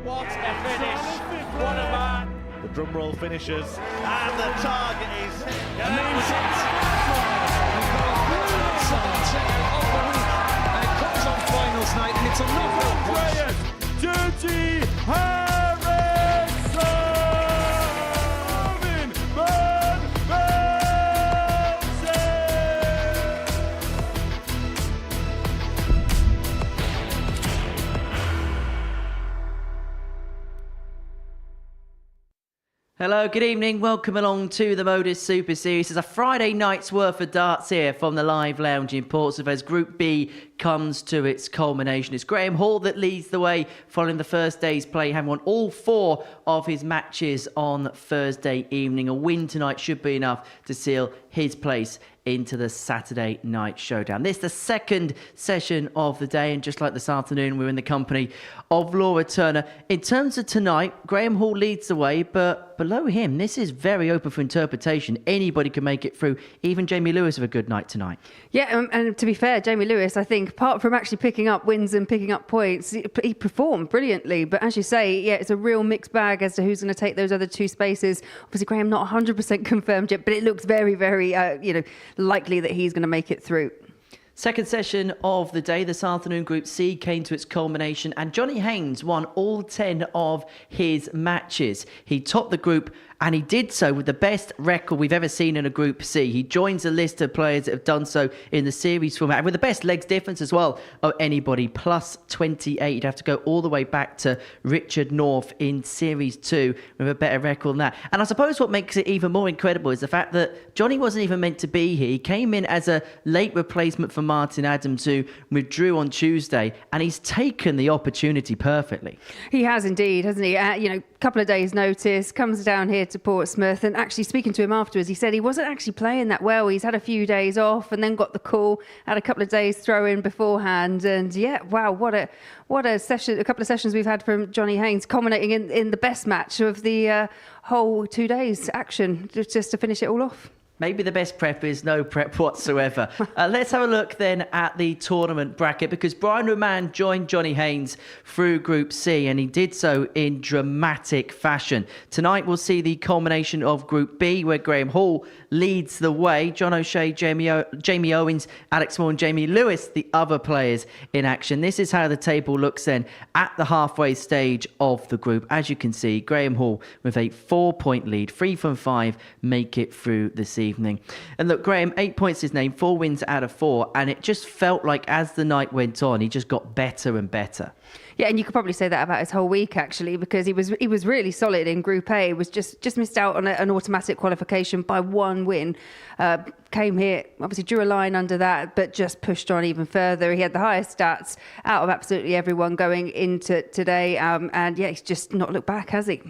What a finish! What a man! The drum roll finishes, and the target is hit. And that was it. And it comes on finals night, and it's a knockout Players, Georgie Harrison! Van Velzen! Hello, good evening. Welcome along to the Modus Super Series. It's a Friday night's worth of darts here from the Live Lounge in Portsmouth as Group B comes to its culmination. It's Graham Hall that leads the way following the first day's play, having won all 4 of his matches on Thursday evening. A win tonight should be enough to seal his place into the Saturday night showdown. This is the second session of the day, and just like this afternoon, we're in the company of Laura Turner. In terms of tonight, Graham Hall leads the way, but below him, this is very open for interpretation. Anybody can make it through, even Jamie Lewis with a good night tonight. Yeah, and to be fair, Jamie Lewis, I think, apart from actually picking up wins and picking up points, he performed brilliantly. But as you say, yeah, it's a real mixed bag as to who's going to take those other 2 spaces. Obviously, Graham not 100% confirmed yet, but it looks very, very, likely that he's going to make it through. Second session of the day this afternoon, Group C came to its culmination and Johnny Haynes won all 10 of his matches. He topped the group and he did so with the best record we've ever seen in a Group C. He joins a list of players that have done so in the series format, and with the best legs difference as well of anybody, plus 28. You'd have to go all the way back to Richard North in Series 2 with a better record than that. And I suppose what makes it even more incredible is the fact that Johnny wasn't even meant to be here. He came in as a late replacement for Martin Adams, who withdrew on Tuesday, and he's taken the opportunity perfectly. He has indeed, hasn't he? A couple of days' notice, comes down here to Portsmouth, and actually speaking to him afterwards, he said he wasn't actually playing that well. He's had a few days off and then got the call, had a couple of days throw in beforehand, and yeah, wow, what a session, a couple of sessions we've had from Johnny Haynes, culminating in the best match of the whole 2 days action, just to finish it all off. Maybe the best prep is no prep whatsoever. Let's have a look then at the tournament bracket, because Brian Roman joined Johnny Haynes through Group C, and he did so in dramatic fashion. Tonight we'll see the culmination of Group B, where Graham Hall leads the way. John O'Shea, Jamie Owens, Alex Moore and Jamie Lewis, the other players in action. This is how the table looks then at the halfway stage of the group. As you can see, Graham Hall with a 4-point lead, 3 from 5, make it through this evening. And look, Graham, 8 points his name, 4 wins out of 4, and it just felt like as the night went on, he just got better and better. Yeah, and you could probably say that about his whole week, actually, because he was really solid in Group A. Was just missed out on an automatic qualification by 1 win. Came here, obviously drew a line under that, but just pushed on even further. He had the highest stats out of absolutely everyone going into today, and yeah, he's just not looked back, has he?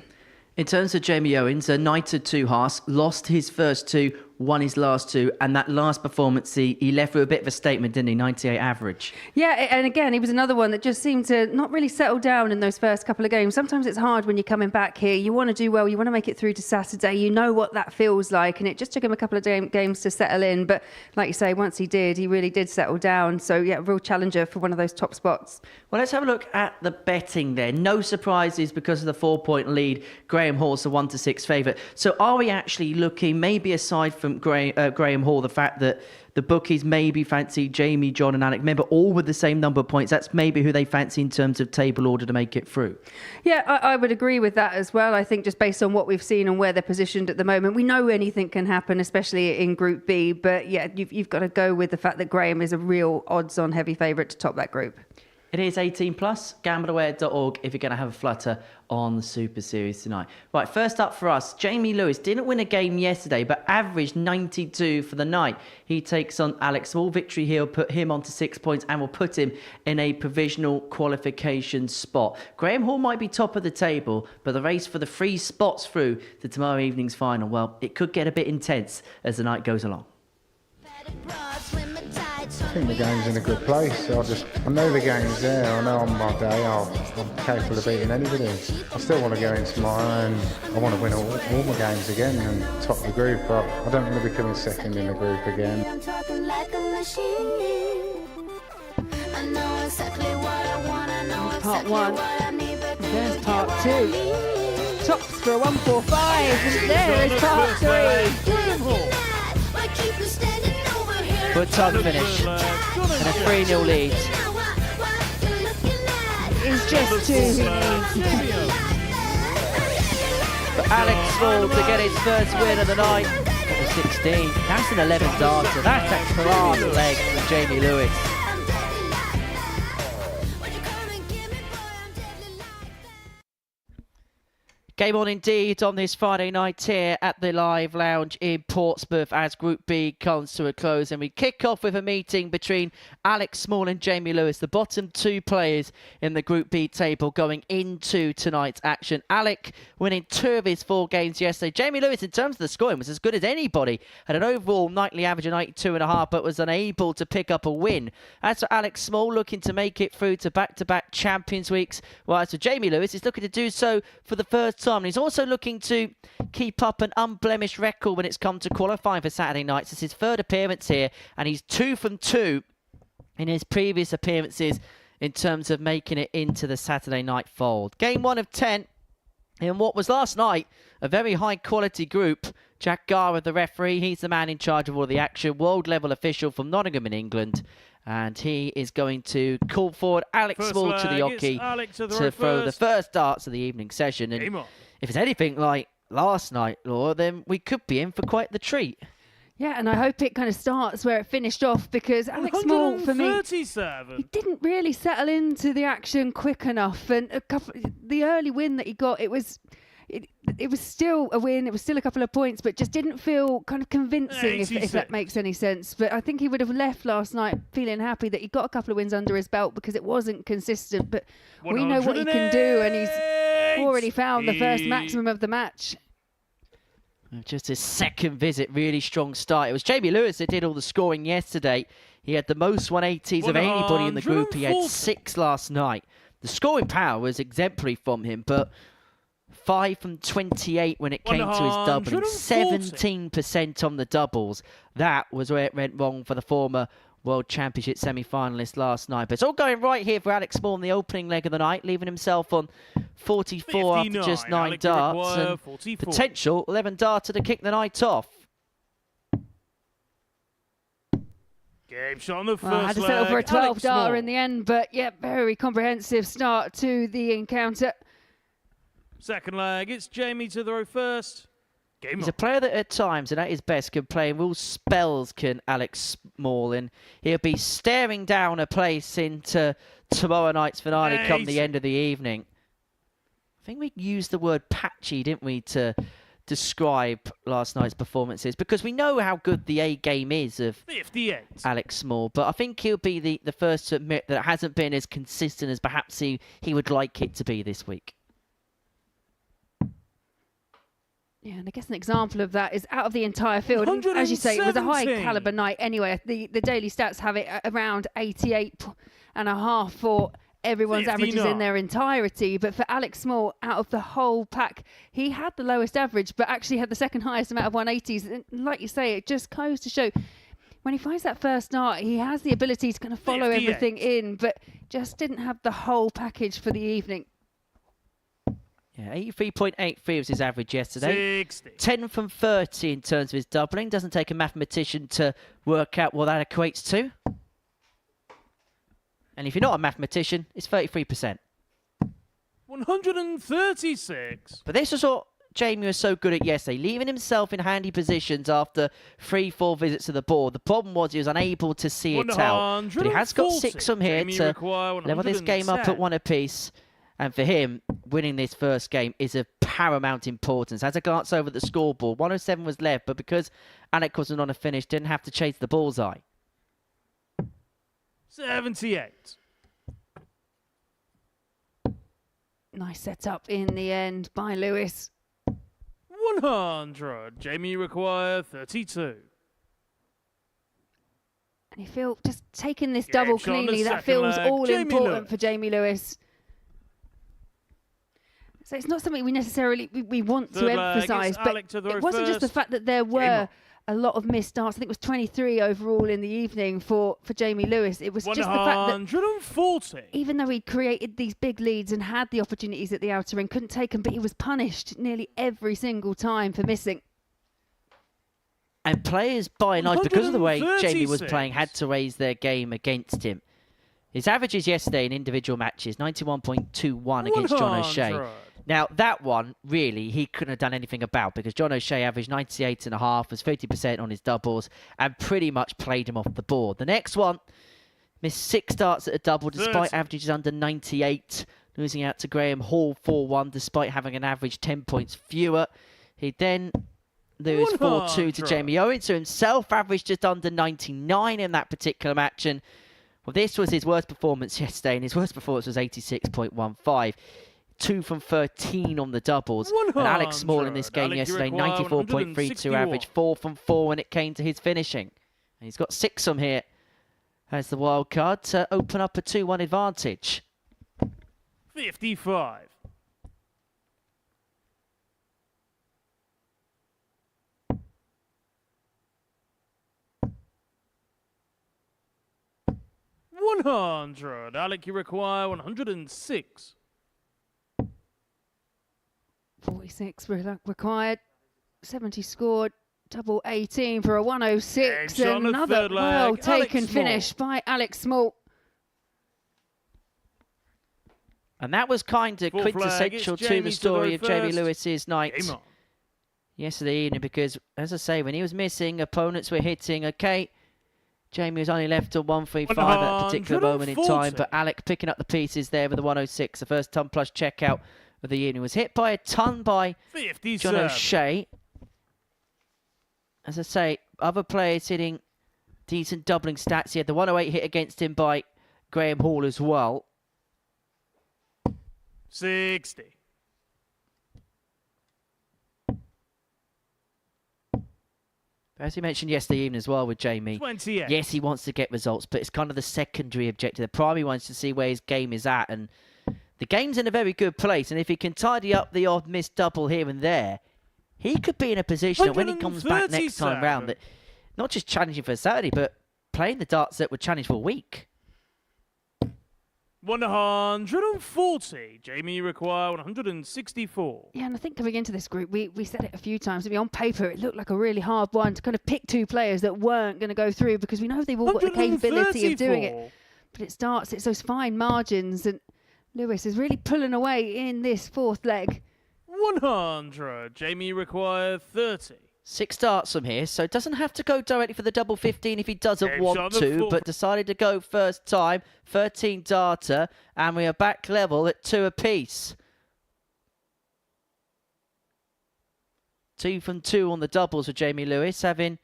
In terms of Jamie Owens, a knighted 2 halves, lost his first 2, won his last 2, and that last performance he left with a bit of a statement, didn't he? 98 average. Yeah, and again, he was another one that just seemed to not really settle down in those first couple of games. Sometimes it's hard when you're coming back here. You want to do well, you want to make it through to Saturday. You know what that feels like, and it just took him a couple of games to settle in. But like you say, once he really did settle down. So yeah, real challenger for one of those top spots. Well, let's have a look at the betting there. No surprises because of the 4-point lead. Graham Hall's the 1-6 favourite. So are we actually looking, maybe aside from Graham Hall, the fact that the bookies maybe fancy Jamie, John and Alec, remember, all with the same number of points, that's maybe who they fancy in terms of table order to make it through? Yeah, I would agree with that as well. I think just based on what we've seen and where they're positioned at the moment, we know anything can happen, especially in Group B. But yeah, you've got to go with the fact that Graham is a real odds-on heavy favourite to top that group. It is 18+, gambleaware.org if you're going to have a flutter on the Super Series tonight. Right, first up for us, Jamie Lewis didn't win a game yesterday, but averaged 92 for the night. He takes on Alex Moore. Victory here will put him onto 6 points and will put him in a provisional qualification spot. Graham Hall might be top of the table, but the race for the 3 spots through to tomorrow evening's final, well, it could get a bit intense as the night goes along. I think the game's in a good place. I know the game's there. I know on my day I'm capable of beating anybody. I still want to go in tomorrow and I want to win all my games again and top the group, but I don't want to be coming second in the group again. Part 1. There's part 2. Tops for a 145, and there is part 3. Good time finish. And a 3-0 lead. It's just 2 he needs. For Alex Small to get his first win of the night at the 16. That's an 11 darter. That's a class leg from Jamie Lewis. Game on indeed on this Friday night here at the Live Lounge in Portsmouth as Group B comes to a close, and we kick off with a meeting between Alex Small and Jamie Lewis, the bottom 2 players in the Group B table going into tonight's action. Alec winning 2 of his 4 games yesterday. Jamie Lewis, in terms of the scoring, was as good as anybody. Had an overall nightly average of 92.5, but was unable to pick up a win. As for Alex Small, looking to make it through to back-to-back Champions Weeks, while as for Jamie Lewis, he's looking to do so for the first time. And he's also looking to keep up an unblemished record when it's come to qualifying for Saturday nights. It's his 3rd appearance here, and he's 2 from 2 in his previous appearances in terms of making it into the Saturday night fold. Game 1 of 10 in what was last night a very high quality group. Jack Garrett, the referee, he's the man in charge of all the action, world level official from Nottingham in England. And he is going to call forward Alex Small to the hockey to throw the first darts of the evening session. And if it's anything like last night, Laura, then we could be in for quite the treat. Yeah, and I hope it kind of starts where it finished off, because Alex Small, for me, he didn't really settle into the action quick enough. And the early win that he got, it was still a win. It was still a couple of points, but just didn't feel kind of convincing, if that makes any sense. But I think he would have left last night feeling happy that he got a couple of wins under his belt, because it wasn't consistent. But we know what he can do, and he's already found the first maximum of the match. Just his 2nd visit, really strong start. It was Jamie Lewis that did all the scoring yesterday. He had the most 180s of anybody in the group. He had 6 last night. The scoring power was exemplary from him, but 5 from 28 when it came to his doubling. 17% on the doubles. That was where it went wrong for the former World Championship semi-finalist last night. But it's all going right here for Alex Small in the opening leg of the night, leaving himself on 44 after just 9 darts. And 44. Potential 11 darter to kick the night off. Game shot on the first I had to settle for a 12 darter in the end, but yeah, very comprehensive start to the encounter. Second leg, it's Jamie to throw first. He's a player that at times, and at his best, can play in real spells, can Alex Small, and he'll be staring down a place into tomorrow night's finale come the end of the evening. I think we used the word patchy, didn't we, to describe last night's performances, because we know how good the A game is of 58. Alex Small, but I think he'll be the first to admit that it hasn't been as consistent as perhaps he would like it to be this week. Yeah, and I guess an example of that is out of the entire field. And as you say, it was a high caliber night anyway. The daily stats have it at around 88.5 for everyone's 59. averages in their entirety. But for Alex Small, out of the whole pack, he had the lowest average, but actually had the 2nd highest amount of 180s. And like you say, it just goes to show when he finds that first dart, he has the ability to kind of follow 58. everything in, but just didn't have the whole package for the evening. Yeah, 83.83 was his average yesterday. 60. 10 from 30 in terms of his doubling. Doesn't take a mathematician to work out what that equates to. And if you're not a mathematician, it's 33%. 136. But this was what Jamie was so good at yesterday, leaving himself in handy positions after 3-4 visits to the board. The problem was he was unable to see it out. But he has got 6 from here to level this game up at 1 apiece. And for him, winning this first game is of paramount importance. As a glance over the scoreboard, 107 was left, but because Alec wasn't on a finish, didn't have to chase the bullseye. 78. Nice setup in the end by Lewis. 100. Jamie require 32. And you feel just taking this Game double shot on the cleanly, that second feels leg, all Jamie important Lewis. for Jamie Lewis. So it's not something we necessarily we want Third to leg, emphasise, it's but Alec to throw it wasn't just the first. fact that there were a lot of missed starts. I think it was 23 overall in the evening for Jamie Lewis. It was just the fact that 140. even though he'd created these big leads and had the opportunities at the outer ring, couldn't take them, but he was punished nearly every single time for missing. And players, by and large, because of the way Jamie was 136. playing, had to raise their game against him. His averages yesterday in individual matches, 91.21 against John O'Shea. 100. Now, that one, really, he couldn't have done anything about because John O'Shea averaged 98.5, was 50% on his doubles, and pretty much played him off the board. The next one, missed 6 starts at a double despite 30. averages under 98, losing out to Graham Hall 4-1 despite having an average 10 points fewer. He then lose 4-2 to 100. Jamie Owens, so himself averaged just under 99 in that particular match. And well, this was his worst performance yesterday, and his worst performance was 86.15. 2 from 13 on the doubles. And Alex Small in this game Alex, you yesterday, require 94.32 161. average, 4 from 4 when it came to his finishing. And he's got 6 from here as the wild card to open up a 2-1 advantage. 55. Alec, you require 106. 46 required, 70 scored, double 18 for a 106. Edge on the Another third leg, well-taken Alex finish by Alex Small. And that was kind of Full flag, quintessential it's to Jamie the to story go of Jamie first. Lewis's night Game on. yesterday evening because, as I say, when he was missing, opponents were hitting. Okay, Jamie was only left to 135 at that particular moment in time, 140. but Alec picking up the pieces there with the 106. The first ton plus checkout of the evening was hit by a ton by 57. John O'Shea. As I say, other players hitting decent doubling stats. He had the 108 hit against him by Graham Hall as well. 60. As we mentioned yesterday evening as well with Jamie, 28. yes, he wants to get results, but it's kind of the secondary objective. The primary one is to see where his game is at, and the game's in a very good place, and if he can tidy up the odd missed double here and there, he could be in a position that when he comes back next time round, that not just challenging for Saturday, but playing the darts that would challenge for a week. 140. Jamie, you require 164. Yeah, and I think coming into this group, we said it a few times. I mean, on paper, it looked like a really hard one to kind of pick 2 players that weren't going to go through because we know they've all got the capability of doing it. But it's those fine margins, and Lewis is really pulling away in this 4th leg. 100. Jamie, you require 30. 6 darts from here, so doesn't have to go directly for the double 15 if he doesn't Game's want on the to, floor. but decided to go first time. 13 darter, and we are back level at 2 apiece. 2 from 2 on the doubles for Jamie Lewis, having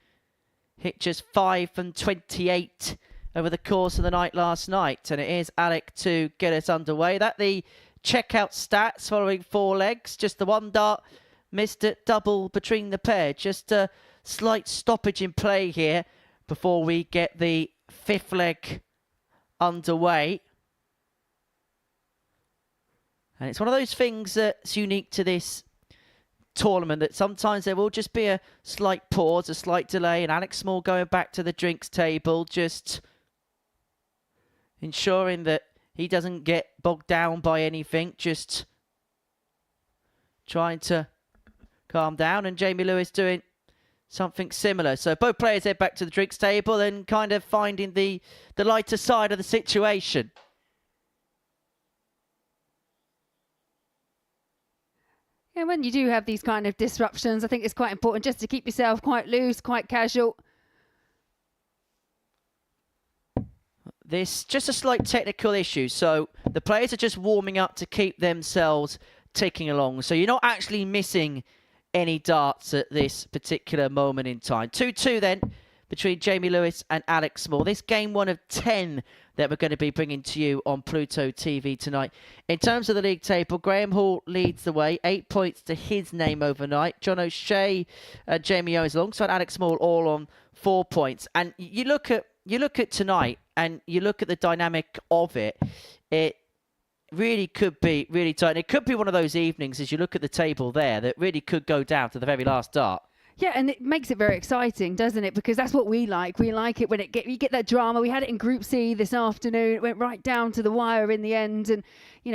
hit just 5 from 28 over the course of the night last night. And it is Alec to get us underway. That the checkout stats following 4 legs, just the 1 dart missed it double between the pair. Just a slight stoppage in play here before we get the 5th leg underway. And it's one of those things that's unique to this tournament, that sometimes there will just be a slight pause, a slight delay, and Alex Small going back to the drinks table, just ensuring that he doesn't get bogged down by anything, just trying to calm down, and Jamie Lewis doing something similar. So both players head back to the drinks table and kind of finding the lighter side of the situation. Yeah, when you do have these kind of disruptions, I think it's quite important just to keep yourself quite loose, quite casual. This just a slight technical issue, so the players are just warming up to keep themselves ticking along. So you're not actually missing any darts at this particular moment in time. 2-2 then between Jamie Lewis and Alex Small. This game 1 of 10 that we're going to be bringing to you on Pluto TV tonight. In terms of the league table, Graham Hall leads the way, 8 points to his name overnight. John O'Shea and Jamie Owens alongside Alex Small all on 4 points. And you look at tonight and you look at the dynamic of it, it really could be really tight. It could be one of those evenings, as you look at the table there, that really could go down to the very last dart. Yeah, and it makes it very exciting, doesn't it? Because that's what we like. We like it when you get that drama. We had it in Group C this afternoon. It went right down to the wire in the end, and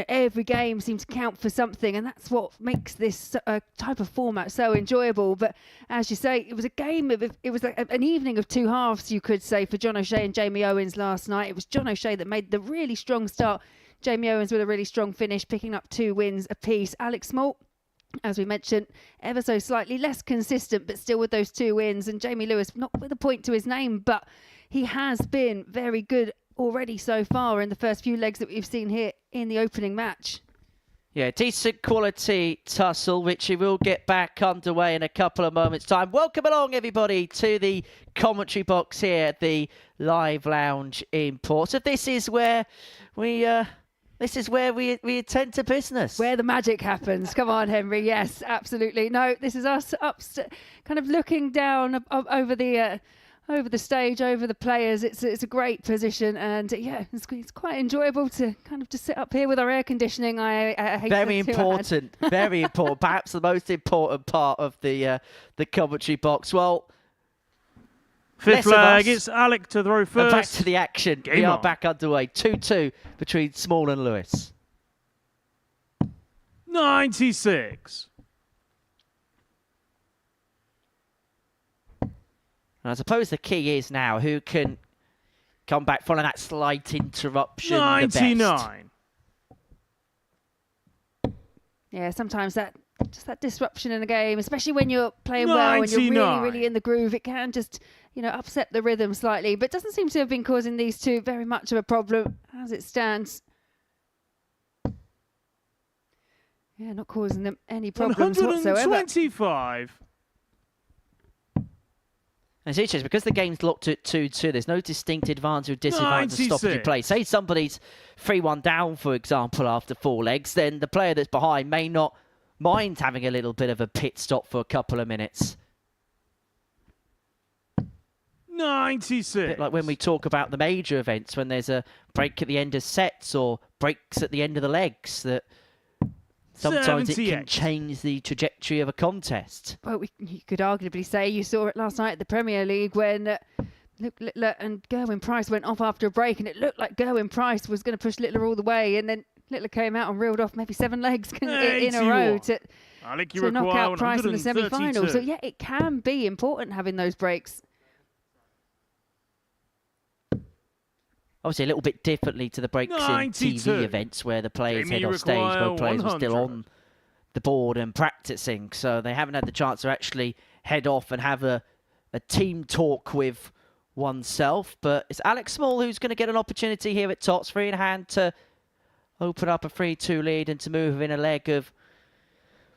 every game seemed to count for something, and that's what makes this type of format so enjoyable. But as you say, it was a game it was an evening of two halves, you could say, for John O'Shea and Jamie Owens last night. It was John O'Shea that made the really strong start. Jamie Owens with a really strong finish, picking up 2 wins apiece. Alex Small, as we mentioned, ever so slightly less consistent, but still with those 2 wins. And Jamie Lewis, not with a point to his name, but he has been very good already so far in the first few legs that we've seen here in the opening match. Yeah, decent quality tussle, which we will get back underway in a couple of moments' time. Welcome along, everybody, to the commentary box here at the Live Lounge in Portsmouth. This is where we attend to business. Where the magic happens. Come on, Henry. Yes, absolutely. No, this is us kind of looking down over the stage, over the players. It's a great position, and yeah, it's quite enjoyable to kind of just sit up here with our air conditioning. I hate very important, very important. Perhaps the most important part of the commentary box. Well, Fifth leg, it's Alec to throw first. And back to the action. We are back underway. 2-2 between Small and Lewis. 96. And I suppose the key is now who can come back following that slight interruption. 99. Yeah, sometimes that disruption in a game, especially when you're playing well and you're really, really in the groove, it can just, upset the rhythm slightly. But doesn't seem to have been causing these two very much of a problem as it stands. Yeah, not causing them any problems whatsoever. 125. And it's interesting because the game's locked at 2-2. There's no distinct advantage or disadvantage to stoppage play. Say somebody's 3-1 down, for example, after 4 legs, then the player that's behind may not mind having a little bit of a pit stop for a couple of minutes. 96. A bit like when we talk about the major events, when there's a break at the end of sets or breaks at the end of the legs, that sometimes 78. It can change the trajectory of a contest. Well, you could arguably say you saw it last night at the Premier League when Littler and Gerwin Price went off after a break, and it looked like Gerwin Price was going to push Littler all the way, and then Littler came out and reeled off maybe 7 legs in a row to knock out Price in the semi-final. So yeah, it can be important having those breaks. Obviously, a little bit differently to the breaks in TV events where the players head off stage. Both players are still on the board and practicing, so they haven't had the chance to actually head off and have a team talk with oneself. But it's Alex Small who's going to get an opportunity here at Tots, free in hand to open up a 3-2 lead and to move in a leg of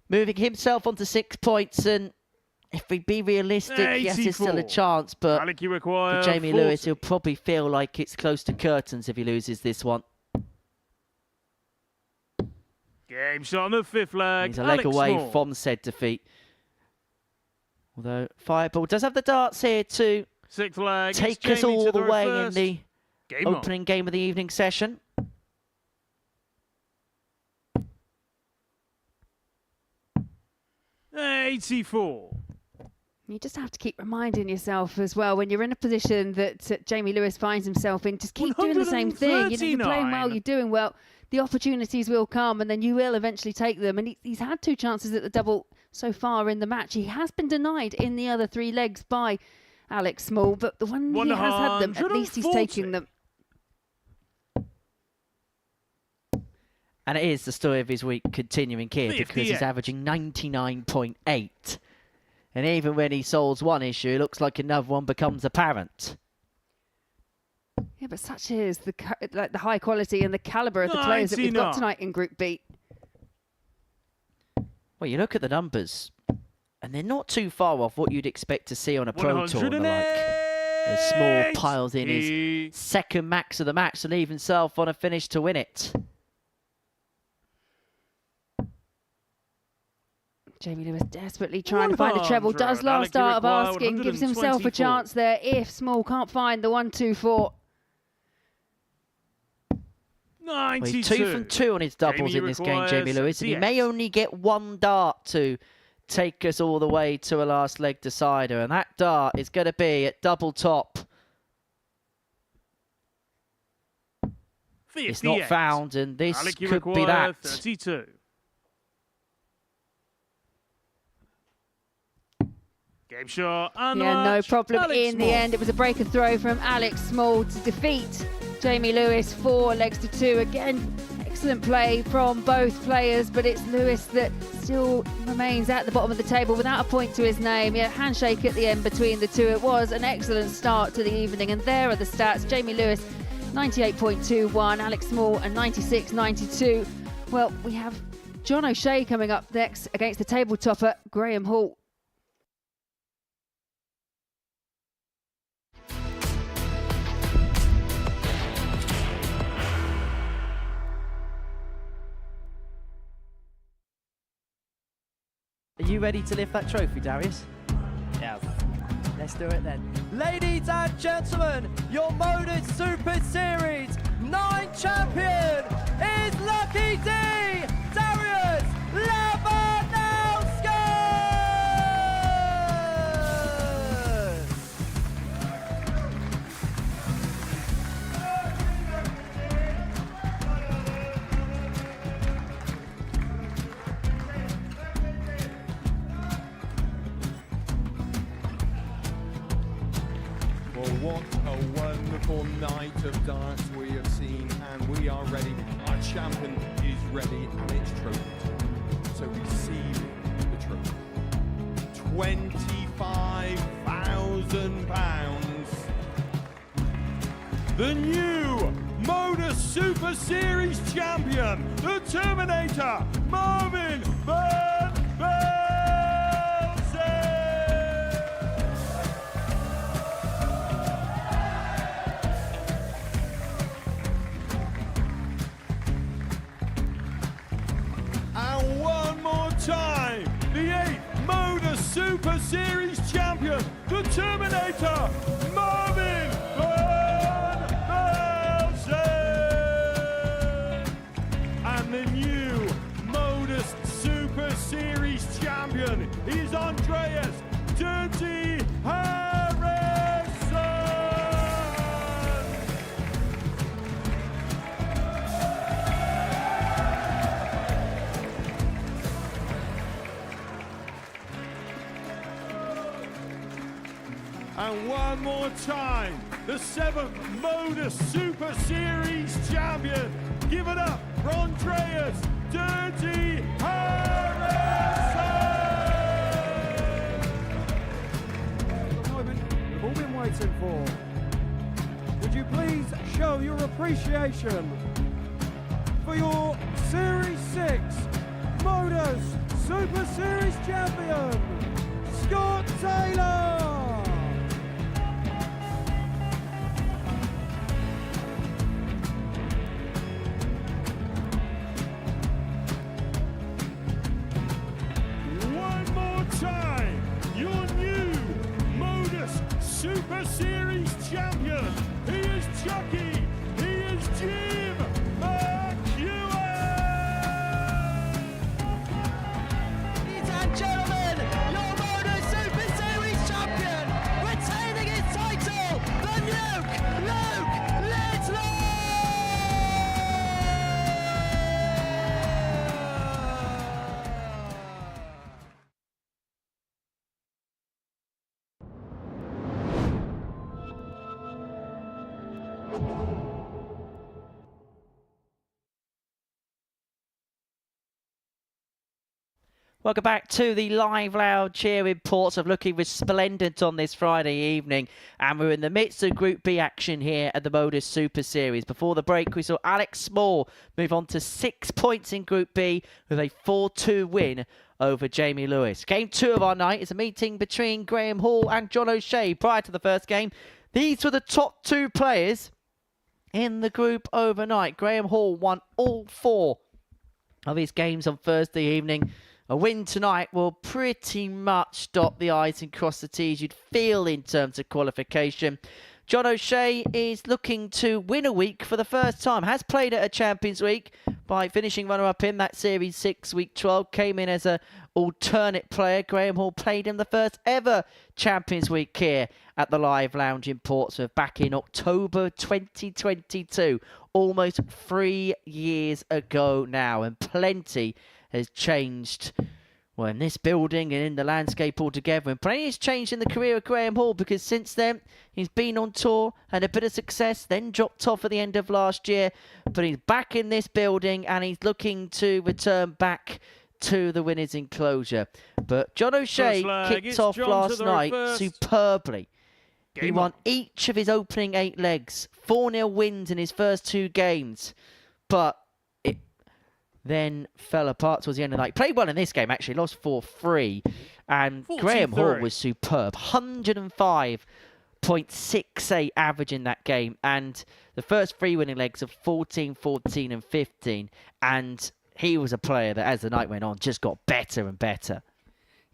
moving himself onto 6 points. And if we be realistic, 84. Yes, there's still a chance, but for Jamie Lewis, he'll probably feel like it's close to curtains if he loses this one. Game shot on the 5th leg. He's a leg away from said defeat. Although Fireball does have the darts here to 6th leg, take us all the way in the opening game of the evening session. $84. You just have to keep reminding yourself as well, when you're in a position that Jamie Lewis finds himself in, just keep doing the same thing. You're playing well, you're doing well. The opportunities will come, and then you will eventually take them. And he's had 2 chances at the double so far in the match. He has been denied in the other 3 legs by Alex Small, but the one he has had them, at least he's taking them. And it is the story of his week continuing here, because he's averaging 99.8. And even when he solves one issue, it looks like another one becomes apparent. Yeah, but such is the high quality and the calibre of the players that we've got tonight in Group B. Well, you look at the numbers, and they're not too far off what you'd expect to see on a Pro Tour and the like. As Small piles in his 2nd max of the match to leave himself on a finish to win it. Jamie Lewis desperately trying to find a treble. Does last art of asking. Gives himself a chance there if Small can't find the 1-2-4. 92. Well, he's 2 from 2 on his doubles in this game, Jamie Lewis. And he may only get 1 dart to take us all the way to a last leg decider. And that dart is going to be at double top. It's not found, and this could be that. 32. Game shot. Yeah, no problem in the end. It was a break and throw from Alex Small to defeat Jamie Lewis 4 legs to 2. Again, excellent play from both players, but it's Lewis that still remains at the bottom of the table without a point to his name. Yeah, handshake at the end between the two. It was an excellent start to the evening, and there are the stats. Jamie Lewis 98.21, Alex Small and 96.92. Well, we have John O'Shea coming up next against the table topper Graham Hall. Are you ready to lift that trophy, Darius? Yes. Let's do it then. Ladies and gentlemen, your Modus Super Series 9 champion is Lucky D, Darius Labanowski! What a wonderful night of darts we have seen, and we are ready. Our champion is ready, and it's trophy time. So receive the trophy. £25,000. The new Modus Super Series champion, the Terminator, Marvin Van Velzen. Time, the 8th Modus Super Series champion, the Terminator, Marvin Van Velzen. And the new Modus Super Series champion is Andreas Dirty Harrison. And one more time, the 7th Modus Super Series champion. Give it up for Andreas Dirty Harrison! The moment we've all been waiting for. Would you please show your appreciation for your Series 6 Modus Super Series champion, Scott Taylor! Super Series champion. He is Chucky. He is Jim McEwen. Ladies and gentlemen, your Modus Super Series champion, retaining his title, the Luke Littler. Welcome back to the live, loud cheer reports of looking resplendent on this Friday evening. And we're in the midst of Group B action here at the Modus Super Series. Before the break, we saw Alex Small move on to 6 points in Group B with a 4-2 win over Jamie Lewis. Game 2 of our night is a meeting between Graham Hall and John O'Shea. Prior to the first game, these were the top 2 players in the group overnight. Graham Hall won all 4 of his games on Thursday evening. A win tonight will pretty much dot the I's and cross the T's, you'd feel, in terms of qualification. John O'Shea is looking to win a week for the first time. Has played at a Champions Week by finishing runner-up in that Series 6 Week 12. Came in as an alternate player. Graham Hall played him the first ever Champions Week here at the Live Lounge in Portsmouth back in October 2022. Almost 3 years ago now, and plenty has changed. Well, in this building and in the landscape altogether. And plenty has changed in the career of Graham Hall, because since then he's been on tour, had a bit of success, then dropped off at the end of last year. But he's back in this building and he's looking to return back to the winners' enclosure. But John O'Shea kicked off last night superbly. He won each of his opening 8 legs. 4-0 wins in his first 2 games. But it then fell apart towards the end of the night. Played well in this game, actually. Lost 4-3. And Graham Hall was superb. 105.68 average in that game. And the first 3 winning legs of 14, 14 and 15. And he was a player that, as the night went on, just got better and better.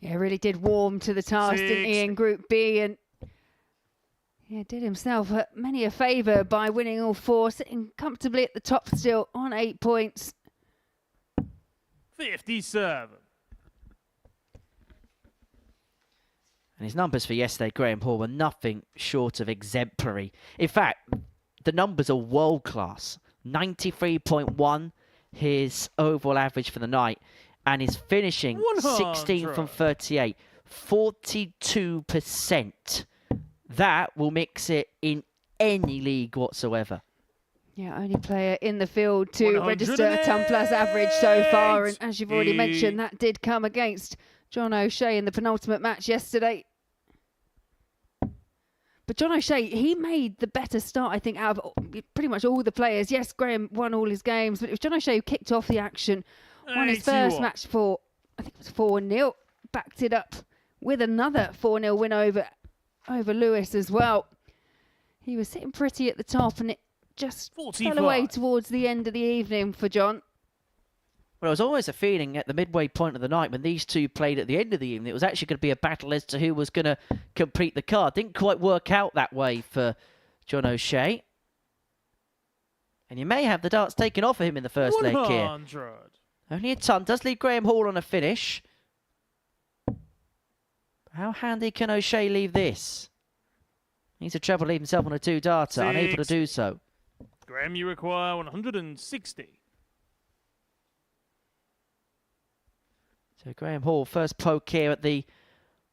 Yeah, really did warm to the task, didn't he, in Group B? And yeah, did himself many a favour by winning all 4, sitting comfortably at the top still on 8 points. 57. And his numbers for yesterday, Graham Hall, were nothing short of exemplary. In fact, the numbers are world class. 93.1, his overall average for the night. And his finishing 16 from 38, 42%. That will mix it in any league whatsoever. Yeah, only player in the field to register a 10 plus average so far. And as you've already mentioned, that did come against John O'Shea in the penultimate match yesterday. But John O'Shea, he made the better start, I think, out of pretty much all the players. Yes, Graham won all his games, but it was John O'Shea who kicked off the action. Won his first match for, I think it was 4-0. Backed it up with another 4-0 win over Lewis as well. He was sitting pretty at the top, and it just 45. fell away towards the end of the evening for John. Well, it was always a feeling at the midway point of the night when these two played at the end of the evening. It was actually going to be a battle as to who was going to complete the card. Didn't quite work out that way for John O'Shea. And you may have the darts taken off of him in the first leg here. Only a ton. Does leave Graham Hall on a finish. How handy can O'Shea leave this? Needs a treble, leave himself on a 2-darter. Unable to do so. Graham, you require 160. So Graham Hall, first poke here at the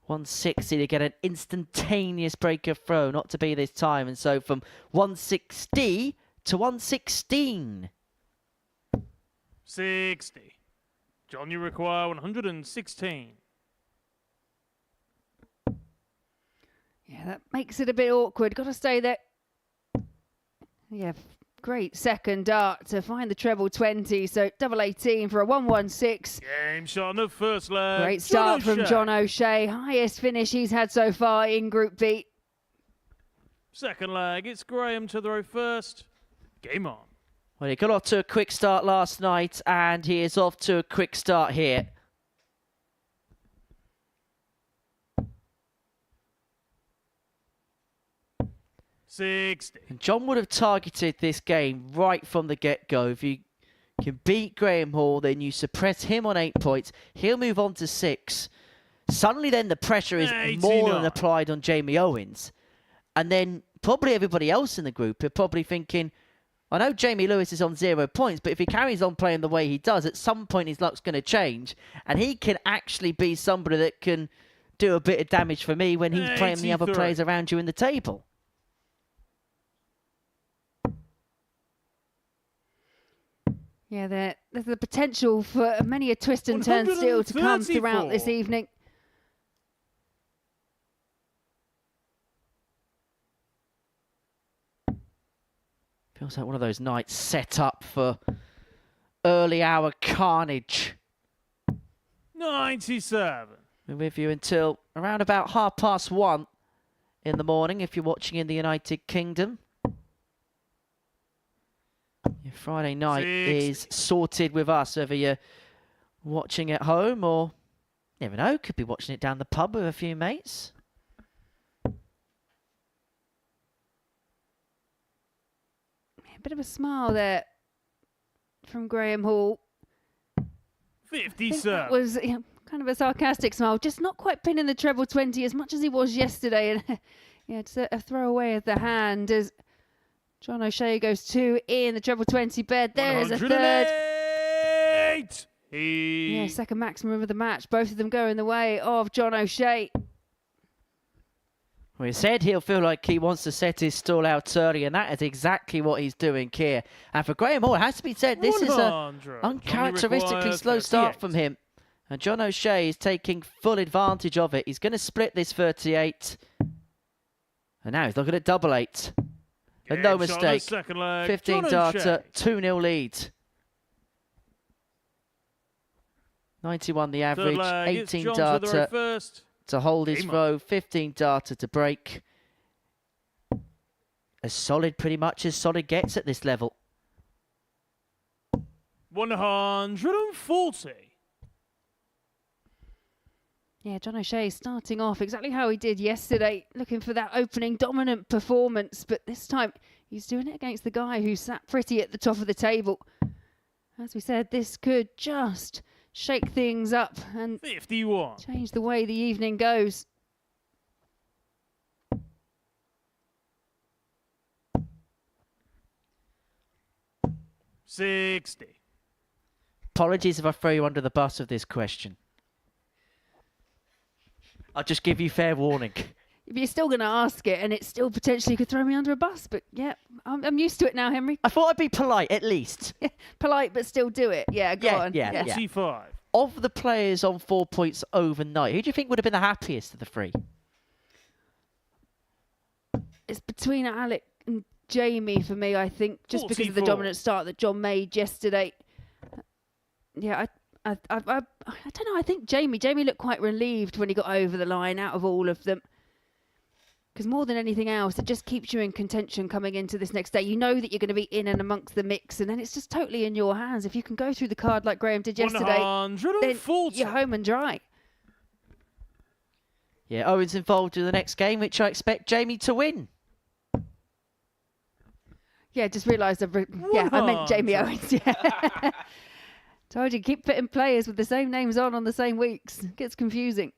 160 to get an instantaneous break of throw. Not to be this time. And so from 160 to 116. 60. John, you require 116. Yeah, that makes it a bit awkward. Got to stay there. Yeah, great second dart to find the treble 20. So double 18 for a 116. Game shot on the first leg. Great start from John O'Shea. Highest finish he's had so far in Group B. Second leg, it's Graham to throw first. Game on. Well, he got off to a quick start last night, and he is off to a quick start here. And John would have targeted this game right from the get-go. If you can beat Graham Hall, then you suppress him on 8 points. He'll move on to 6. Suddenly then the pressure is more than applied on Jamie Owens. And then probably everybody else in the group are probably thinking, I know Jamie Lewis is on 0 points, but if he carries on playing the way he does, at some point his luck's going to change. And he can actually be somebody that can do a bit of damage for me when he's playing the other players around you in the table. Yeah, there's the potential for many a twist and turn still to come throughout this evening. Feels like one of those nights set up for early hour carnage. 97. We're with you until around about 1:30 in the morning if you're watching in the United Kingdom. Your Friday night is sorted with us, whether you're watching at home or, you never know, could be watching it down the pub with a few mates. bit of a smile there from Graham Hall. 50 I think serve. that was kind of a sarcastic smile, just not quite pinning the treble 20 as much as he was yesterday. And yeah, it's a throwaway of the hand as John O'Shea goes 2 in the treble 20 bed. There's a third. 108. Yeah, second maximum of the match. Both of them going the way of John O'Shea. Well, he said he'll feel like he wants to set his stall out early, and that is exactly what he's doing here. And for Graham Hall, it has to be said, this is an 100. uncharacteristically Johnny slow requires start 38. from him. And John O'Shea is taking full advantage of it. He's going to split this 38. And now he's looking at double 8. And no Game shot on the mistake. second leg. 15 John data, O'Shea. 2-0 lead. 91 the Third average, leg, it's 18 John to the row data first. to hold his Game throw, 15 data to break. As solid, pretty much as solid gets at this level. 140. Yeah, John O'Shea starting off exactly how he did yesterday, looking for that opening dominant performance, but this time he's doing it against the guy who sat pretty at the top of the table. As we said, this could just shake things up and 51. change the way the evening goes. $60. Apologies if I throw you under the bus of this question. I'll just give you fair warning. If you're still going to ask it, and it still potentially could throw me under a bus, but yeah, I'm used to it now, Henry. I thought I'd be polite, at least. Polite, but still do it. Yeah, go on. Yeah. 45. Of the players on 4 points overnight, who do you think would have been the happiest of the three? It's between Alec and Jamie for me, I think, just because of the 44. dominant start that John made yesterday. Yeah, I don't know. I think Jamie looked quite relieved when he got over the line out of all of them. Because more than anything else, it just keeps you in contention coming into this next day. You know that you're going to be in and amongst the mix, and then it's just totally in your hands. If you can go through the card like Graham did yesterday, then 140. you're home and dry. Yeah, Owens involved in the next game, which I expect Jamie to win. Yeah, just realised I meant Jamie 100. Owens. Yeah. Told you, keep putting players with the same names on the same weeks. Gets confusing.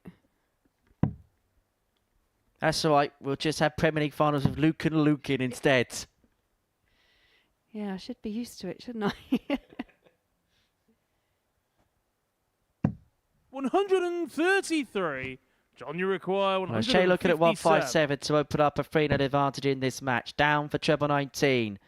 That's all right. We'll just have Premier League finals with Luke and Lukin instead. Yeah, I should be used to it, shouldn't I? 133. John, you require 157. Shea looking at 157 to open up a 3-0 advantage in this match. Down for treble 19.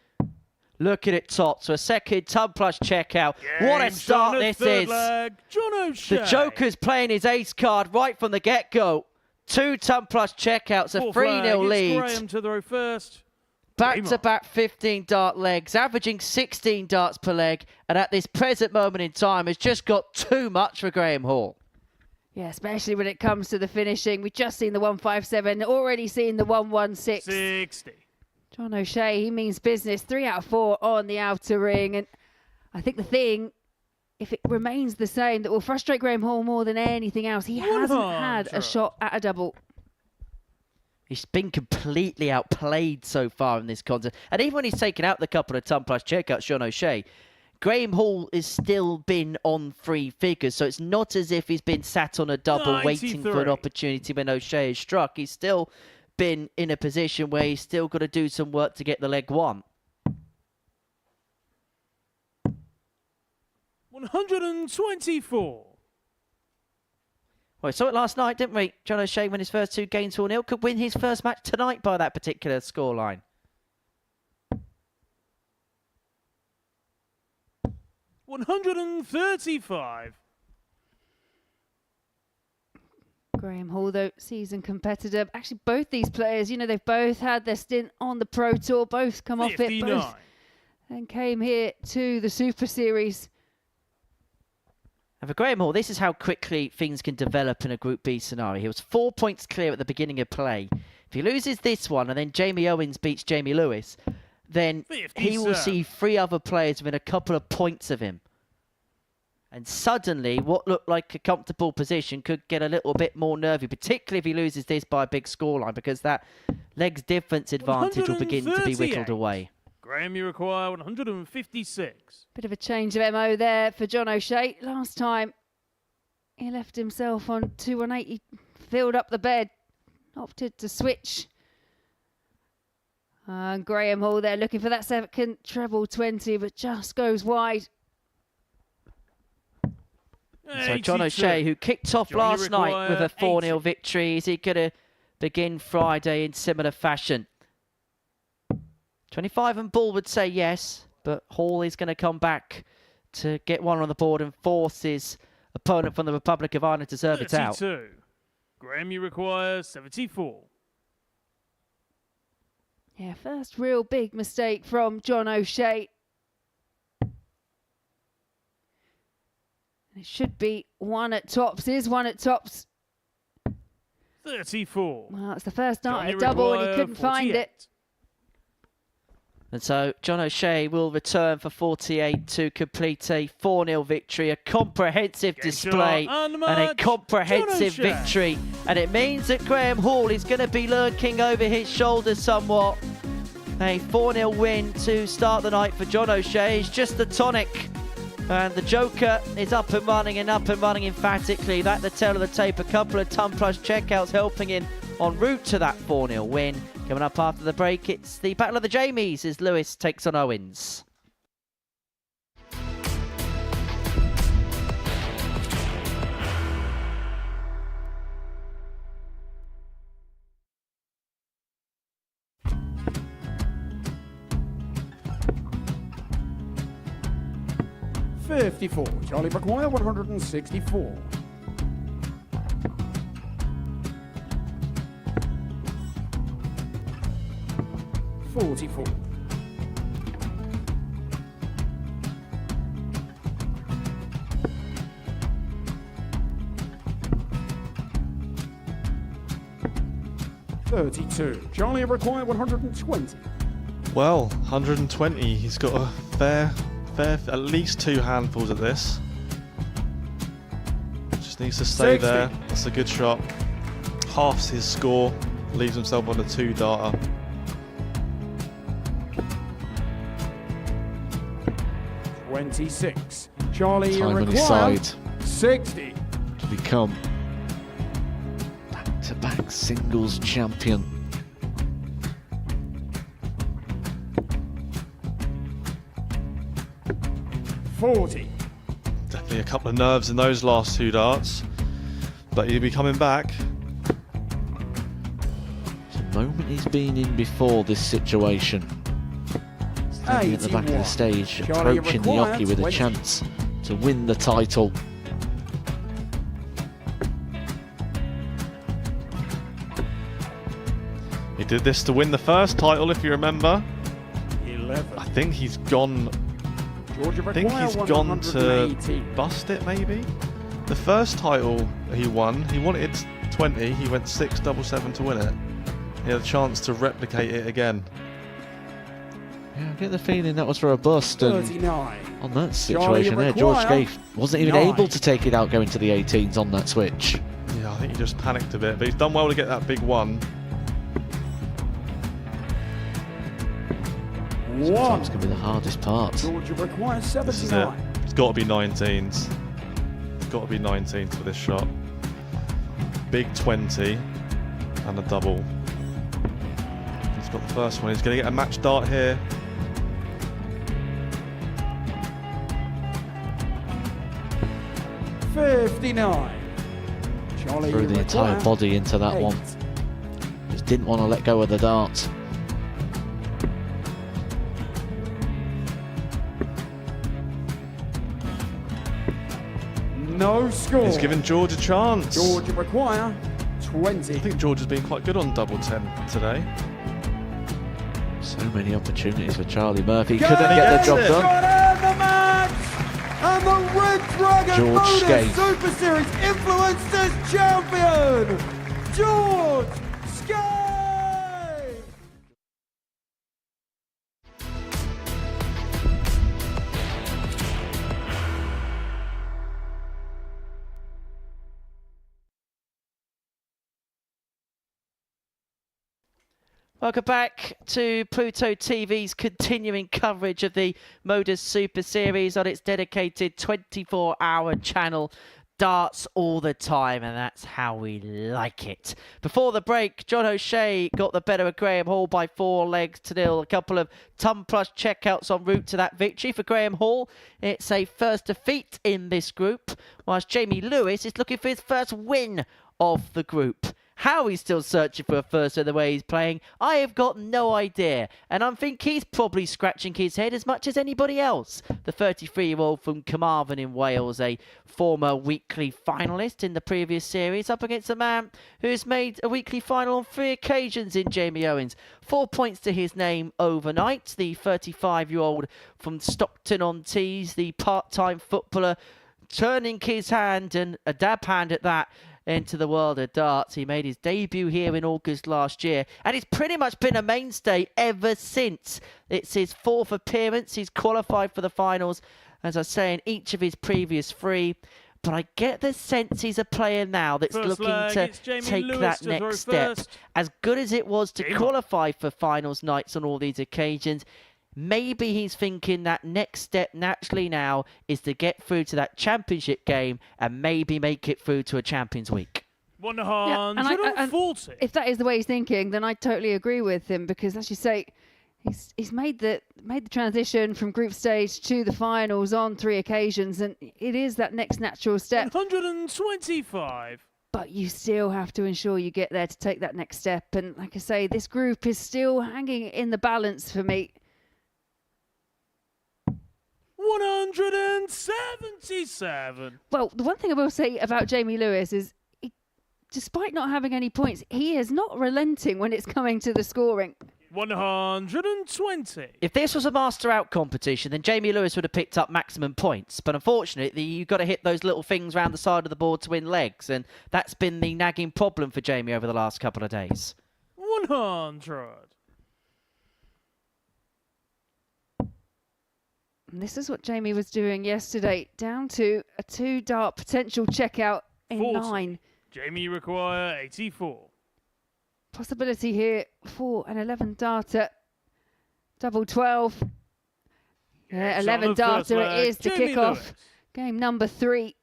Look at it top. So a second tub plus checkout. What a Game start shot on the this third is. leg. John O'Shea. The Joker's playing his ace card right from the get-go. 2 tub plus checkouts, a Fourth 3-0 leg, it's lead. Graham to the row first. Back-to-back 15 dart legs, averaging 16 darts per leg. And at this present moment in time, has just got too much for Graham Hall. Yeah, especially when it comes to the finishing. We've just seen the 157, already seen the 116. 60. John O'Shea, he means business. 3 out of 4 on the outer ring. And I think the thing, if it remains the same, that will frustrate Graham Hall more than anything else, he hasn't had a shot at a double. He's been completely outplayed so far in this contest. And even when he's taken out the couple of ton plus checkouts, John O'Shea, Graham Hall has still been on 3 figures. So it's not as if he's been sat on a double waiting for an 93. opportunity when O'Shea is struck. He's still been in a position where he's still got to do some work to get the leg one. 124. Well, we saw it last night, didn't we? John O'Shea win his first 2 games 4-0. Could win his first match tonight by that particular scoreline. $135. Graham Hall, though, seasoned competitor. Actually, both these players, they've both had their stint on the Pro Tour, both come off it, 59. both, and came here to the Super Series. And for Graham Hall, this is how quickly things can develop in a Group B scenario. He was 4 points clear at the beginning of play. If he loses this one and then Jamie Owens beats Jamie Lewis, then he will see 3 other players within a couple of points of him. And suddenly, what looked like a comfortable position could get a little bit more nervy, particularly if he loses this by a big scoreline, because that legs difference advantage will begin to be whittled 138. away. Graham, you require 156. Bit of a change of MO there for John O'Shea. Last time he left himself on 218. He filled up the bed, opted to switch. And Graham Hall there looking for that second treble 20, but just goes wide. So John O'Shea, who kicked off last night with a 4-0 victory, is he going to begin Friday in similar fashion? 25 and Bull would say yes, but Hall is going to come back to get one on the board and force his opponent from the Republic of Ireland to serve it out. 32. Graham, you require 74. Yeah, first real big mistake from John O'Shea. It should be one at tops. Is one at tops. 34. Well, it's the first night Johnny at double and he require couldn't find 48. it. And so John O'Shea will return for 48 to complete a 4-0 victory, a comprehensive display and a comprehensive victory. And it means that Graham Hall is going to be lurking over his shoulders somewhat. A 4-0 win to start the night for John O'Shea is just the tonic. And the Joker is up and running emphatically. That the tail of the tape, a couple of ton plus checkouts helping him en route to that 4-0 win. Coming up after the break, it's the Battle of the Jamies as Lewis takes on Owens. $54. Charlie require 164. $44. $32. Charlie require 120. Well, 120. He's got a fair, at least 2 handfuls at this. Just needs to stay 60. there. That's a good shot. Halves his score. Leaves himself on a 2-darter. $26. Charlie Time on his require side 60. to become back-to-back singles champion. $40. Definitely a couple of nerves in those last 2 darts. But he'll be coming back. It's a moment he's been in before this situation. Standing at the back of the stage, Charlie approaching the require Oki with a 20. chance to win the title. He did this to win the first title, if you remember. 11. I think he's gone. Georgia I think he's gone to bust it, maybe. The first title he won, he wanted 20. He went 6-7-7 to win it. He had a chance to replicate it again. Yeah, I get the feeling that was for a bust, and 39. on that situation there, George Scaife wasn't even able to take it out going to the 18s on that switch. Yeah, I think he just panicked a bit, but he's done well to get that big one. Sometimes can be the hardest part. Georgia requires This is it. 79. It's got to be 19s. It's got to be 19s for this shot. Big 20 and a double. He's got the first one. He's going to get a match dart here. $59. Charlie Threw the entire require body into that 8. one. Just didn't want to let go of the dart. No score. He's given George a chance. Georgia require 20. I think George has been quite good on double 10 today. So many opportunities for Charlie Murphy. Go Couldn't get the job Got done. out the match! And the Red Dragon George Modus Scaife. Super Series Influencers Champion, George Scaife! Welcome back to Pluto TV's continuing coverage of the Modus Super Series on its dedicated 24-hour channel. Darts all the time, and that's how we like it. Before the break, John O'Shea got the better of Graham Hall by 4 legs to 0. A couple of ton plus checkouts en route to that victory for Graham Hall. It's a first defeat in this group, whilst Jamie Lewis is looking for his first win of the group. How he's still searching for a first with the way he's playing, I have got no idea. And I think he's probably scratching his head as much as anybody else. The 33-year-old from Carmarthen in Wales, a former weekly finalist in the previous series, up against a man who's made a weekly final on 3 occasions in Jamie Owens. 4 points to his name overnight. The 35-year-old from Stockton-on-Tees, the part-time footballer, turning his hand, and a dab hand at that, into the world of darts. He made his debut here in August last year, and he's pretty much been a mainstay ever since. It's his 4th appearance. He's qualified for the finals, as I say, in each of his previous 3. But I get the sense he's a player now that's looking to take that next step. As good as it was to qualify for finals nights on all these occasions, maybe he's thinking that next step naturally now is to get through to that championship game and maybe make it through to a Champions Week. 140. If that is the way he's thinking, then I totally agree with him, because, as you say, he's made the transition from group stage to the finals on 3 occasions, and it is that next natural step. 125. But you still have to ensure you get there to take that next step. And like I say, this group is still hanging in the balance for me. 177. Well, the one thing I will say about Jamie Lewis is, despite not having any points, he is not relenting when it's coming to the scoring. 120. If this was a master out competition, then Jamie Lewis would have picked up maximum points. But unfortunately, you've got to hit those little things around the side of the board to win legs. And that's been the nagging problem for Jamie over the last couple of days. 100. And this is what Jamie was doing yesterday, down to a 2-dart potential checkout in 40. 9. Jamie require 84. Possibility here for an 11-darter. Double 12. Yeah, 11-darter it is to kick off game number 3.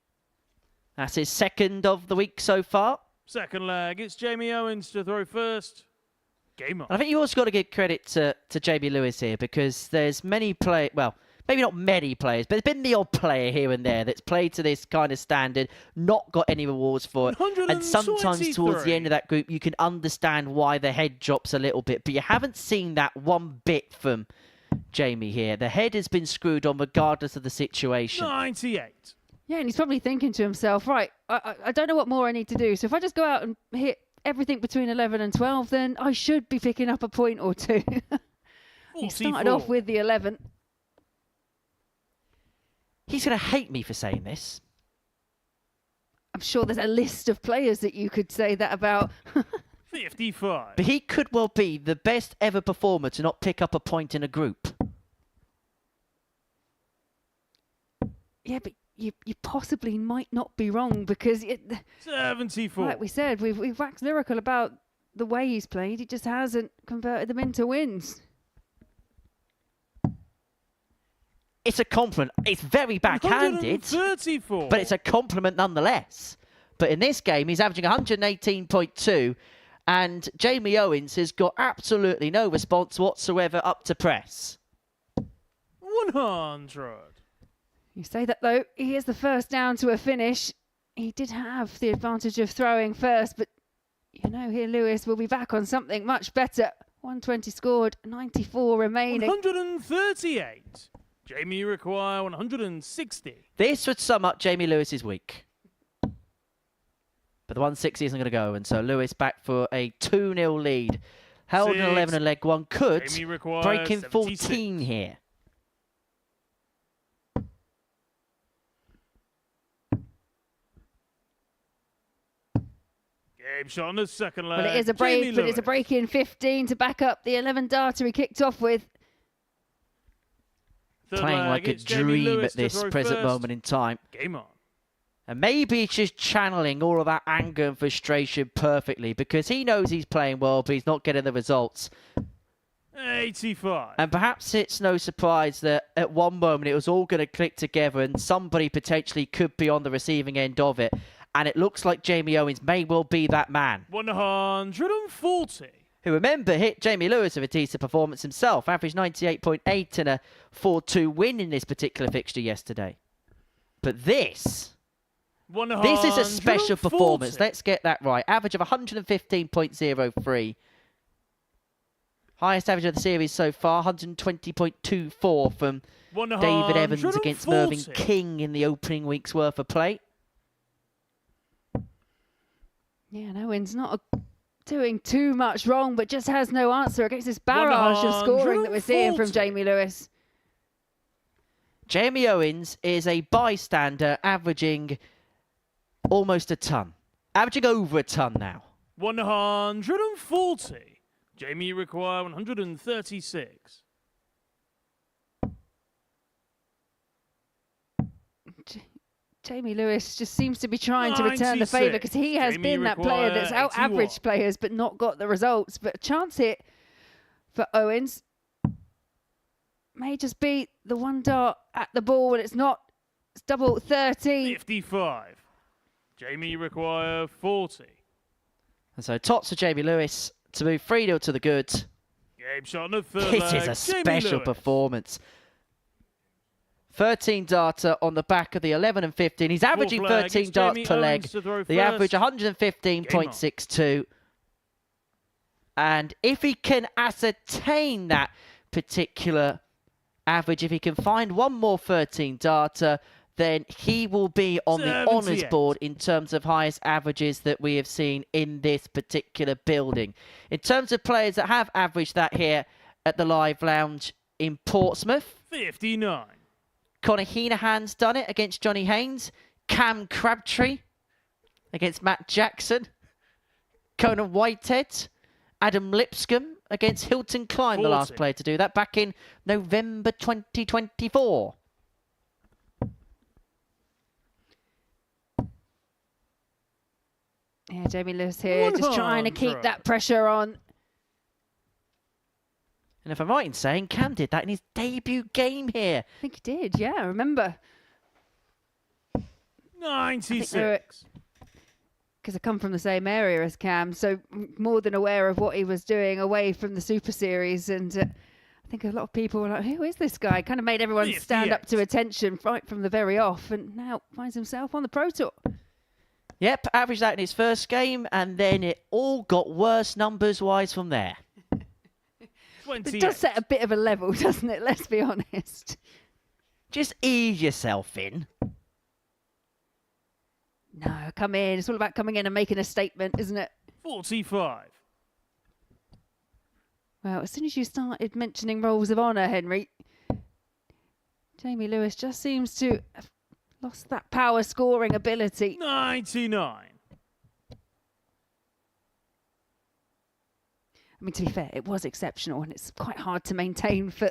That's his 2nd of the week so far. Second leg, it's Jamie Owens to throw first. Game on. I think you also got to give credit to Jamie Lewis here, because there's many players, well, maybe not many players, but there's been the odd player here and there that's played to this kind of standard, not got any rewards for it. And sometimes towards the end of that group, you can understand why the head drops a little bit. But you haven't seen that one bit from Jamie here. The head has been screwed on regardless of the situation. 98. Yeah, and he's probably thinking to himself, right, I don't know what more I need to do. So if I just go out and hit everything between 11 and 12, then I should be picking up a point or 2. He started off with the 11. He's going to hate me for saying this. I'm sure there's a list of players that you could say that about. 55. But he could well be the best ever performer to not pick up a point in a group. Yeah, but you possibly might not be wrong, because 74. like we said, we've waxed lyrical about the way he's played. He just hasn't converted them into wins. It's a compliment. It's very backhanded, but it's a compliment nonetheless. But in this game, he's averaging 118.2, and Jamie Owens has got absolutely no response whatsoever up to press. 100. You say that, though, he is the first down to a finish. He did have the advantage of throwing first, but you know, here Lewis will be back on something much better. 120 scored, 94 remaining. 138. Jamie require 160. This would sum up Jamie Lewis's week. But the 160 isn't going to go, and so Lewis back for a 2-0 lead. Held an 11 and leg one, could break in 14 here. Game shot on the second leg. Well, it is a break, but it's a break in 15 to back up the 11 darter he kicked off with. Playing like a dream at this present moment in time. Game on. And maybe he's just channeling all of that anger and frustration perfectly because he knows he's playing well, but he's not getting the results. 85. And perhaps it's no surprise that at one moment it was all going to click together and somebody potentially could be on the receiving end of it. And it looks like Jamie Owens may well be that man. 140. Who, remember, hit Jamie Lewis with a decent performance himself. Averaged 98.8 and a 4-2 win in this particular fixture yesterday. But this is a special performance. Let's get that right. Average of 115.03. Highest average of the series so far, 120.24 from David Evans against Mervyn King in the opening week's worth of play. Yeah, and Owens not doing too much wrong, but just has no answer against this barrage of scoring that we're seeing from Jamie Lewis. Jamie Owens is a bystander averaging almost a ton. Averaging over a ton now. 140. Jamie require 136. Jamie Lewis just seems to be trying to return the favour because he has been that player that's out-averaged players but not got the results. But a chance hit for Owens may just be the one dart at the ball, and it's not. It's double 30. 55. Jamie require 40. And so tops for Jamie Lewis to move 3-0 to the good. Game shot on the third This leg. is a special performance. 13 darter on the back of the 11 and 15. He's averaging 13 darts per leg. The average 115.62. And if he can ascertain that particular average, if he can find one more 13 darter, then he will be on the honours board in terms of highest averages that we have seen in this particular building. In terms of players that have averaged that here at the Live Lounge in Portsmouth, 59. Conor Heenahan's done it against Johnny Haynes. Cam Crabtree against Matt Jackson. Conan Whitehead. Adam Lipscomb against Hilton Klein, 40. the last player to do that, back in November 2024. Yeah, Jamie Lewis here, just trying to keep that pressure on. And if I'm right in saying, Cam did that in his debut game here. I think he did, yeah, I remember. 96. Because I come from the same area as Cam, so more than aware of what he was doing away from the Super Series. And I think a lot of people were like, who is this guy? Kind of made everyone stand up to attention right from the very off. And now finds himself on the Pro Tour. Yep, averaged that in his first game, and then it all got worse numbers-wise from there. It does set a bit of a level, doesn't it? Let's be honest. Just ease yourself in. No, come in. It's all about coming in and making a statement, isn't it? 45. Well, as soon as you started mentioning roles of honour, Henry, Jamie Lewis just seems to have lost that power scoring ability. 99. I mean, to be fair, it was exceptional and it's quite hard to maintain for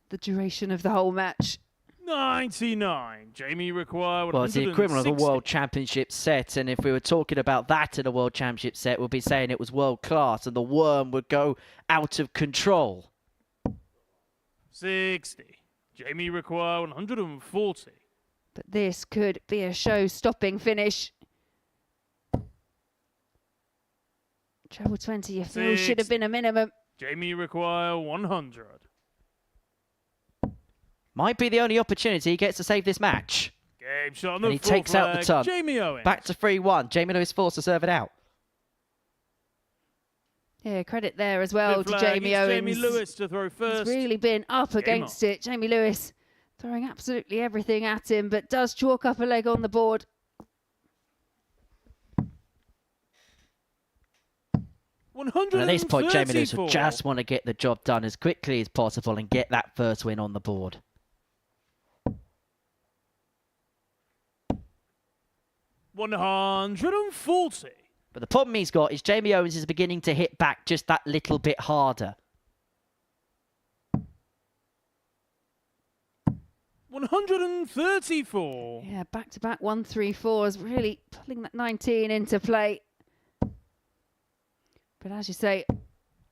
the duration of the whole match. 99. Jamie require 160. Well, it's the equivalent of a World Championship set, and if we were talking about that in a World Championship set, we'd be saying it was world class and the worm would go out of control. 60. Jamie require 140. But this could be a show-stopping finish. Treble 20, you feel, should have been a minimum. Jamie require 100. Might be the only opportunity he gets to save this match. Game shot on the And he takes out the ton. Jamie Owens. Back to 3-1. Jamie Lewis forced to serve it out. Yeah, credit there as well to Jamie Owens. Jamie Lewis to throw first. He's really been up against it. Jamie Lewis throwing absolutely everything at him, but does chalk up a leg on the board. And at this point, Jamie Lewis would just want to get the job done as quickly as possible and get that first win on the board. $140. But the problem he's got is Jamie Owens is beginning to hit back just that little bit harder. 134. Yeah, back-to-back 1-3-4s, really pulling that 19 into play. But as you say,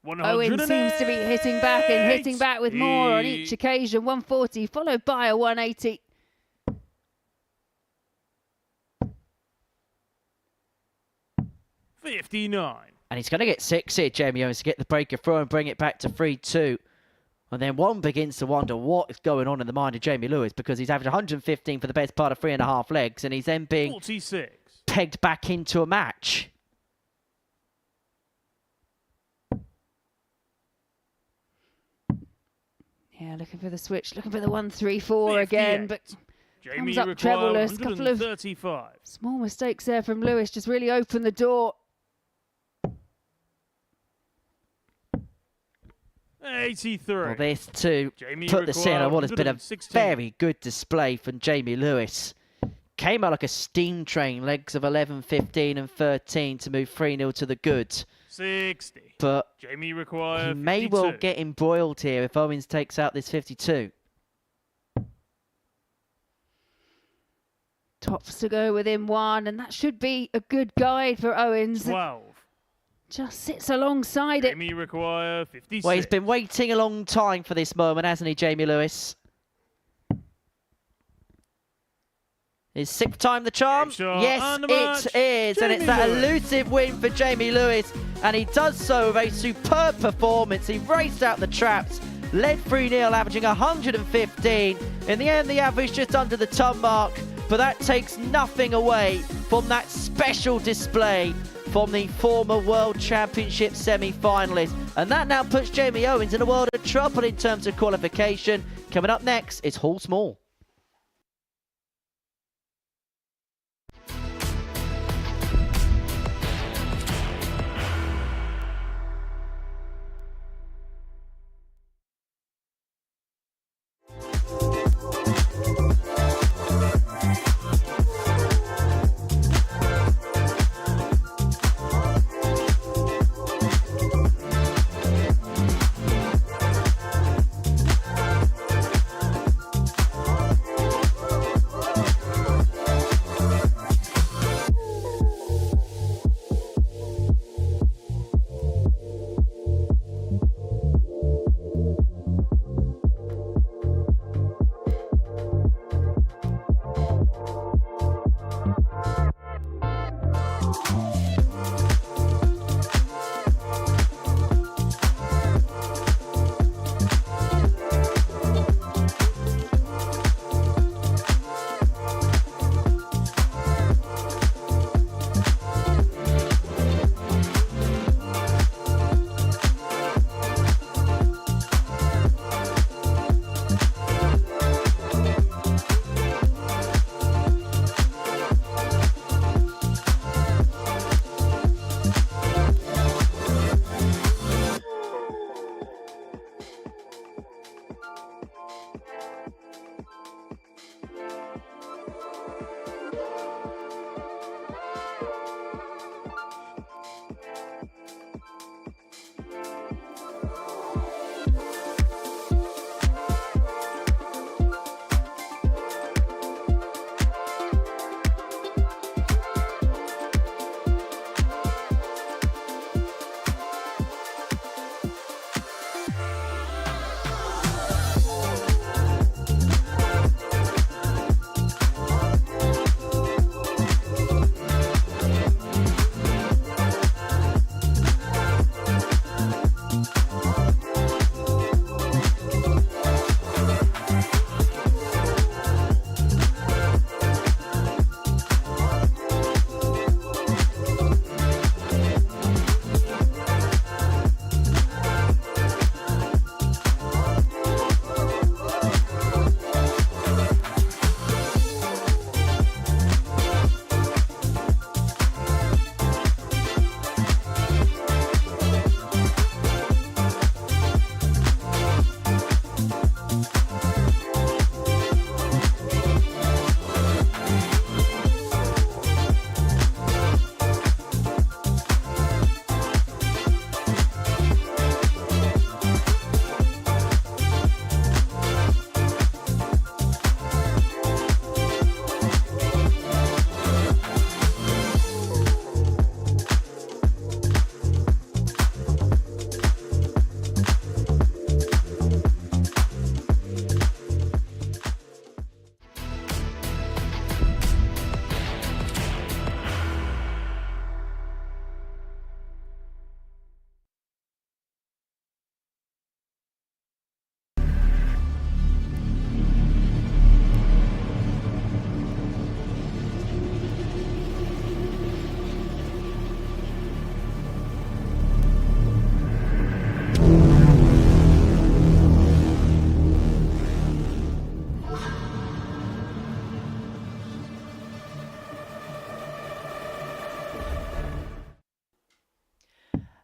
Owen seems to be hitting back and hitting back with more on each occasion. 140 followed by a 180. $59. And he's going to get 6 here, Jamie Owens, to get the breaker through and bring it back to 3-2. And then one begins to wonder what is going on in the mind of Jamie Lewis, because he's averaged 115 for the best part of 3.5 legs, and he's then being 46. pegged back into a match. Yeah, looking for the switch, looking for the 1-3-4 again, but Jamie comes up trebleless. Couple of 135. small mistakes there from Lewis, just really opened the door. 83. Well, this to Jamie put the seal on what has been a 116. very good display from Jamie Lewis. Came out like a steam train, legs of 11, 15 and 13 to move 3-0 to the good. 60. But Jamie require he may 52. well get embroiled here if Owens takes out this 52. Tops to go within 1, and that should be a good guide for Owens. 12. Just sits alongside it. Jamie require 56. Well, he's been waiting a long time for this moment, hasn't he, Jamie Lewis? His 6th time the charm? Game shot Yes, and the it match. is. And it's Jamie that Lewis. elusive win for Jamie Lewis. And he does so with a superb performance. He raced out the traps, led 3-0, averaging 115. In the end, the average just under the ton mark. But that takes nothing away from that special display from the former World Championship semi-finalist. And that now puts Jamie Owens in a world of trouble in terms of qualification. Coming up next, it's Hall Small.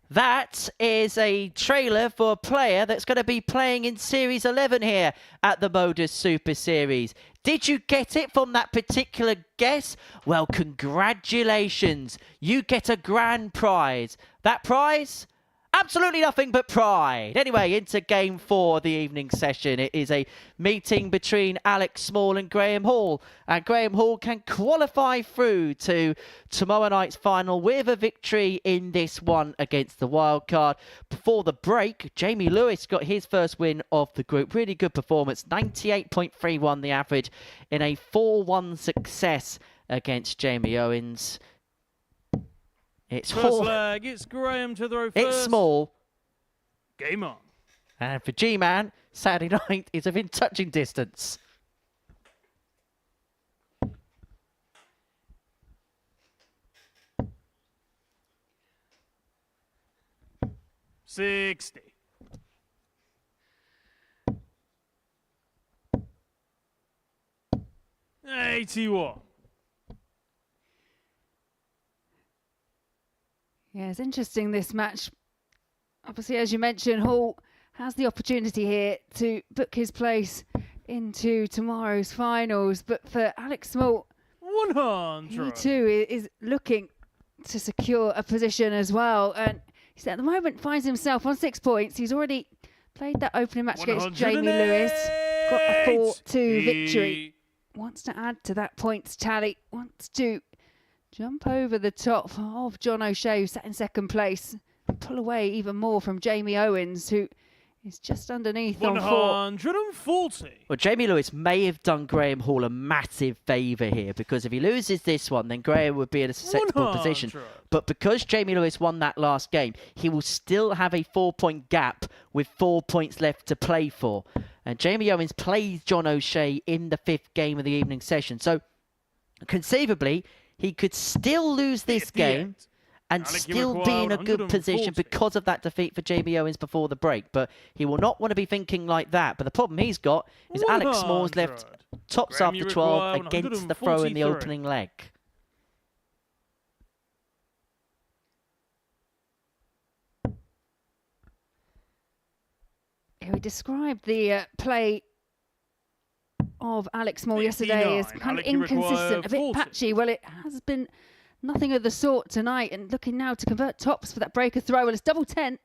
That is a trailer for a player that's going to be playing in Series 11 here at the Modus Super Series. Did you get it from that particular guess? Well, congratulations. You get a grand prize. That prize? Absolutely nothing but pride. Anyway, into game 4 of the evening session. It is a meeting between Alex Small and Graham Hall. And Graham Hall can qualify through to tomorrow night's final with a victory in this one against the wildcard. Before the break, Jamie Lewis got his first win of the group. Really good performance. 98.31 the average in a 4-1 success against Jamie Owens. It's First leg, it's Graham to throw first. It's Small. Game on. And for G-Man, Saturday night is within touching distance. $60. $81. Yeah, it's interesting, this match. Obviously, as you mentioned, Hall has the opportunity here to book his place into tomorrow's finals. But for Alex Small, 100. he too is looking to secure a position as well. And he's at the moment finds himself on 6 points. He's already played that opening match against Jamie Lewis. Got a 4-2 victory. Wants to add to that points tally. Wants to jump over the top of John O'Shea, who sat in second place, and pull away even more from Jamie Owens, who is just underneath on 140. Well, Jamie Lewis may have done Graham Hall a massive favour here, because if he loses this one, then Graham would be in a susceptible position. But because Jamie Lewis won that last game, he will still have a 4-point gap with 4 points left to play for. And Jamie Owens plays John O'Shea in the 5th game of the evening session. So, conceivably, he could still lose this game and still be in a good position because of that defeat for Jamie Owens before the break. But he will not want to be thinking like that. But the problem he's got is Alex Small's left tops after 12 against the throw in the opening leg. We described the play of Alex Small yesterday as kind of inconsistent, a bit patchy. Well, it has been nothing of the sort tonight, and looking now to convert tops for that breaker throw. Well, it's double 10.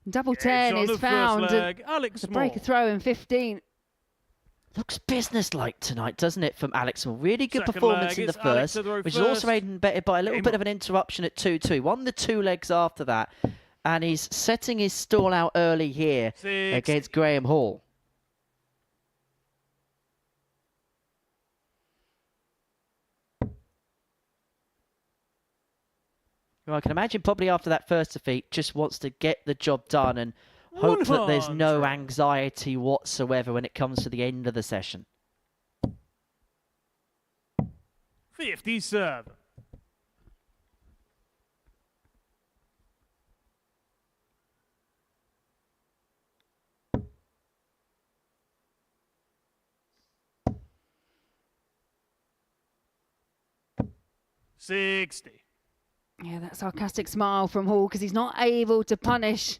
Double 10 is found. The breaker throw in 15. Looks business-like tonight, doesn't it, from Alex Small? Really good performance in the first, which is also aided by a little bit of an interruption at 2-2. Won the 2 legs after that, and he's setting his stall out early here against Graham Hall. Well, I can imagine probably after that first defeat, just wants to get the job done and hope that there's no anxiety whatsoever when it comes to the end of the session. 57. $60. Yeah, that sarcastic smile from Hall, because he's not able to punish.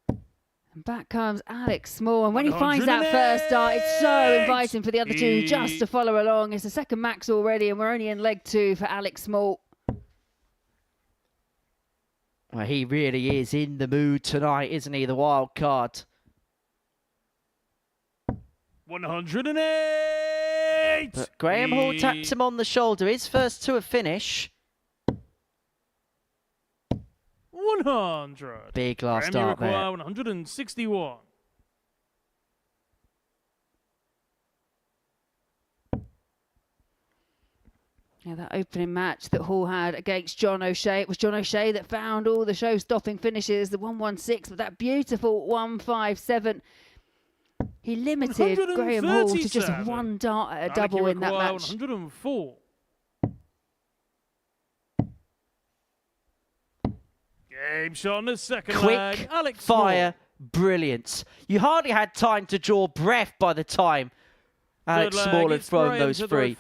And back comes Alex Small. And when he finds that first dart, it's so inviting for the other two just to follow along. It's the second max already, and we're only in leg 2 for Alex Small. Well, he really is in the mood tonight, isn't he, the wild card? 108. But Graham Hall taps him on the shoulder. His first to a finish. 100. Big last start there. 161. Yeah, that opening match that Hall had against John O'Shea. It was John O'Shea that found all the show-stopping finishes, the 116, but that beautiful 157. He limited Graham Hall to just one dart at a double in that match. 104. Game shot on the second leg. Quick Alex fire brilliance. You hardly had time to draw breath by the time Alex Small had thrown those 3.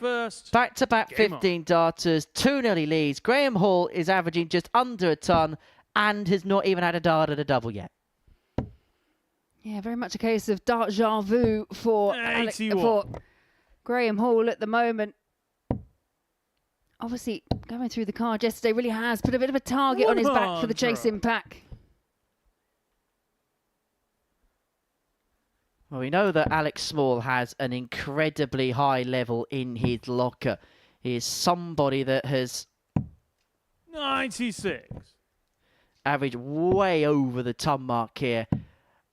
Back-to-back 15 darters, 2-0 leads. Graham Hall is averaging just under a ton. and has not even had a dart at a double yet. Yeah, very much a case of deja vu for Graham Hall at the moment. Obviously, going through the card yesterday really has put a bit of a target on his back for the chasing pack. Well, we know that Alex Small has an incredibly high level in his locker. He is somebody that has 96. averaged way over the ton mark here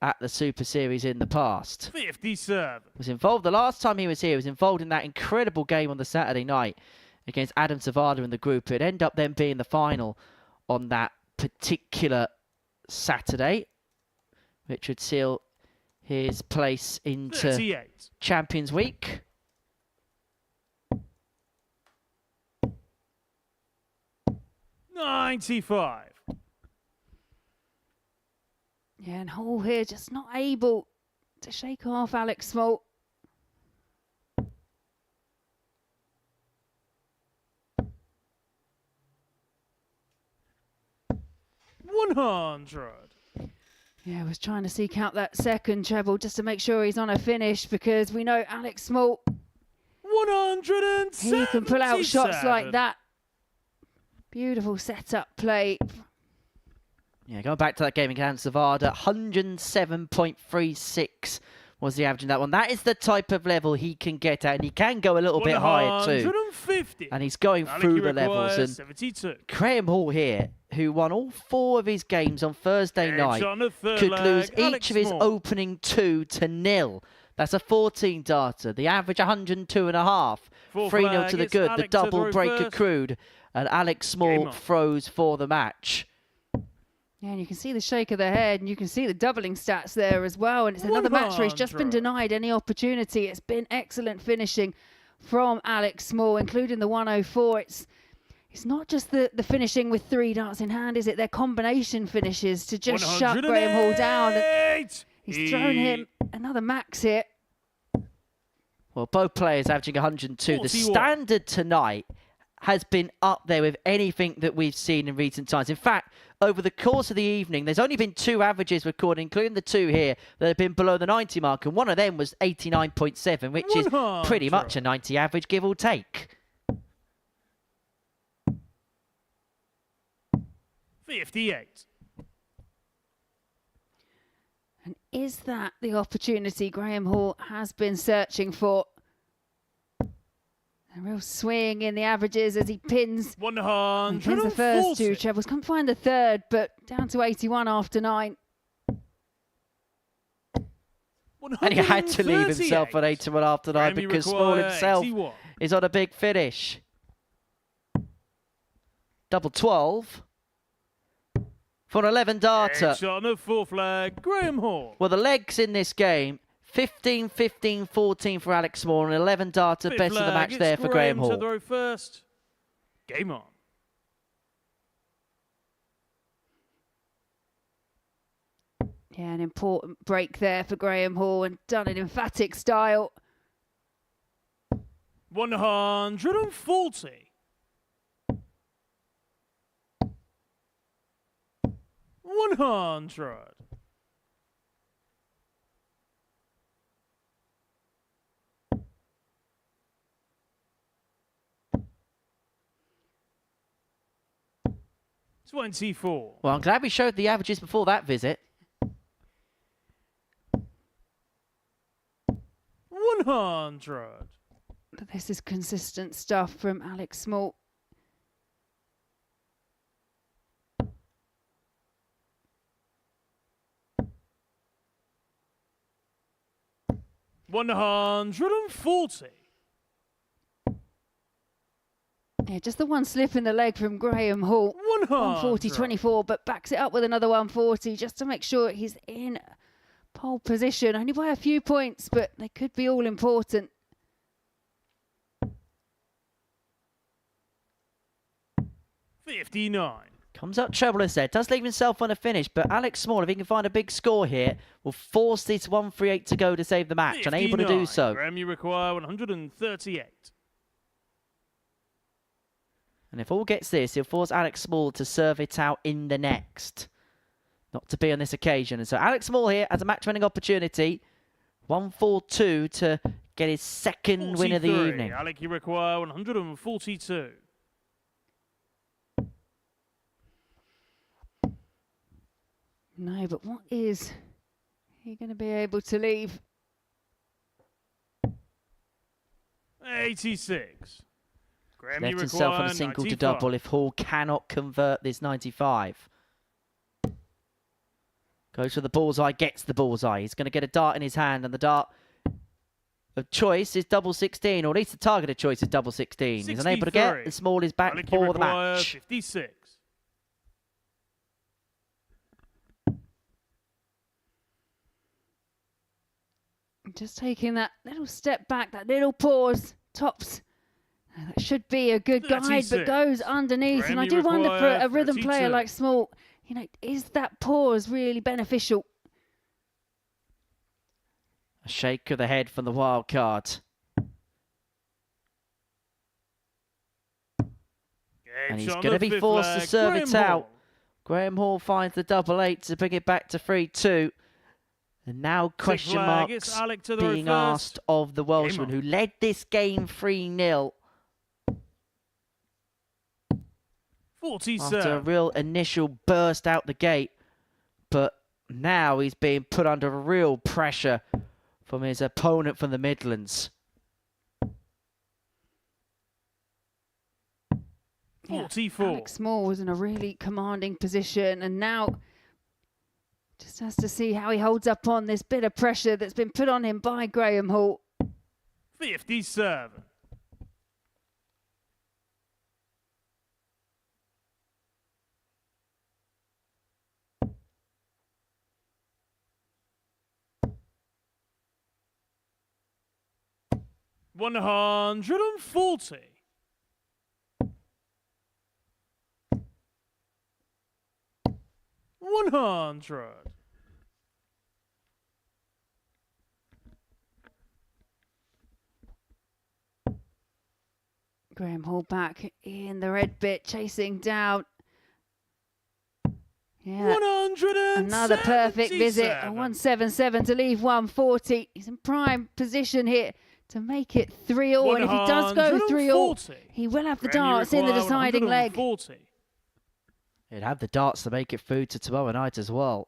at the Super Series in the past. 57. Was involved the last time he was here. Was involved in that incredible game on the Saturday night against Adam Zavada in the group. It ended up then being the final on that particular Saturday, which would seal his place into 38. Champions Week. $95. Yeah, and Hall here just not able to shake off Alex Small. $100. Yeah, I was trying to seek out that second treble just to make sure he's on a finish, because we know Alex Small, 177. he can pull out shots like that. Beautiful setup play. Yeah, going back to that game against Zavada, 107.36 was the average in that one. That is the type of level he can get at, and he can go a little bit higher too. 150. And he's going through the levels. And 72. Graham Hall here, who won all 4 of his games on Thursday night, could lose each of his opening 2 to 0. That's a 14 darter. The average 102.5. 3-0 to the good. The double break accrued. And Alex Small throws for the match. Yeah, and you can see the shake of the head, and you can see the doubling stats there as well. And it's another match where he's just been denied any opportunity. It's been excellent finishing from Alex Small, including the 104. It's not just the finishing with 3 darts in hand, is it? They're combination finishes to just shut Graham Hall down. And he's thrown him another max hit. Well, both players averaging 102. 41. The standard tonight has been up there with anything that we've seen in recent times. In fact, over the course of the evening, there's only been 2 averages recorded, including the 2 here, that have been below the 90 mark, and one of them was 89.7, which is pretty much a 90 average, give or take. 58. And is that the opportunity Graham Hall has been searching for? A real swing in the averages as he pins. 140. Pins the first 2 trebles. Can't find the third, but down to 81 after 9. And he had to leave himself at 81 after 9 because Small himself 81. is on a big finish. Double 12 for an 11 darter. Shot on the 4th flag, Graham Hall. Well, the legs in this game, 15, 15, 14 for Alex Small, and 11 darter, best of the match there for Graham Hall. To throw first. Game on. Yeah, an important break there for Graham Hall, and done in emphatic style. 140. 100. $24. Well, I'm glad we showed the averages before that visit. 100. But this is consistent stuff from Alex Small. $140. Yeah, just the one slip in the leg from Graham Hall. 140-24, but backs it up with another 140 just to make sure he's in pole position. Only by a few points, but they could be all important. $59. Comes up treble there. Does leave himself on a finish, but Alex Small, if he can find a big score here, will force this 138 to go to save the match. 59. Unable to do so. Graham, you require 138. And if Hall gets this, he'll force Alex Small to serve it out in the next. Not to be on this occasion. And so Alex Small here has a match-winning opportunity. 1-4-2 to get his second win of the evening. Alec, you require 142. No, but what is he going to be able to leave? 86. Graham, Left you himself on require a single to 95. double if Hall cannot convert this 95. Goes for the bullseye, gets the bullseye. He's going to get a dart in his hand, and the dart of choice is double 16, or at least the target of choice is double 16. He's unable to get, and Small is back Alec, you for the require match. 56. Just taking that little step back, that little pause, tops. That should be a good guide, 36. but goes underneath. Graham, And I you do wonder for require a rhythm player 32. like Small, you know, is that pause really beneficial? A shake of the head from the wild card. And he's going to be forced to serve it out. Graham Hall finds the double 8 to bring it back to 3-2. And now question flag, it's marks Alec to the being row asked of the Welshman, who led this game 3-0 47. after a real initial burst out the gate. But now he's being put under real pressure from his opponent from the Midlands. 44. Alex Small was in a really commanding position, and now just has to see how he holds up on this bit of pressure that's been put on him by Graham Hall. 57. $140. $100. Graham Hall back in the red bit, chasing down. Yeah, 177. another perfect visit. A 177 to leave 140. He's in prime position here to make it 3-all. And if he does go 3-all, he will have the darts in the deciding leg. 140. He'd have the darts to make it through to tomorrow night as well.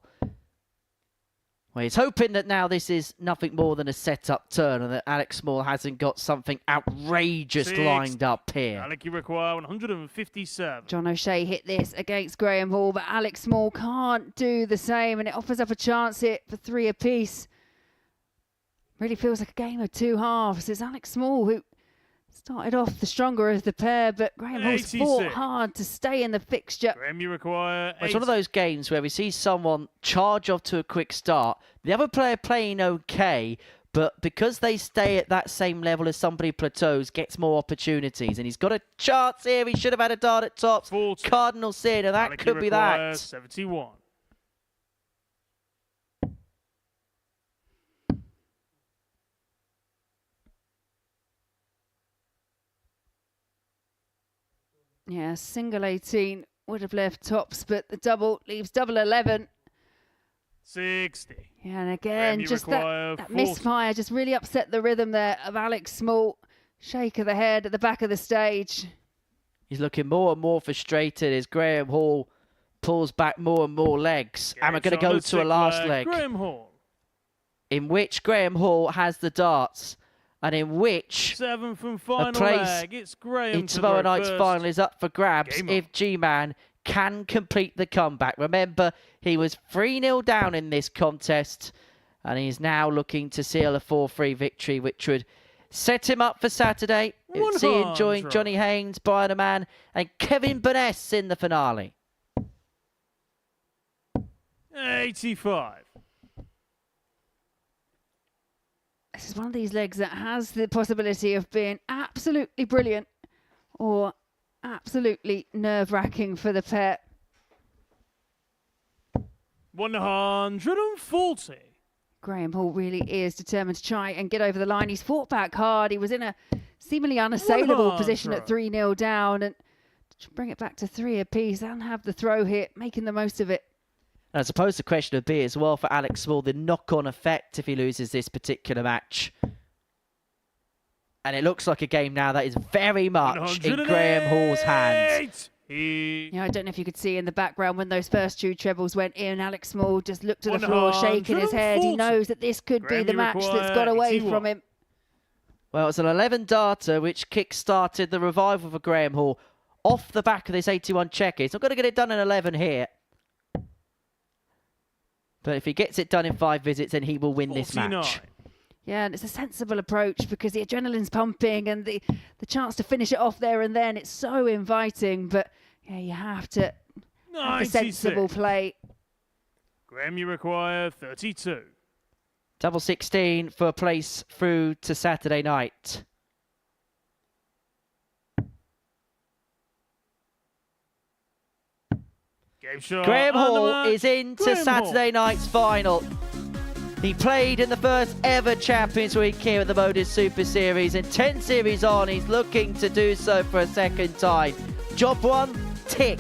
Well, he's hoping that now this is nothing more than a set-up turn and that Alex Small hasn't got something outrageous lined up here. Alec, you require 157. John O'Shea hit this against Graham Hall, but Alex Small can't do the same, and it offers up a chance here for 3 apiece. Really feels like a game of 2 halves. It's Alex Small who started off the stronger of the pair, but Graham Hall's fought hard to stay in the fixture. Graham, you require 8. It's one of those games where we see someone charge off to a quick start, the other player playing okay, but because they stay at that same level as somebody plateaus, gets more opportunities. And he's got a chance here. He should have had a dart at tops. 40. Cardinal sin, and that Alec, could you be require that. 71. Yeah, single 18 would have left tops, but the double leaves double 11. 60. Yeah, and again, you just require that 40. misfire just really upset the rhythm there of Alex Small. Shake of the head at the back of the stage. He's looking more and more frustrated as Graham Hall pulls back more and more legs. And we're going to go to a last leg, Graham Hall. in which Graham Hall has the darts, and in which 7th and final place leg. It's Graham in to tomorrow the night's first. final is up for grabs Game if on. G-Man can complete the comeback. Remember, he was 3-0 down in this contest, and he's now looking to seal a 4-3 victory, which would set him up for Saturday. It would see him join 100. Johnny Haynes, Brian O'Man, and Kevin Burness in the finale. 85. This is one of these legs that has the possibility of being absolutely brilliant or absolutely nerve-wracking for the pair. 140. Graham Hall really is determined to try and get over the line. He's fought back hard. He was in a seemingly unassailable position at 3-0 down and Should bring it back to 3 apiece and have the throw here, making the most of it. And I suppose the question would be as well for Alex Small, the knock-on effect if he loses this particular match. And it looks like a game now that is very much in Graham Hall's hands. Yeah, I don't know if you could see in the background when those first 2 trebles went in, Alex Small just looked to the floor, shaking his head. He knows that this could be the match that's got away from him. Well, it's an 11-darter which kick-started the revival for Graham Hall off the back of this 81 checker. He's not going to get it done in 11 here. But if he gets it done in 5 visits, then he will win this match. Yeah, and it's a sensible approach because the adrenaline's pumping and the chance to finish it off there and then, it's so inviting. But yeah, you have to have a sensible play. Graham, you require 32. Double 16 for a place through to Saturday night. Graham Hall is into Saturday night's final. He played in the first ever Champions Week here at the Modus Super Series, and 10 series on, he's looking to do so for a second time. Job 1, tick.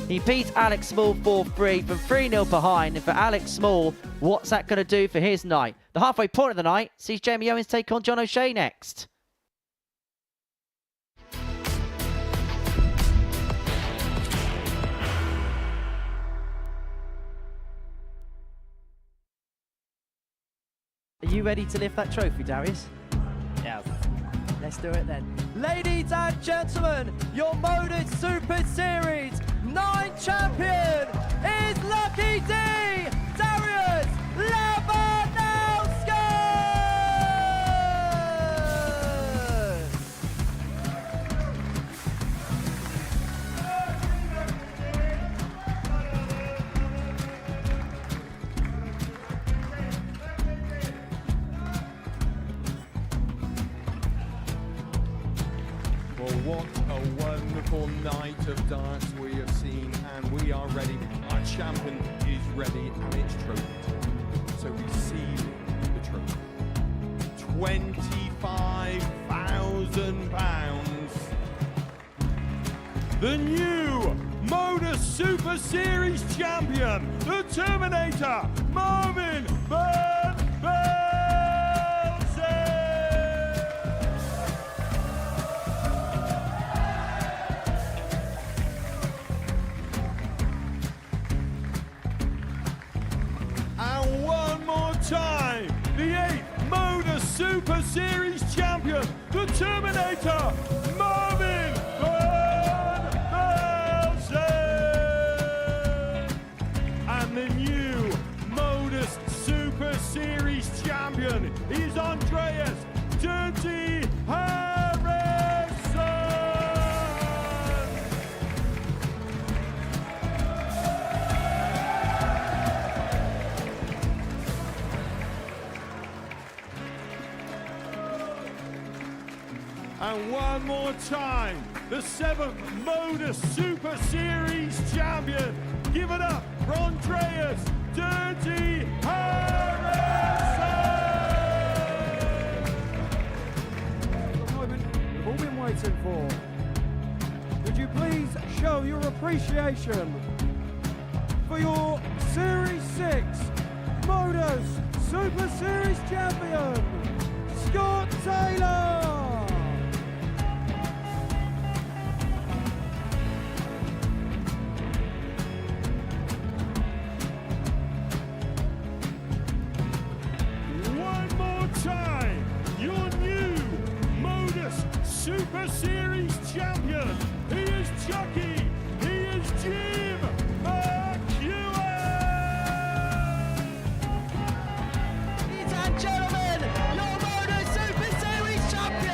He beat Alex Small 4-3 from 3-0 behind, and for Alex Small, what's that going to do for his night? The halfway point of the night sees Jamie Owens take on John O'Shea next. Are you ready to lift that trophy, Darius? Yeah. Let's do it then. Ladies and gentlemen, your Modus Super Series 9 champion is Lucky D, Darius Labanowski! Well, what a wonderful night of darts we have seen, and we are ready. Our champion is ready, and it's trophy time. So receive the trophy. £25,000. The new Modus Super Series champion, the Terminator, Marvin Van Velzen. And one more time, the 8th Modus Super Series champion, the Terminator, Marvin Van Velzen. And the new Modus Super Series champion is Andreas Dirty Harrison. And one more time, the 7th Modus Super Series champion. Give it up for Andreas Dirty Harrison. The moment we've all been waiting for. Would you please show your appreciation for your Series 6 Modus Super Series champion, Scott Taylor? One more time, your new Modus Super Series champion. He is Chucky. He is Jim McEwen. Ladies and gentlemen, your Modus Super Series champion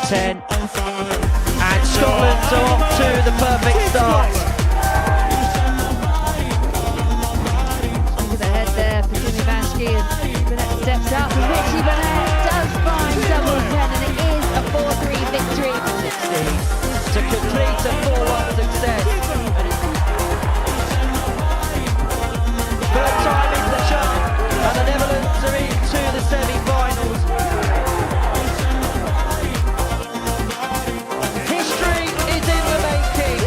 10. And Scotland are off to the perfect start. Look at the head there for Jimmy Van Schie. Burnett steps up and Richie Burnett does find double 10 and it is a 4-3 victory. 16 to complete a 4-1 success. Third time in the shot and the Netherlands are into the semi-finals. History is in the making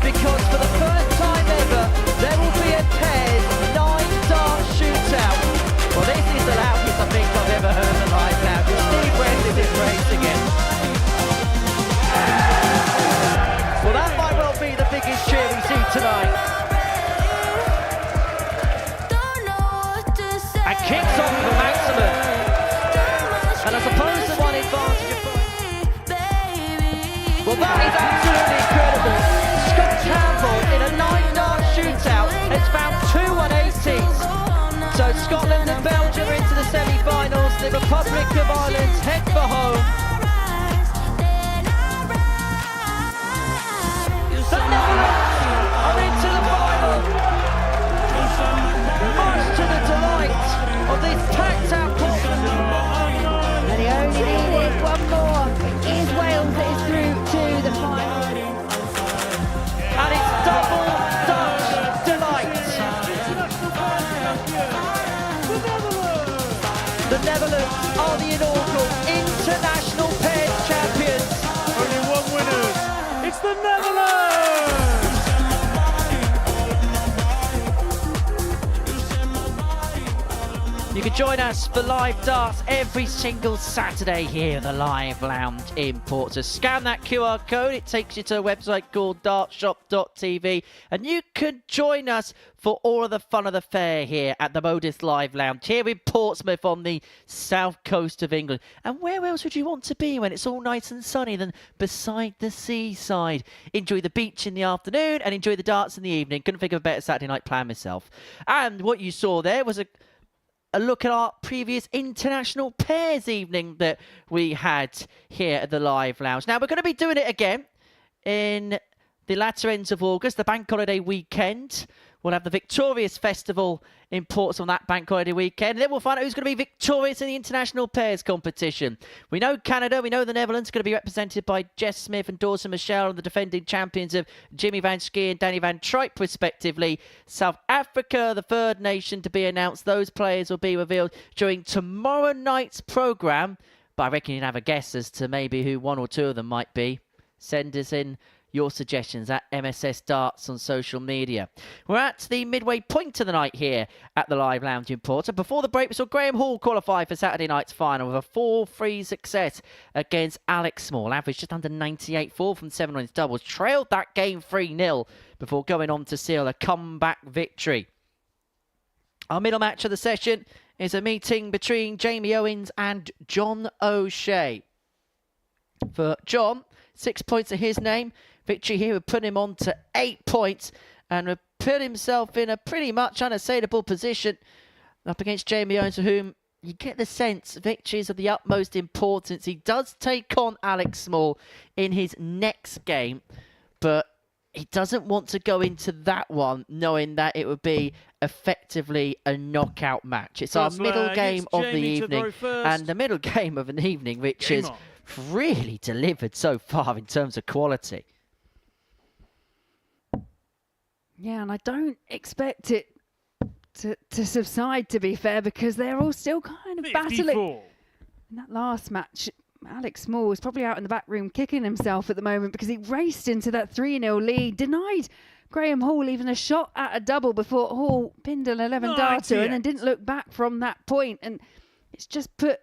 because for the first time ever there will be a pairs 9-dart shootout. Well, this is the loudest I think I've ever heard the live now. Steve West is in race again. Well, that might well be the biggest cheer we see tonight. And kicks off for maximum. And I suppose the one advantage of well, that is absolutely incredible. Scott Campbell in a 9-dart shootout has found 2 180s. So Scotland and Belgium are into the semi-finals. The Republic of Ireland head for home. The Netherlands are into the final. Much to the delight of this packed-out Portland. And he only needed one more. It is Wales that is through to the final. And it's double Dutch delight. The Netherlands are the inaugural international pairs champions. Only one winner. It's the Netherlands! You can join us for live darts every single Saturday here at the Live Lounge in Portsmouth. Scan that QR code, it takes you to a website called dartshop.tv, and you can join us for all of the fun of the fair here at the Modus Live Lounge here in Portsmouth on the south coast of England. And where else would you want to be when it's all nice and sunny than beside the seaside? Enjoy the beach in the afternoon and enjoy the darts in the evening. Couldn't think of a better Saturday night plan myself. And what you saw there was a look at our previous international pairs evening that we had here at the Live Lounge. Now, we're going to be doing it again in the latter ends of August, the bank holiday weekend. We'll have the Victorious Festival in Portsmouth on that bank holiday weekend. And then we'll find out who's going to be victorious in the international pairs competition. We know Canada, we know the Netherlands are going to be represented by Jess Smith and Dawson Michelle, and the defending champions of Jimmy Van Schie and Danny Van Tripe, respectively. South Africa, the third nation to be announced. Those players will be revealed during tomorrow night's programme. But I reckon you'd have a guess as to maybe who one or two of them might be. Send us in your suggestions at MSS Darts on social media. We're at the midway point of the night here at the Live Lounge in Portsmouth. Before the break, we saw Graham Hall qualify for Saturday night's final with a 4-3 success against Alex Small. Average just under 98-4 from 7 on his doubles. Trailed that game 3-0 before going on to seal a comeback victory. Our middle match of the session is a meeting between Jamie Owens and John O'Shea. For John, 6 points to his name. Victory here would put him on to 8 points and would put himself in a pretty much unassailable position up against Jamie Owens, for whom you get the sense victory is of the utmost importance. He does take on Alex Small in his next game, but he doesn't want to go into that one knowing that it would be effectively a knockout match. It's our middle game of the evening, and the middle game of an evening which has really delivered so far in terms of quality. Yeah, and I don't expect it to subside, to be fair, because they're all still kind of 54. battling. In that last match, Alex Small is probably out in the back room kicking himself at the moment because he raced into that 3-0 lead, denied Graham Hall even a shot at a double before Hall pinned an 11-darter and then didn't look back from that point. And it's just put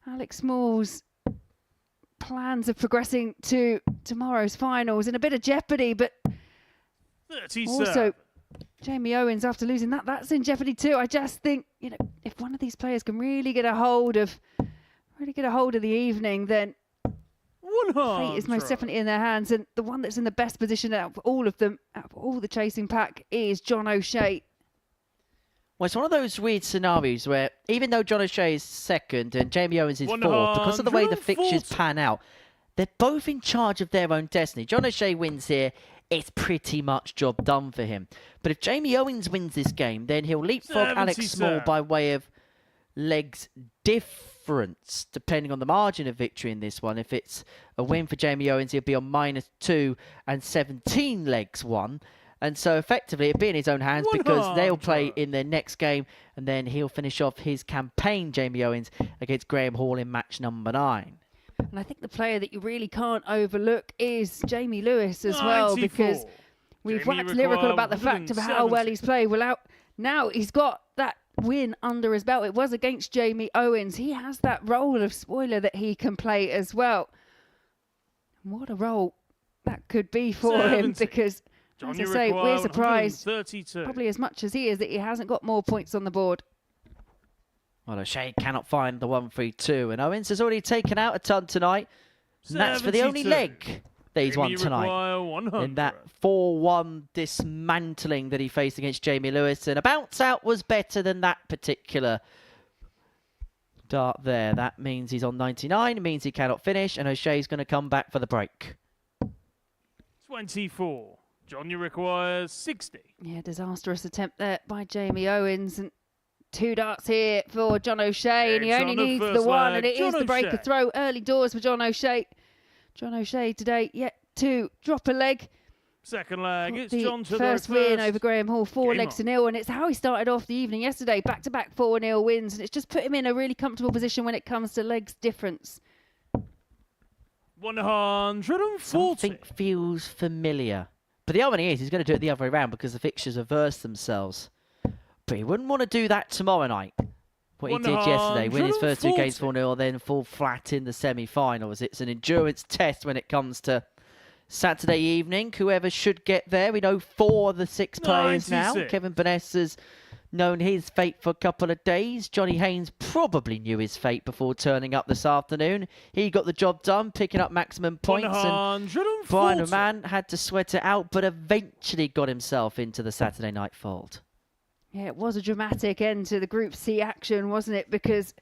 Alex Small's plans of progressing to tomorrow's finals in a bit of jeopardy, but 37. also Jamie Owens, after losing that's in jeopardy too. I just think, if one of these players can really get a hold of the evening, then fate is most definitely in their hands. And the one that's in the best position out of all of them, out of all the chasing pack, is John O'Shea. Well, it's one of those weird scenarios where even though John O'Shea is second and Jamie Owens is fourth, because of the way the fixtures pan out, they're both in charge of their own destiny. John O'Shea wins here, it's pretty much job done for him. But if Jamie Owens wins this game, then he'll leapfrog Alex Small by way of legs difference, depending on the margin of victory in this one. If it's a win for Jamie Owens, he'll be on -2 and 17 legs won. And so effectively it'll be in his own hands because they'll play in their next game and then he'll finish off his campaign, Jamie Owens, against Graham Hall in match number 9. And I think the player that you really can't overlook is Jamie Lewis as well, because we've waxed lyrical about the fact of how well he's played. Well, now he's got that win under his belt. It was against Jamie Owens. He has that role of spoiler that he can play as well. What a role that could be for him, because, as I say, we're surprised, probably as much as he is, that he hasn't got more points on the board. Well, O'Shea cannot find the 1-3-2, and Owens has already taken out a ton tonight. And that's for the only leg that he's won tonight. In that 4-1 dismantling that he faced against Jamie Lewis. And a bounce out was better than that particular dart there. That means he's on 99. It means he cannot finish, and O'Shea's going to come back for the break. 24. Johnny requires 60. Yeah, disastrous attempt there by Jamie Owens. And 2 darts here for John O'Shea, and he only needs the one, and it is the breaker throw. Early doors for John O'Shea. John O'Shea today yet to drop a leg. Second leg, it's the John to first win over Graham Hall, 4 legs to 0, and it's how he started off the evening yesterday. Back-to-back 4-0 wins, and it's just put him in a really comfortable position when it comes to legs difference. 140. Something feels familiar. But the irony is he's going to do it the other way around because the fixtures reverse themselves. But he wouldn't want to do that tomorrow night. What he did yesterday, win his first 2 games 4-0, then fall flat in the semi-finals. It's an endurance test when it comes to Saturday evening. Whoever should get there. We know 4 of the 6 players now. Kevin Burness has known his fate for a couple of days. Johnny Haynes probably knew his fate before turning up this afternoon. He got the job done, picking up maximum points. And Brian Roman had to sweat it out, but eventually got himself into the Saturday night fold. Yeah, it was a dramatic end to the Group C action, wasn't it? Because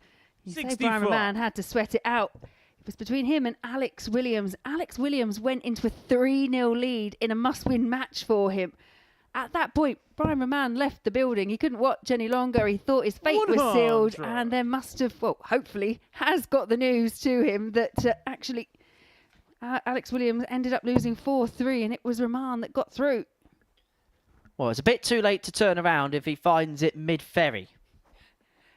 you say Brian Roman had to sweat it out. It was between him and Alex Williams. Alex Williams went into a 3-0 lead in a must-win match for him. At that point, Brian Roman left the building. He couldn't watch any longer. He thought his fate was sealed, and then must have, well, hopefully, has got the news to him that actually Alex Williams ended up losing 4-3, and it was Roman that got through. Well, it's a bit too late to turn around if he finds it mid-ferry.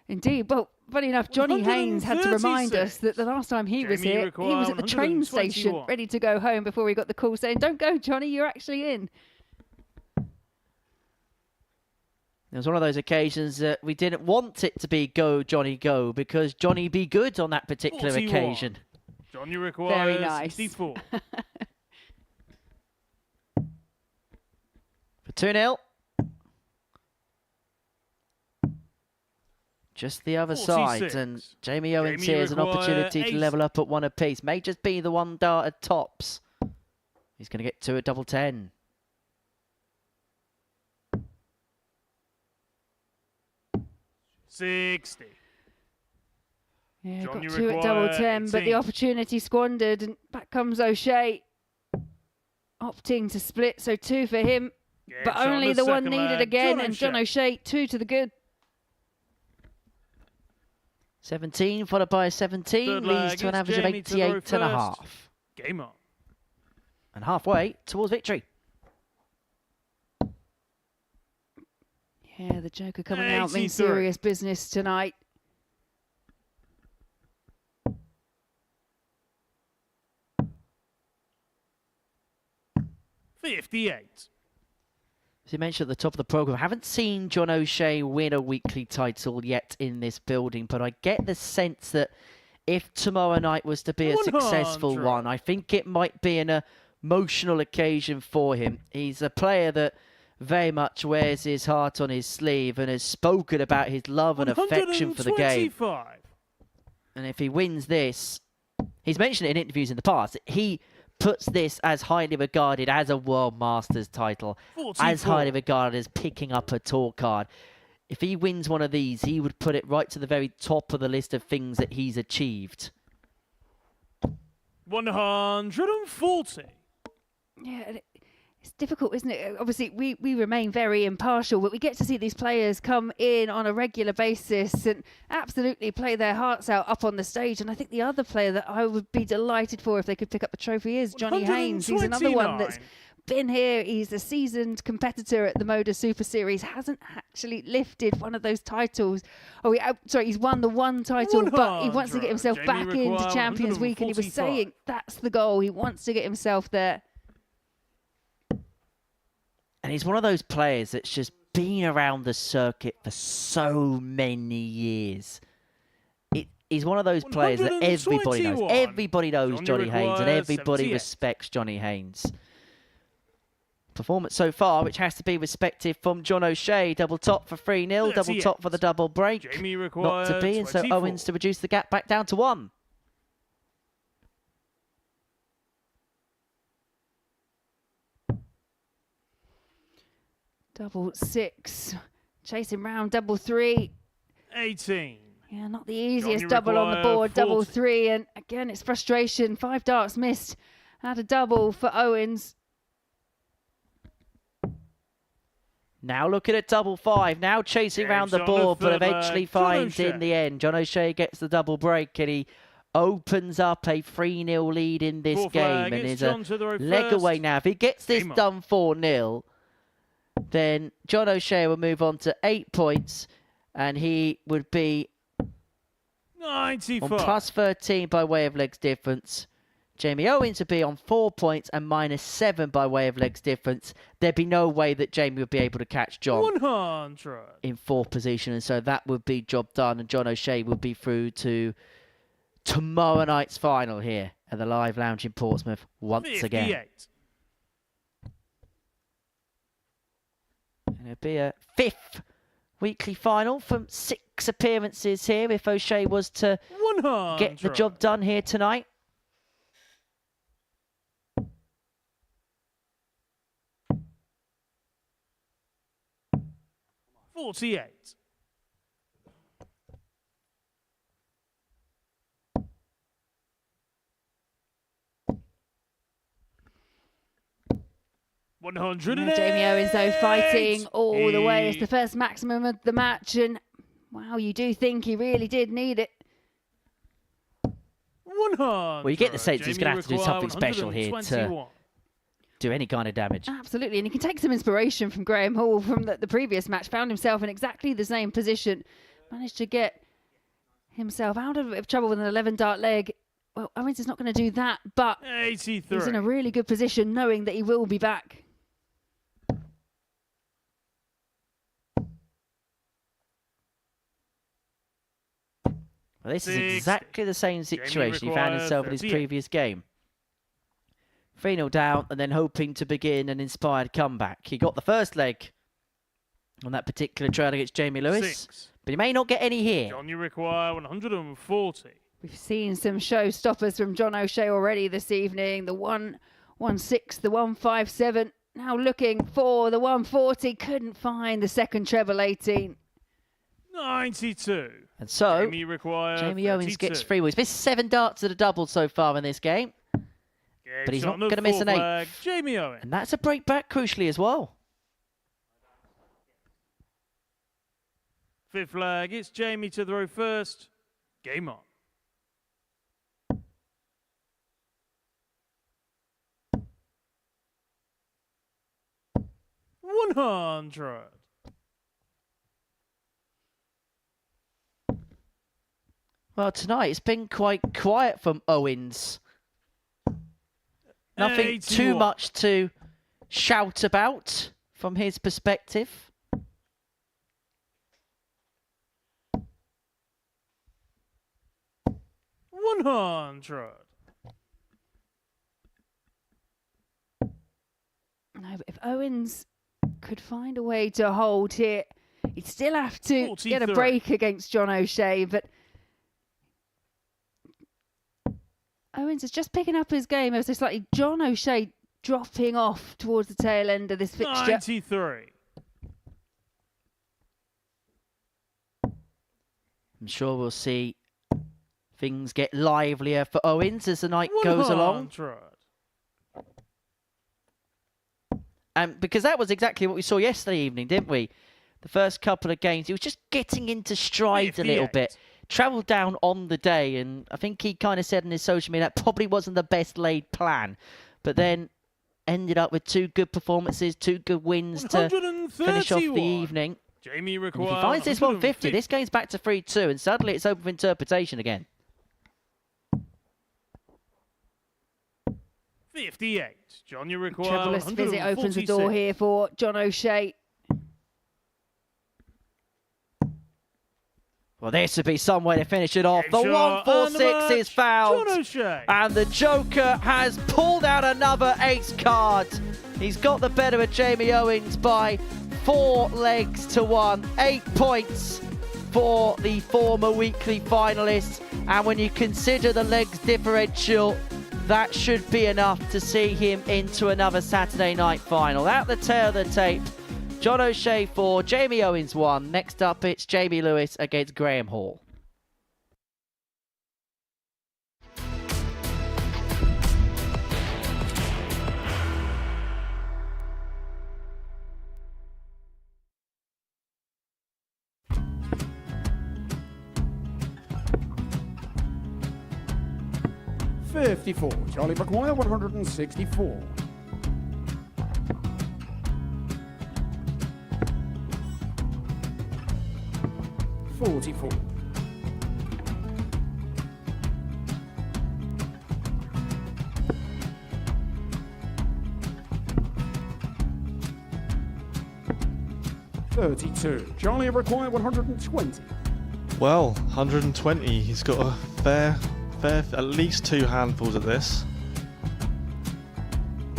Indeed. Well, funny enough, Johnny Haynes had to remind us that the last time he was here, he was at the train station ready to go home before he got the call saying, "Don't go, Johnny, you're actually in." It was one of those occasions that we didn't want it to be go, Johnny, go, because Johnny be good on that particular 41. occasion. Johnny requires very nice. 64. For 2-0. Just the other 46. side, and Jamie Owens here has an opportunity to level up at 1 apiece. May just be the 1 dart at tops. He's going to get 2 at double 10. Yeah, got 2 at double 10, but the opportunity squandered, and back comes O'Shea, opting to split, so 2 for him, but only the 1 needed again, and John O'Shea 2 to the good. 17 followed by a 17 leads to an average of 88.5. Game on. And halfway towards victory. Yeah, the Joker coming out means serious business tonight. 58. As you mentioned at the top of the programme, I haven't seen John O'Shea win a weekly title yet in this building, but I get the sense that if tomorrow night was to be a successful one, I think it might be an emotional occasion for him. He's a player that very much wears his heart on his sleeve and has spoken about his love and affection for the game. And if he wins this, he's mentioned it in interviews in the past, he puts this as highly regarded as a World Masters title, 44. As highly regarded as picking up a tour card. If he wins one of these, he would put it right to the very top of the list of things that he's achieved. 140. Yeah, it's difficult, isn't it? Obviously, we remain very impartial, but we get to see these players come in on a regular basis and absolutely play their hearts out up on the stage. And I think the other player that I would be delighted for if they could pick up the trophy is Johnny Haynes. He's another one that's been here. He's a seasoned competitor at the Modus Super Series. Hasn't actually lifted one of those titles. He's won the one title, but he wants to get himself back into Champions Week. And he was saying that's the goal. He wants to get himself there. And he's one of those players that's just been around the circuit for so many years. He's one of those players that everybody knows. Everybody knows Johnny Haynes, and everybody respects Johnny Haynes. Performance so far, which has to be respected from John O'Shea. Double top for 3-0, double top for the double break. Not to be, and so Owens to reduce the gap back down to 1. Double 6, chasing round double 3. 18. Yeah, not the easiest double on the board. 40. Double 3, and again, it's frustration. 5 darts missed. Had a double for Owens. Now looking at double 5. Now chasing round the board, but eventually finds in the end. John O'Shea gets the double break, and he opens up a 3-0 lead in this game, and is a leg away now. If he gets this done 4-0. Then John O'Shea will move on to 8 points, and he would be 95. on plus 13 by way of legs difference. Jamie Owens would be on 4 points and minus 7 by way of legs difference. There'd be no way that Jamie would be able to catch John 100. in 4th position, and so that would be job done, and John O'Shea would be through to tomorrow night's final here at the Live Lounge in Portsmouth once 58. again. It'll be a 5th weekly final from 6 appearances here if O'Shea was to 100. get the job done here tonight. $48. Jamie Owens, though, fighting all the way. It's the first maximum of the match, and wow, you do think he really did need it. 100. Well, you get the sense he's going to have to do something special here to do any kind of damage. Absolutely, and he can take some inspiration from Graham Hall from the previous match. Found himself in exactly the same position. Managed to get himself out of a bit of trouble with an 11-dart leg. Well, Owens is not going to do that, but 83. he's in a really good position knowing that he will be back. Well, this is exactly the same situation he found himself in his previous game. 3-0 down, and then hoping to begin an inspired comeback. He got the first leg on that particular trail against Jamie Lewis, but he may not get any here. John, you require 140. We've seen some showstoppers from John O'Shea already this evening. The 116, the 157. Now looking for the 140. Couldn't find the second treble 18. 92. And so, Jamie Owens gets 3 wins. Missed 7 darts at a double so far in this game. But he's not going to miss an 8th. Jamie Owens. And that's a break back, crucially, as well. 5th flag. It's Jamie to throw first. Game on. $100. Well, tonight it's been quite quiet from Owens. Nothing too much to shout about from his perspective. $100. No, but if Owens could find a way to hold here, he'd still have to 43. get a break against John O'Shea, but Owens is just picking up his game ever so slightly. John O'Shea dropping off towards the tail end of this fixture. 93. I'm sure we'll see Things get livelier for Owens as the night goes along. 100. And because that was exactly what we saw yesterday evening, didn't we? The first couple of games, he was just getting into stride a little 58. bit. Travelled down on the day, and I think he kind of said in his social media that probably wasn't the best laid plan. But then ended up with 2 good performances, 2 good wins to finish off the 131. evening. Jamie And if requires he finds this 150, this game's back to 3-2, and suddenly it's open for interpretation again. 58. John, you require Trebleless visit opens the door 146. here for John O'Shea. Well, this would be some way to finish it off. The Game shot, 146 is fouled. John O'Shea. And the Joker has pulled out another ace card. He's got the better of Jamie Owens by 4 legs to 1. 8 points for the former weekly finalists. And when you consider the legs differential, that should be enough to see him into another Saturday night final. At the tail of the tape, John O'Shea 4, Jamie Owens 1. Next up, it's Jamie Lewis against Graham Hall. Charlie McGuire, 164. 44. 32. Charlie require 120. Well, 120. He's got a fair, at least 2 handfuls at this.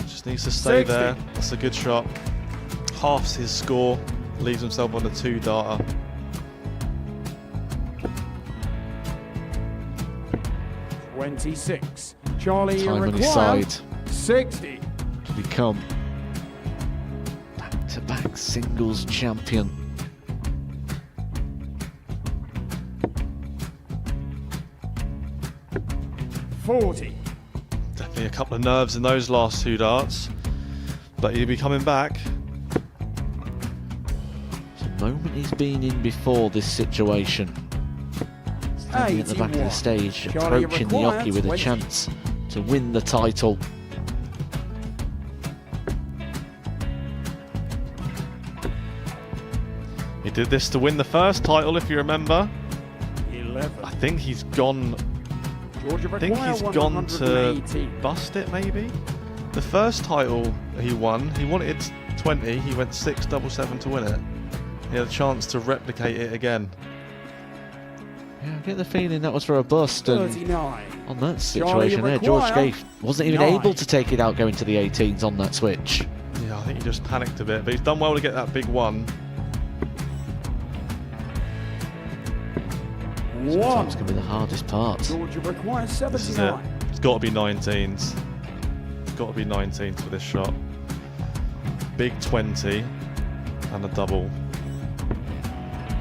Just needs to stay 60. there. That's a good shot. Halves his score. Leaves himself on a 2-darter. $26. Charlie Time on his require side 60. to become back-to-back singles champion. $40. Definitely a couple of nerves in those last 2 darts. But he'll be coming back. The moment he's been in before this situation. Standing at the back of the 81. stage, Charlie approaching the requires Yoki with a 20. chance to win the title. He did this to win the first title, if you remember. 11. I think he's gone. Georgia I think require he's gone to 180. bust it, maybe. The first title he won, he wanted 20. He went 6-7-7 to win it. He had a chance to replicate it again. Yeah, I get the feeling that was for a bust, and 39. on that Charlie situation there, George require Scaife wasn't even 9. able to take it out going to the 18s on that switch. Yeah, I think he just panicked a bit, but he's done well to get that big one. Sometimes can be the hardest part. Georgia requires This is it. 79. It's got to be 19s. It's got to be 19s for this shot. Big 20 and a double.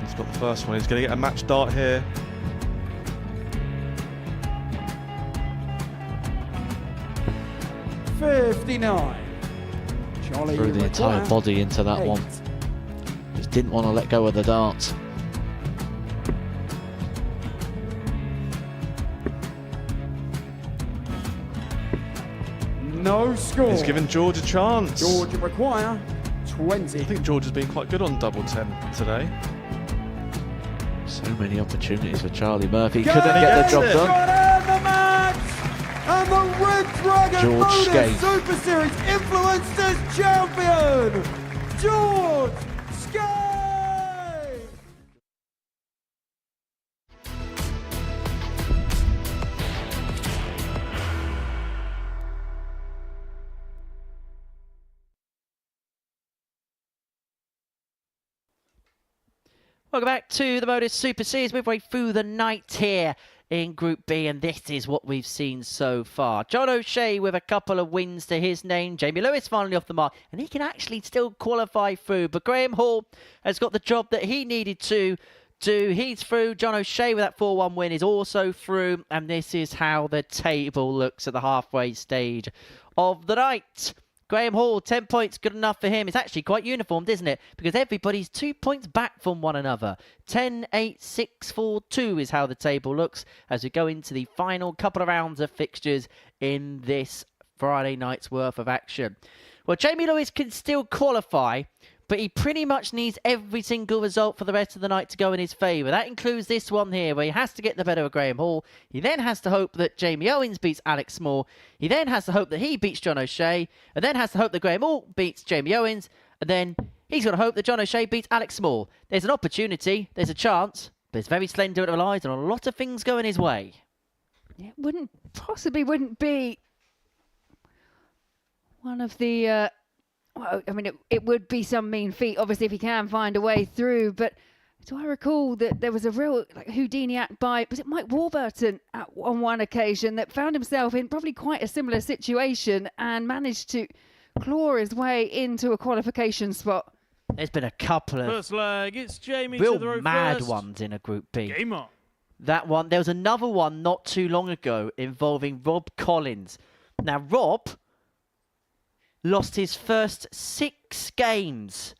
He's got the first one. He's going to get a match dart here. $59. Charlie Threw the entire require body into that 8. one. Just didn't want to let go of the dart. No score. He's given George a chance. Georgia require 20. I think George has been quite good on double 10 today. So many opportunities for Charlie Murphy. Go Couldn't get the gets job it. done. Got in the match! And the Red Dragon George Modus Scaife. Super Series Influencers Champion, George Scaife! Welcome back to the Modus Super Series. Midway through the night here in Group B, and this is what we've seen so far. John O'Shea with a couple of wins to his name. Jamie Lewis finally off the mark, and he can actually still qualify through. But Graham Hall has got the job that he needed to 2. He's through. John O'Shea with that 4-1 win is also through. And this is how the table looks at the halfway stage of the night. Graham Hall, 10 points, good enough for him. It's actually quite uniformed, isn't it? Because everybody's 2 points back from one another. 10, 8, 6, 4, 2 is how the table looks as we go into the final couple of rounds of fixtures in this Friday night's worth of action. Well, Jamie Lewis can still qualify, but he pretty much needs every single result for the rest of the night to go in his favour. That includes this one here, where he has to get the better of Graham Hall. He then has to hope that Jamie Owens beats Alex Small. He then has to hope that he beats John O'Shea. And then has to hope that Graham Hall beats Jamie Owens. And then he's got to hope that John O'Shea beats Alex Small. There's an opportunity, there's a chance, but it's very slender and relies on a lot of things going his way. It wouldn't be one of the... well, I mean, it would be some mean feat, obviously, if he can find a way through. But do I recall that there was a real Houdini act by, was it Mike Warburton on one occasion that found himself in probably quite a similar situation and managed to claw his way into a qualification spot? There's been a couple of First leg, it's Jamie real to throw mad first. ones in a Group B. Game on. That one. There was another one not too long ago involving Rob Collins. Now, Rob lost his first 6 games.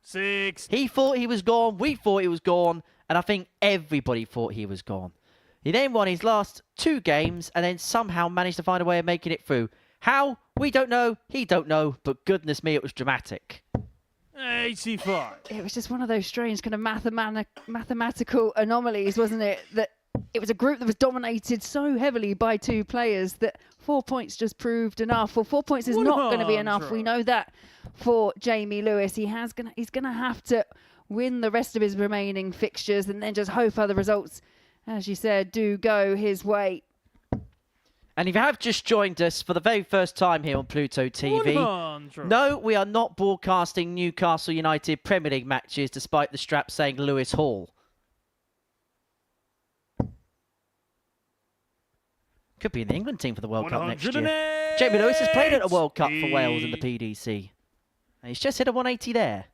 6. He thought he was gone, we thought he was gone, and I think everybody thought he was gone. He then won his last 2 games and then somehow managed to find a way of making it through. How? We don't know, he don't know, but goodness me, it was dramatic. 85. It was just one of those strange kind of mathematical anomalies, wasn't it? That it was a group that was dominated so heavily by 2 players that 4 points just proved enough. Well, 4 points is not going to be enough. We know that for Jamie Lewis. He's going to have to win the rest of his remaining fixtures and then just hope other results, as you said, do go his way. And if you have just joined us for the very first time here on Pluto TV, 100. no, we are not broadcasting Newcastle United Premier League matches despite the strap saying Lewis Hall. Could be in the England team for the World Cup next year. Jamie Lewis has played at a World Cup for Wales in the PDC. And he's just hit a 180 there.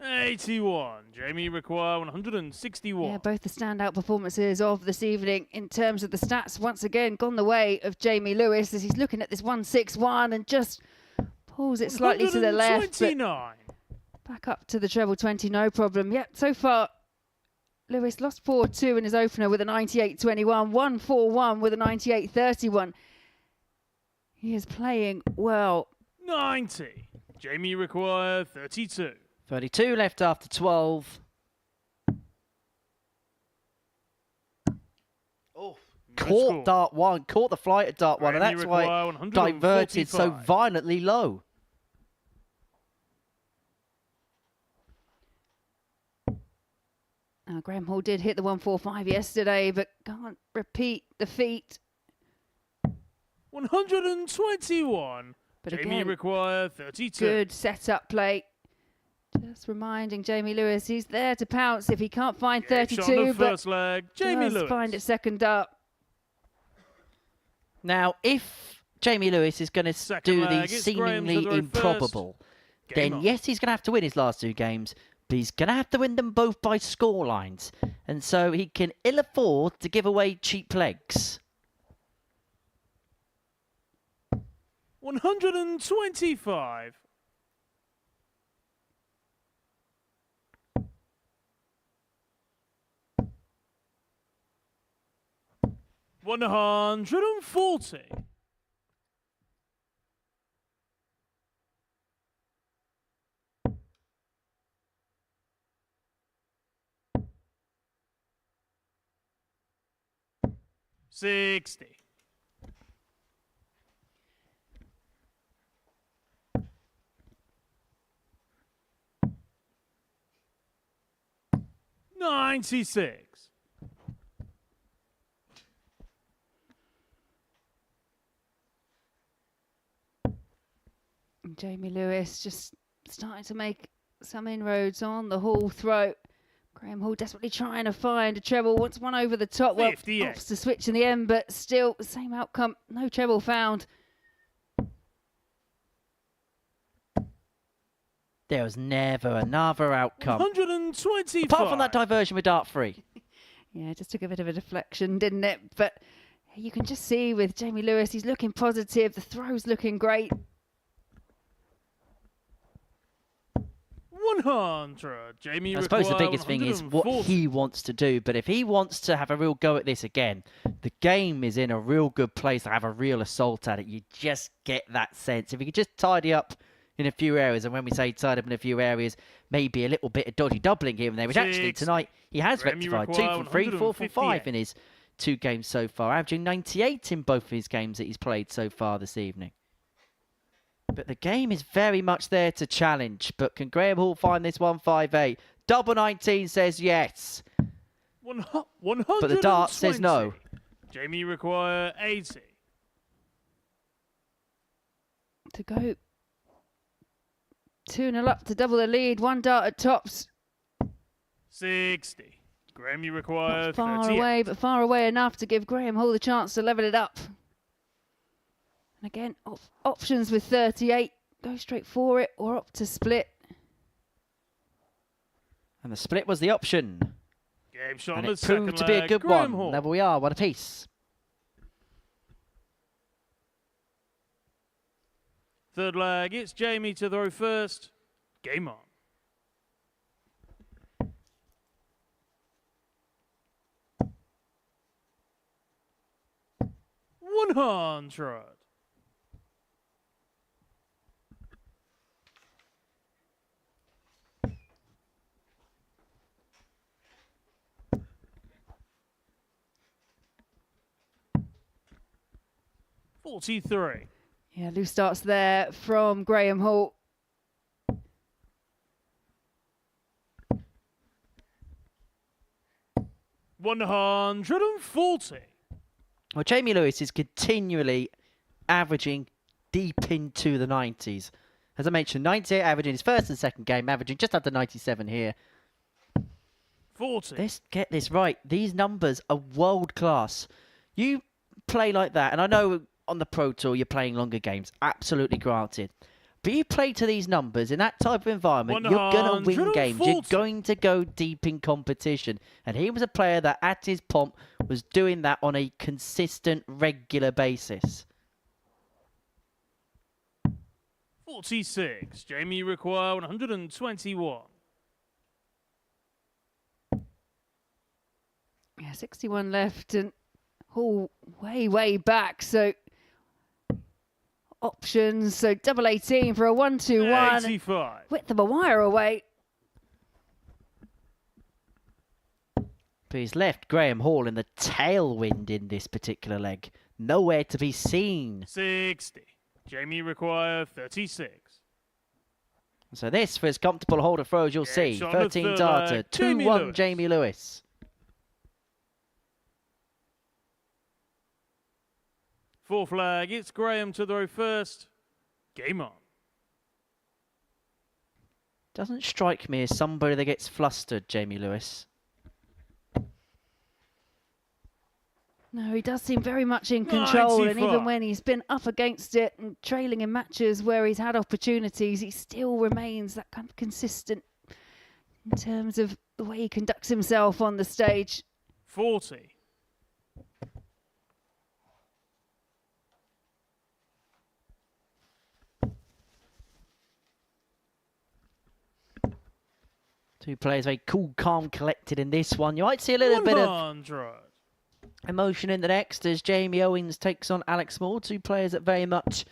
$81. Jamie require 161. Yeah, both the standout performances of this evening in terms of the stats once again gone the way of Jamie Lewis as he's looking at this 161 and just pulls it slightly to the left. But back up to the treble 20, no problem. Yep, so far Lewis lost 4-2 in his opener with a 98-21, 1-4-1 with a 98-31. He is playing well. 90. Jamie require 32. 32 left after 12. Oh, caught dart 1, caught the flight at dart 1, and that's why it diverted so violently low. Graham Hall did hit the 145 yesterday, but can't repeat the feat. 121. But Jamie again, require 32. Good setup play. Just reminding Jamie Lewis he's there to pounce if he can't find 32. On the but first leg, Jamie does Lewis. find it second up. Now, if Jamie Lewis is going to do the seemingly improbable, then yes, he's going to have to win his last 2 games, but he's going to have to win them both by score lines. And so he can ill afford to give away cheap legs. 125. $140. $60. $96. Jamie Lewis just starting to make some inroads on the Hall throat. Graham Hall desperately trying to find a treble. Wants one over the top. Well, opts to switch in the end, but still the same outcome. No treble found. There was never another outcome. 125. Apart from that diversion with dart 3. Yeah, it just took a bit of a deflection, didn't it? But you can just see with Jamie Lewis, he's looking positive. The throw's looking great. 100. Jamie I suppose the require biggest thing is what 140. he wants to do. But if he wants to have a real go at this again, the game is in a real good place to have a real assault at it. You just get that sense. If he could just tidy up in a few areas, and when we say tidy up in a few areas, maybe a little bit of dodgy doubling here and there, which actually 6. tonight he has Graham, you rectified. 2 require from 3, 4 from 5 158. in his 2 games so far, averaging 98 in both of his games that he's played so far this evening. But the game is very much there to challenge. But can Graham Hall find this 158? Double 19 says yes. 120. But the dart says no. Jamie require 80. To go 2-0 up to double the lead. 1 dart at tops. 60. Graham, you require Not far 38. away, but far away enough to give Graham Hall the chance to level it up. And again, options with 38. Go straight for it or opt to split. And the split was the option. Game shot And on the it second proved to be a leg. good Graham one. Hall. There we are, one apiece. Third leg, it's Jamie to throw first. Game on. One hundred. $43. Yeah, loose starts there from Graham Hall. $140. Well, Jamie Lewis is continually averaging deep into the 90s. As I mentioned, 98 averaging his first and second game, averaging just under 97 here. 40. Let's get this right. These numbers are world class. You play like that, and I know on the Pro Tour you're playing longer games, absolutely granted. But you play to these numbers in that type of environment, you're going to win games. You're 140. going to go deep in competition. And he was a player that at his pomp was doing that on a consistent, regular basis. 46. Jamie require 121. Yeah, 61 left and Hall way back. So options. So double 18 for a 1-2-1. 85. Width of a wire away. But he's left Graham Hall in the tailwind in this particular leg. Nowhere to be seen. 60. Jamie require 36. So this, for as comfortable a hold of throws you'll Yeah, see. shot on the 13 third darter, leg, Jamie 2-1 Lewis. Jamie Lewis. Fourth flag, it's Graham to throw first. Game on. Doesn't strike me as somebody that gets flustered, Jamie Lewis. No, he does seem very much in control. And 95. even when he's been up against it and trailing in matches where he's had opportunities, he still remains that kind of consistent in terms of the way he conducts himself on the stage. 40. Two players very cool, calm, collected in this one. You might see a little bit of 100. emotion in the next as Jamie Owens takes on Alex Moore. Two players that very much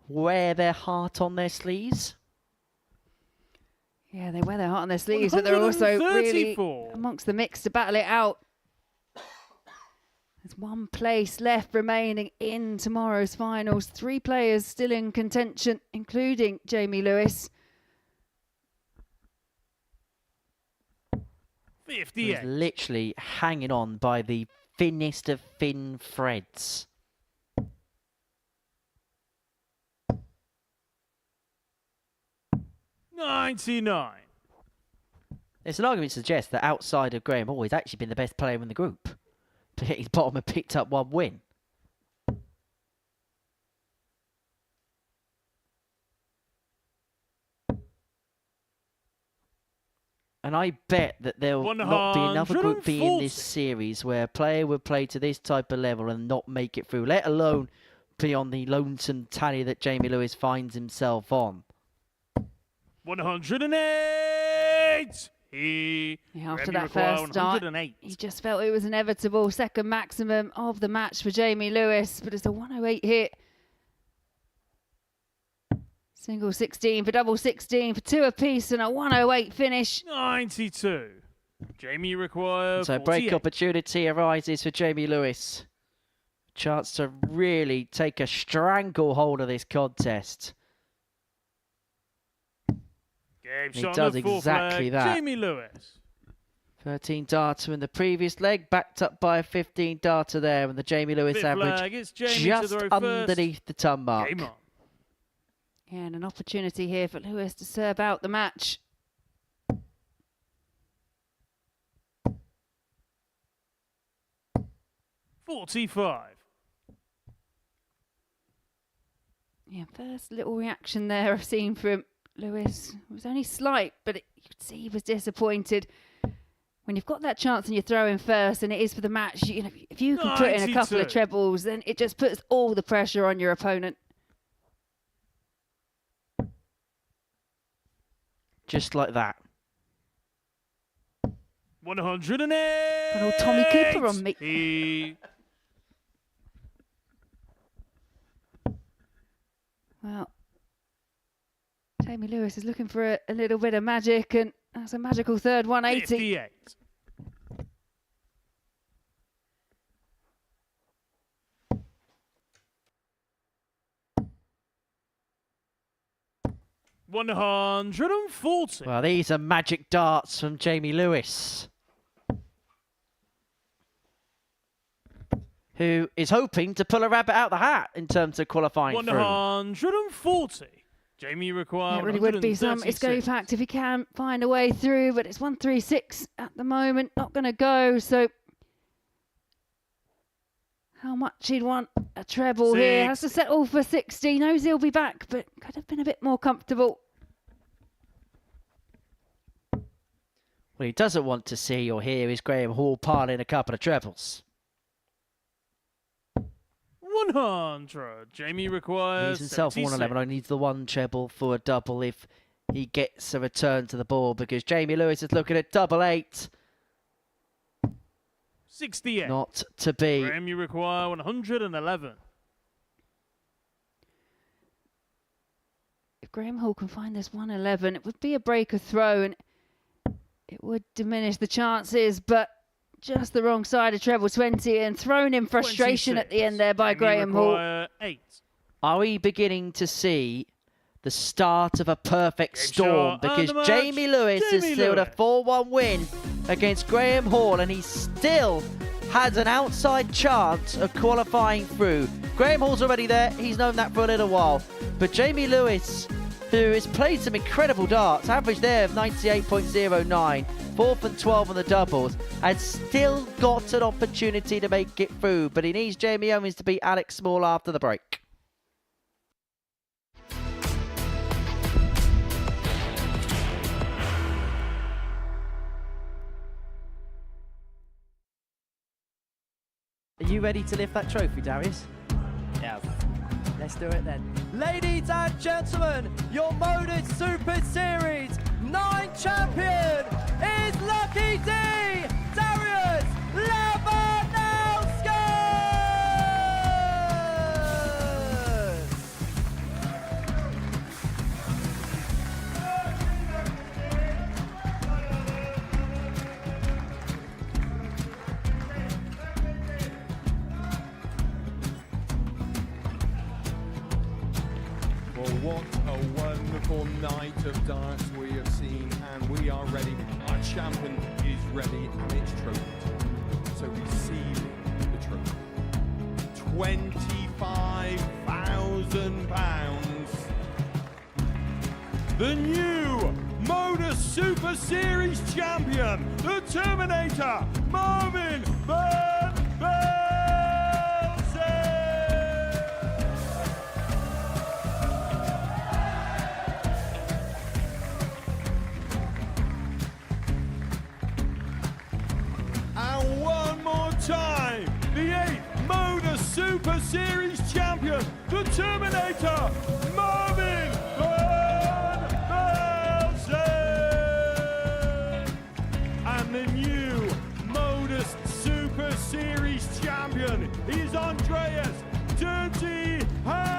wear their heart on their sleeves. Yeah, they wear their heart on their sleeves, but they're also really 134. amongst the mix to battle it out. There's one place left remaining in tomorrow's finals. 3 players still in contention, including Jamie Lewis. 58. He's literally hanging on by the thinnest of thin threads. $99. There's an argument to suggest that outside of Graham Hall, he's actually been the best player in the group. To hit his bottom and picked up 1 win. And I bet that there will not be another Group B in this 140. series where a player would play to this type of level and not make it through, let alone be on the lonesome tally that Jamie Lewis finds himself on. 108. After that first start, he just felt it was inevitable. Second maximum of the match for Jamie Lewis, but it's a 108 hit. Single 16 for double 16 for 2 apiece and a 108 finish. 92. Jamie requires. So a break opportunity arises for Jamie Lewis. Chance to really take a stranglehold of this contest. He does exactly that. Jamie Lewis. 13 darter in the previous leg, backed up by a 15 darter there, and the Jamie Lewis average just underneath the ton mark. Game on. Yeah, and an opportunity here for Lewis to serve out the match. $45. Yeah, first little reaction there I've seen from Lewis was only slight, but you could see he was disappointed. When you've got that chance and you're throwing first, and it is for the match, you know, if you can put in a couple of trebles, then it just puts all the pressure on your opponent. Just like that. 108. Got old Tommy Cooper on me. Well, Jamie Lewis is looking for a little bit of magic, and that's a magical third 180. 58. $140. Well, these are magic darts from Jamie Lewis, who is hoping to pull a rabbit out the hat in terms of qualifying 140. Jamie requires. It really would be some escape act if he can find a way through, but it's 136 at the moment. Not going to go, so how much he'd want a treble here. Has to settle for 60. Knows he'll be back, but could have been a bit more comfortable. What he doesn't want to see or hear is Graham Hall piling a couple of trebles. 100. Jamie requires. He's himself 111. Only needs the one treble for a double if he gets a return to the ball, because Jamie Lewis is looking at double 8. 68. Not to be. Graham, you require 111. If Graham Hall can find this 111, it would be a breaker throw, and it would diminish the chances, but just the wrong side of treble 20 and thrown in frustration 26. At the end there by Graham Hall. 8. Are we beginning to see the start of a perfect storm? Because Jamie Lewis has sealed a 4-1 win against Graham Hall, and he still has an outside chance of qualifying through. Graham Hall's already there. He's known that for a little while. But Jamie Lewis, who has played some incredible darts, average there of 98.09, 4th and 12 on the doubles, has still got an opportunity to make it through, but he needs Jamie Owens to beat Alex Small after the break. Are you ready to lift that trophy, Darius? Yes. Let's do it then. Ladies and gentlemen, your Modus Super Series 9 champion is Lucky D, Darius Labanowski! Well, what a wonderful night of darts we have seen, and we are ready. Our champion is ready, and it's trophy. So receive the trophy. £25,000. The new Modus Super Series champion, the Terminator, Marvin Van Velzen. Super Series champion, the Terminator, Marvin Van Velzen. And the new Modus Super Series champion is Andreas Dirty Harrison.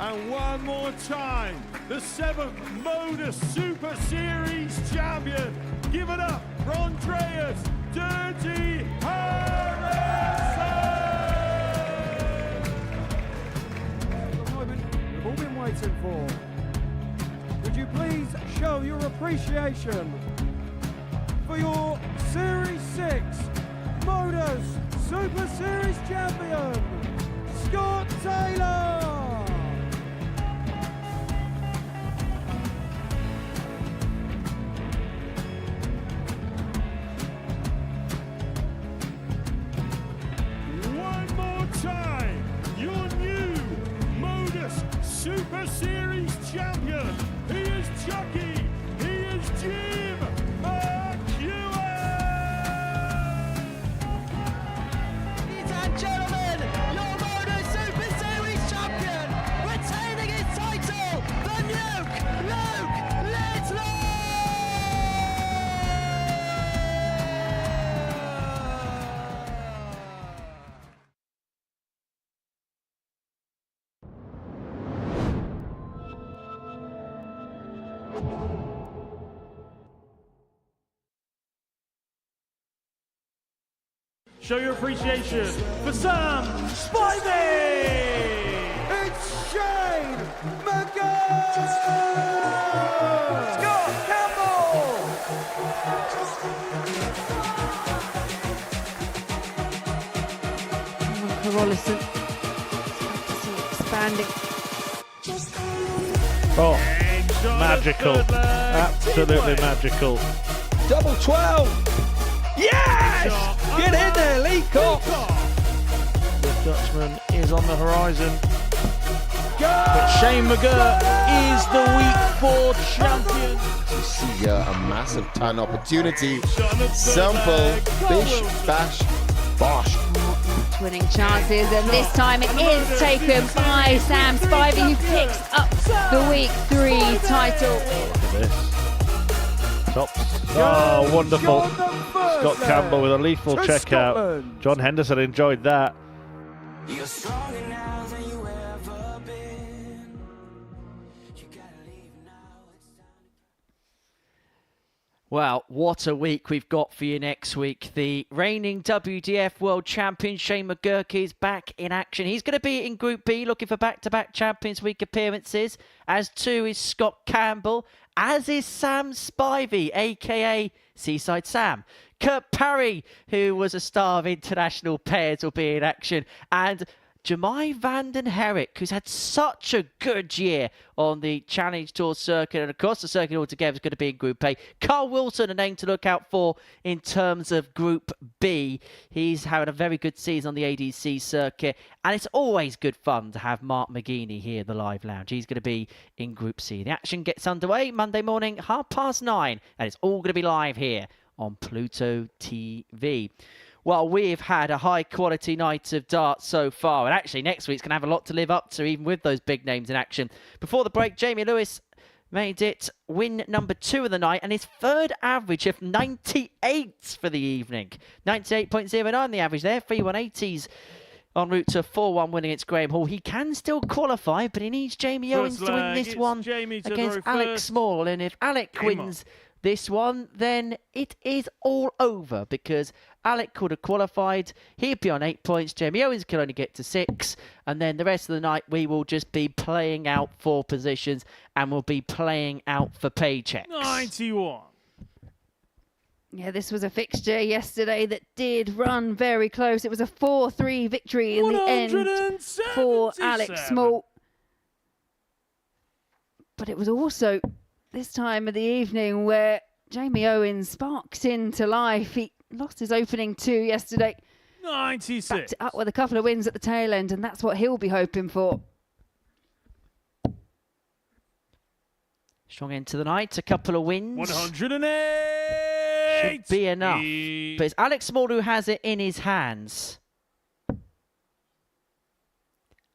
And one more time, the 7th Modus Super Series champion. Give it up for Andreas Dirty Harrison. The moment we've all been waiting for. Would you please show your appreciation for your Series 6 Modus Super Series champion, Scott Taylor? One more time, your new Modus Super Series champion. He is Chucky. He is Jim McEwen. Ladies and gentlemen, your Modus Super Series champion, retaining his title, the Nuke, Luke Littler! Show your appreciation for Sam Spivey! It's Shane McGurk! Scott Campbell! Carolison. Expanding. Oh, Shot magical. of good leg. Absolutely magical. Double 12! Yes! Get in there, Lee Cox! The Dutchman is on the horizon. But Shane McGurk is the week 4 champion. You see a massive turn opportunity. Shot of good Simple, leg. bish, bash, bosh. Winning chances, and this time it is taken by Sam Spivey, who picks up the week 3 title. Look at this. Tops. Oh, wonderful. Scott Campbell with a lethal checkout. Scotland. John Henderson enjoyed that. You're stronger now than you ever been. You gotta leave now, it's time. Well, what a week we've got for you next week. The reigning WDF World Champion Shane McGurk is back in action. He's going to be in Group B looking for back-to-back Champions Week appearances, as too is Scott Campbell, as is Sam Spivey, a.k.a. Seaside Sam. Kurt Parry, who was a star of international pairs, will be in action. And Jemai van den Herrick, who's had such a good year on the Challenge Tour circuit and across the circuit altogether, is going to be in Group A. Carl Wilson, a name to look out for in terms of Group B. He's having a very good season on the ADC circuit, and it's always good fun to have Mark McGeeney here in the live lounge. He's going to be in Group C. The action gets underway Monday morning, 9:30, and it's all going to be live here on Pluto TV. Well, we've had a high-quality night of darts so far, and actually next week's going to have a lot to live up to, even with those big names in action. Before the break, Jamie Lewis made it win number 2 of the night, and his third average of 98 for the evening. 98.09 the average there, 3-180s en route to a 4-1 win against Graham Hall. He can still qualify, but he needs Jamie Owens to win this one against Alex Small, and if Alec wins this one, then it is all over, because Alec could have qualified. He'd be on 8 points. Jamie Owens can only get to 6. And then the rest of the night, we will just be playing out for positions, and we'll be playing out for paychecks. 91. Yeah, this was a fixture yesterday that did run very close. It was a 4-3 victory in the end for Alex Small. But it was also this time of the evening where Jamie Owens sparks into life. He lost his opening 2 yesterday. 96. Backed it up with a couple of wins at the tail end, and that's what he'll be hoping for. Strong into the night, a couple of wins. 108. Should be enough. But it's Alex Small who has it in his hands.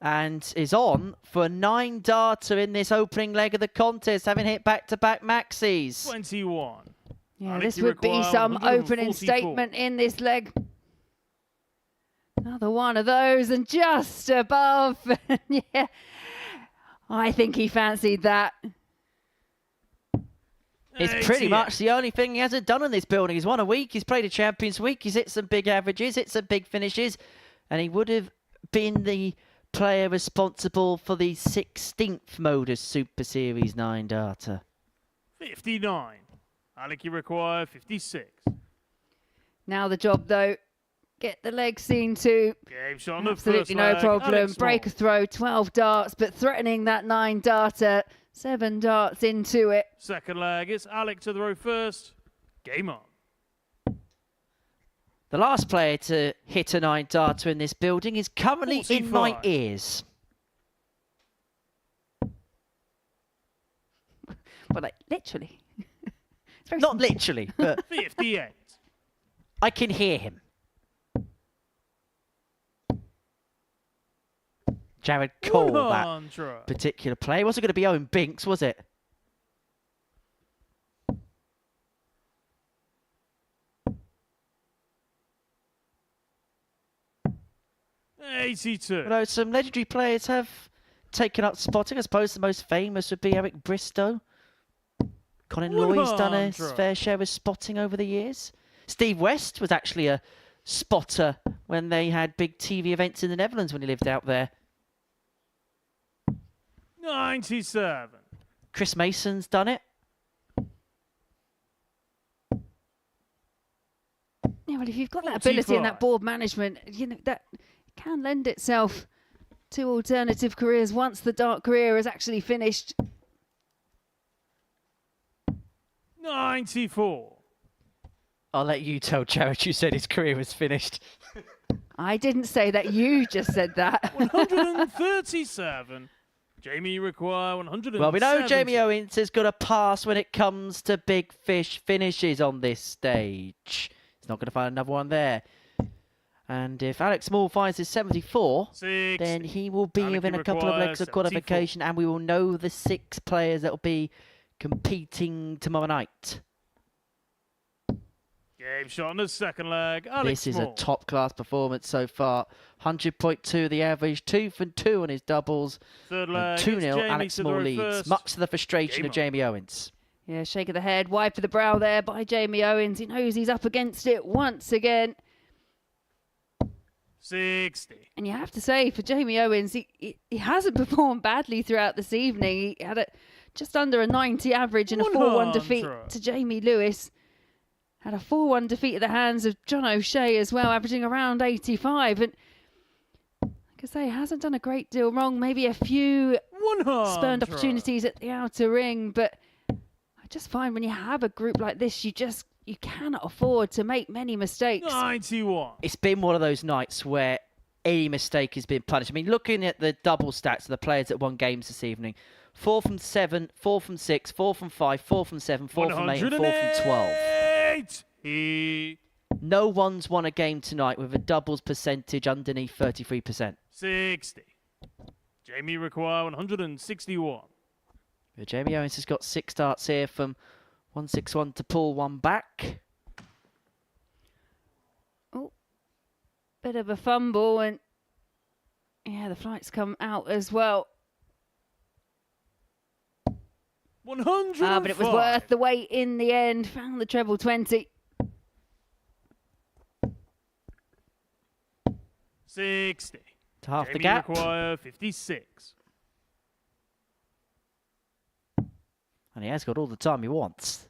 And is on for 9 darter in this opening leg of the contest, having hit back-to-back maxis. 21. Yeah, Alex, this you would be require some 144. opening statement in this leg. Another one of those, and just above. Yeah, I think he fancied that. It's pretty much the only thing he hasn't done in this building. He's won a week, he's played a Champions Week, he's hit some big averages, hit some big finishes, and he would have been the player responsible for the 16th Modus Super Series 9 data. 59. Alec, you require 56. Now the job, though, get the leg seen to. Game shot on the Absolutely first no leg. problem. Alex Break a Small. throw, 12 darts, but threatening that 9 darter. 7 darts into it. Second leg, it's Alec to throw first. Game on. The last player to hit a 9 darter in this building is currently 45. in my ears. Well, like, literally. It's very Not literally, but 58. I can hear him. Jared Cole, that 100. particular play. It wasn't going to be Owen Binks, was it? Although some legendary players have taken up spotting. I suppose the most famous would be Eric Bristow. Colin Lloyd's done a 100. fair share of spotting over the years. Steve West was actually a spotter when they had big TV events in the Netherlands when he lived out there. 97. Chris Mason's done it. Yeah, well, if you've got that ability and 45. that board management, you know, that can lend itself to alternative careers once the dart career is actually finished. 94. I'll let you tell Jared you said his career was finished. I didn't say that. You just said that. 137. Jamie, you require 170. Well, we know Jamie Owens has got a pass when it comes to big fish finishes on this stage. He's not going to find another one there. And if Alex Small finds his 74, 60. then he will be Alec, within you a couple of require legs of 74. qualification, and we will know the 6 players that will be competing tomorrow night. Game shot on the second leg. Alex This is Small. a top-class performance so far. 100.2 the average, 2 for 2 on his doubles. Third And leg. 2-0, it's Jamie Alex to Small throw leads, first. much to the frustration Game of on. Jamie Owens. Yeah, shake of the head, wipe of the brow there by Jamie Owens. He knows he's up against it once again. 60. And you have to say, for Jamie Owens, he hasn't performed badly throughout this evening. He had just under a 90 average and a 4-1 defeat 100. to Jamie Lewis. Had a 4-1 defeat at the hands of John O'Shea as well, averaging around 85. And like I say, hasn't done a great deal wrong. Maybe a few 100. spurned opportunities at the outer ring. But I just find when you have a group like this, you cannot afford to make many mistakes. 91. It's been one of those nights where any mistake has been punished. I mean, looking at the double stats of the players that won games this evening, 4 from 7, 4 from 6, 4 from 5, 4 from 7, 4 from 8, and 4 from 12. No one's won a game tonight with a doubles percentage underneath 33%. 60. Jamie require 161. But Jamie Owens has got 6 darts here from 161 to pull one back. Oh, bit of a fumble, and yeah, the flight's come out as well. 105. But it was worth the wait in the end. Found the treble 20. 60. To half Jamie the gap. require 56. And he has got all the time he wants.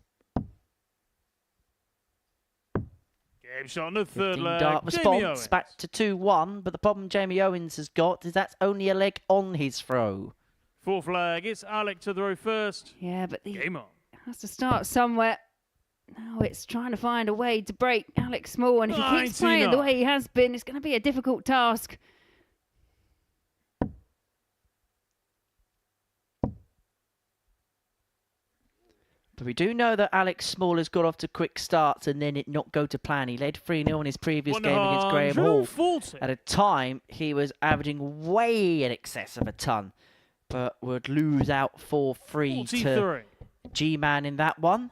Game shot on the third 15 leg. dart Jamie response, Owens. back to 2-1. But the problem Jamie Owens has got is that's only a leg on his throw. Fourth leg. It's Alec to throw first. Yeah, but he Game on. has to start somewhere. Now it's trying to find a way to break Alex Small, and if he keeps playing the way he has been, it's going to be a difficult task. But we do know that Alex Small has got off to quick starts and then it not go to plan. He led 3-0 in his previous game against Graham Hall. At a time, he was averaging way in excess of a ton, but would lose out 4-3 to G-Man in that one.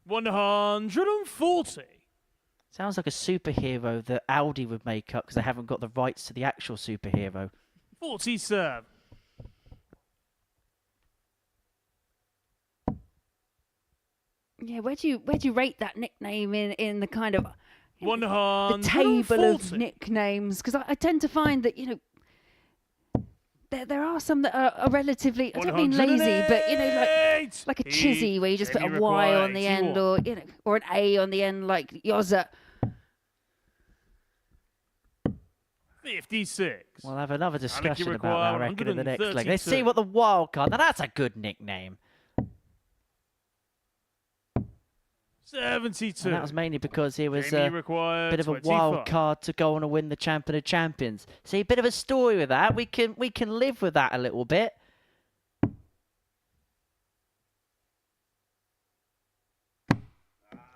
$140. Sounds like a superhero that Audi would make up because they haven't got the rights to the actual superhero. 47. Yeah, where do you rate that nickname in the kind of the table of nicknames? Because I tend to find that, you know, there are some that are relatively, I don't mean lazy, but, you know, like a Chizzy where you just put a Y on the end, or, you know, or an A on the end, like Yozza. 56. We'll have another discussion about that, I reckon, in the next leg. Let's see what the wild card. Now that's a good nickname. 72. And that was mainly because he was a bit of a wild card to go on and win the Champion of Champions. See, a bit of a story with that. We can live with that a little bit.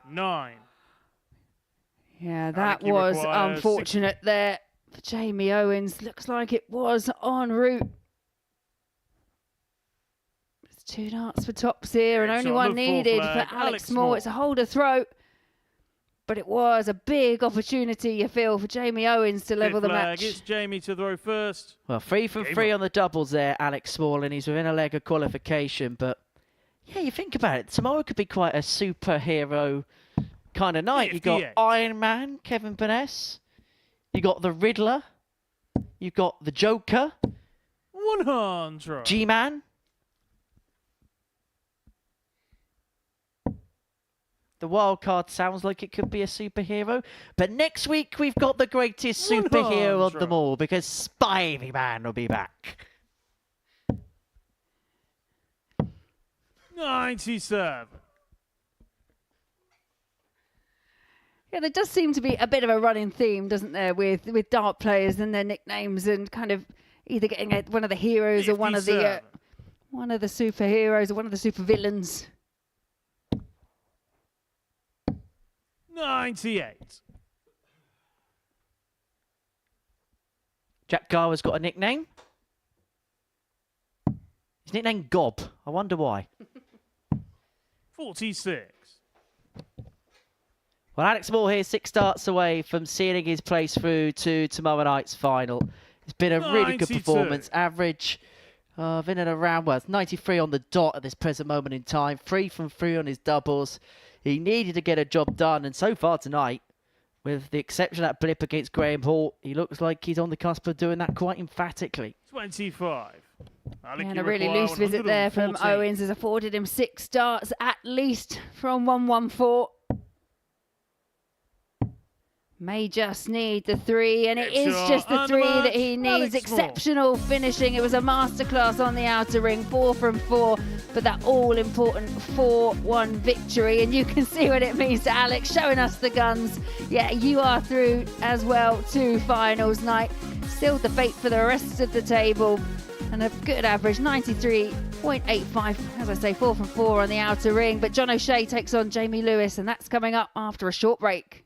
$9. Yeah, that was unfortunate there for Jamie Owens. Looks like it was en route. It's 2 darts for tops here, and only one needed for Alex Small. It's a holder throat, but it was a big opportunity, you feel, for Jamie Owens to level the match. It's Jamie to throw first. Well, 3 from 3 on the doubles there, Alex Small, and he's within a leg of qualification. But yeah, you think about it, tomorrow could be quite a superhero kind of night. You got Iron Man, Kevin Paness. You got the Riddler. You got the Joker. 100. G-Man. The wild card sounds like it could be a superhero. But next week we've got the greatest superhero of them all, because Spivey Man will be back. 97. Yeah, there does seem to be a bit of a running theme, doesn't there, with dart players and their nicknames, and kind of either getting one of the heroes 57. Or one of the superheroes or one of the supervillains. 98. Jack Garwer's got a nickname. His nickname Gob. I wonder why. 46. Well, Alex Small here, 6 darts away from sealing his place through to tomorrow night's final. It's been a really good performance. Average of in and around, well, it's 93 on the dot at this present moment in time. 3 from 3 on his doubles. He needed to get a job done, and so far tonight, with the exception of that blip against Graham Hall, he looks like he's on the cusp of doing that quite emphatically. 25. And a really loose visit there from Owens has afforded him 6 darts at least from 114. May just need the 3, and it is just the 3 that he needs. Exceptional finishing. It was a masterclass on the outer ring, 4 from 4, but that all-important 4-1 victory, and you can see what it means to Alex, showing us the guns. Yeah, you are through as well to finals night. Sealed the fate for the rest of the table, and a good average, 93.85. As I say, 4 from 4 on the outer ring, but John O'Shea takes on Jamie Lewis, and that's coming up after a short break.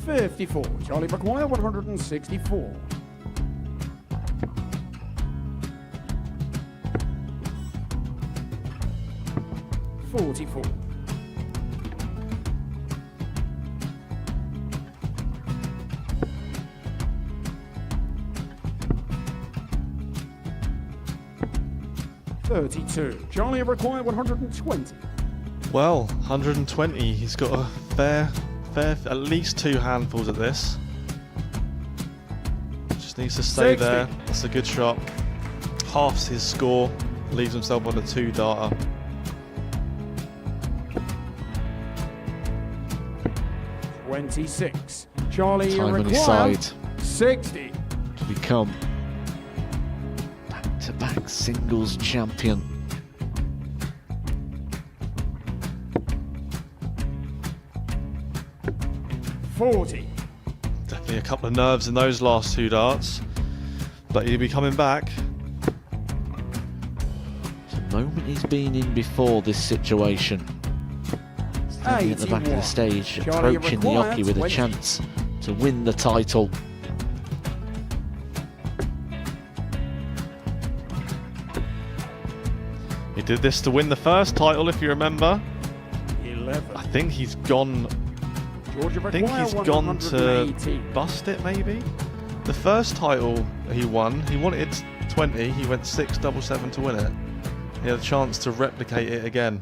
$54. Charlie McGuire, 164. $44. $32. Charlie require 120. Well, 120. He's got a fair, at least 2 handfuls at this. Just needs to stay 60. there. That's a good shot. Halves his score. Leaves himself on a 2-darter. $26. Charlie Time on his require side 60. to become back-to-back singles champion. $40. Definitely a couple of nerves in those last 2 darts. But he'll be coming back. The moment he's been in before this situation. Standing at the back of the 81. stage, Charlie approaching the required Oki with a 20. chance to win the title. He did this to win the first title, if you remember. 11. I think he's gone. Georgia I think require he's gone to 180. bust it, maybe. The first title he won, he wanted 20. He went 6-7-7 to win it. He had a chance to replicate it again.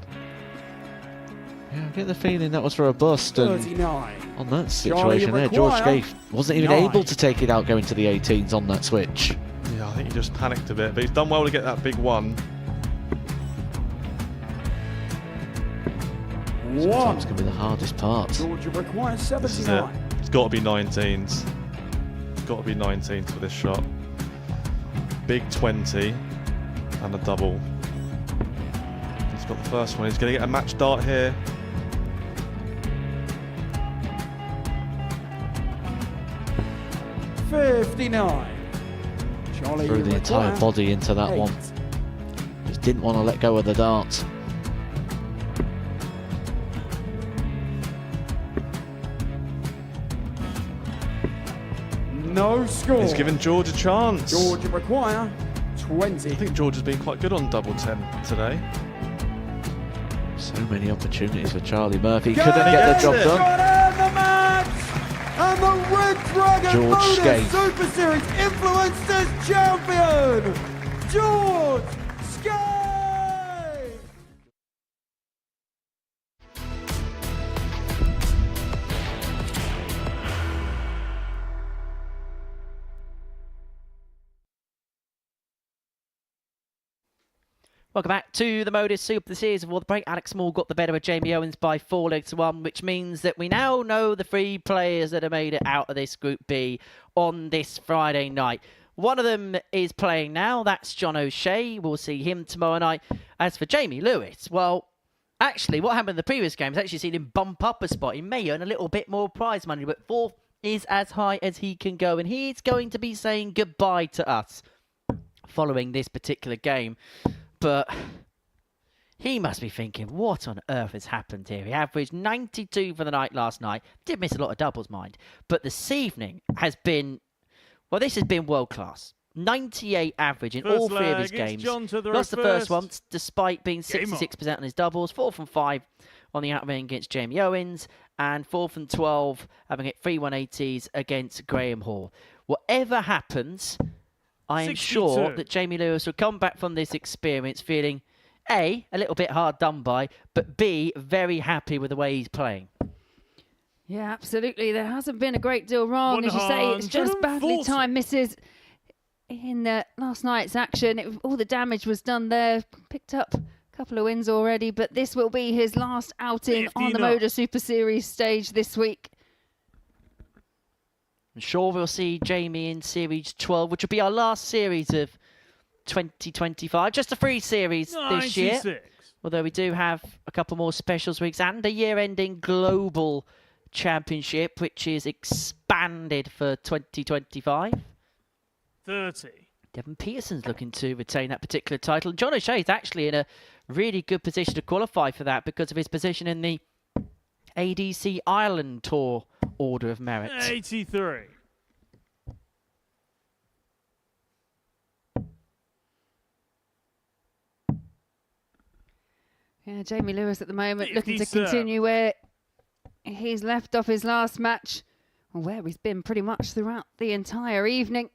Yeah, I get the feeling that was for a bust, and 39. on that situation there, George require Scaife wasn't even 9. able to take it out going to the 18s on that switch. Yeah, I think he just panicked a bit, but he's done well to get that big one. Sometimes can be the hardest part. Georgia requires This is it. 79. It's got to be 19s. It's got to be 19s for this shot. Big 20 and a double. He's got the first one. He's going to get a match dart here. $59. Charlie Threw the entire require body into that 8. one. Just didn't want to let go of the dart. No score. He's given George a chance. Georgia require I 20. think George has been quite good on double 10 today. So many opportunities for Charlie Murphy. Got Couldn't it, get the job it. done. Got it, and the match! And the Red Dragon George Modus Scaife. Super Series Influencers Champion, George Scaife! Welcome back to the Modus Super Series. Before the break, Alex Small got the better of Jamie Owens by 4-1, which means that we now know the 3 players that have made it out of this Group B on this Friday night. One of them is playing now. That's John O'Shea. We'll see him tomorrow night. As for Jamie Lewis, well, actually, what happened in the previous game is actually seen him bump up a spot. He may earn a little bit more prize money, but 4th is as high as he can go, and he's going to be saying goodbye to us following this particular game. But he must be thinking, what on earth has happened here? He averaged 92 for the night last night. Did miss a lot of doubles, mind. But this evening has been, well, this has been world class. 98 average in all 3 of his games. Lost the first one, despite being 66% on his doubles. 4 from 5 on the out wing against Jamie Owens. And 4 from 12, having hit 3 180s against Graham Hall. Whatever happens, I am 62. sure that Jamie Lewis will come back from this experience feeling, A, a little bit hard done by, but B, very happy with the way he's playing. Yeah, absolutely. There hasn't been a great deal wrong. As you say, it's just badly 140. timed misses in last night's action. All the damage was done there. Picked up a couple of wins already, but this will be his last outing on the 59. Modus Super Series stage this week. I'm sure we'll see Jamie in Series 12, which will be our last series of 2025. Just a free series this year. 96. Although we do have a couple more specials weeks and a year-ending global championship, which is expanded for 2025. 30. Devon Peterson's looking to retain that particular title. John O'Shea is actually in a really good position to qualify for that because of his position in the ADC Ireland Tour Order of Merit. 83. Yeah, Jamie Lewis at the moment looking to 57. continue where he's left off his last match, or where he's been pretty much throughout the entire evening.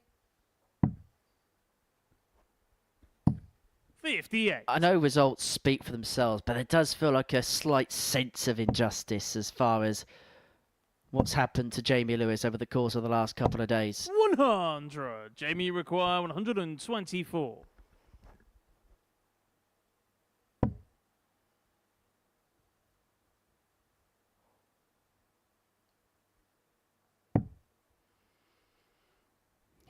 58. I know results speak for themselves, but it does feel like a slight sense of injustice as far as what's happened to Jamie Lewis over the course of the last couple of days. 100. Jamie require 124.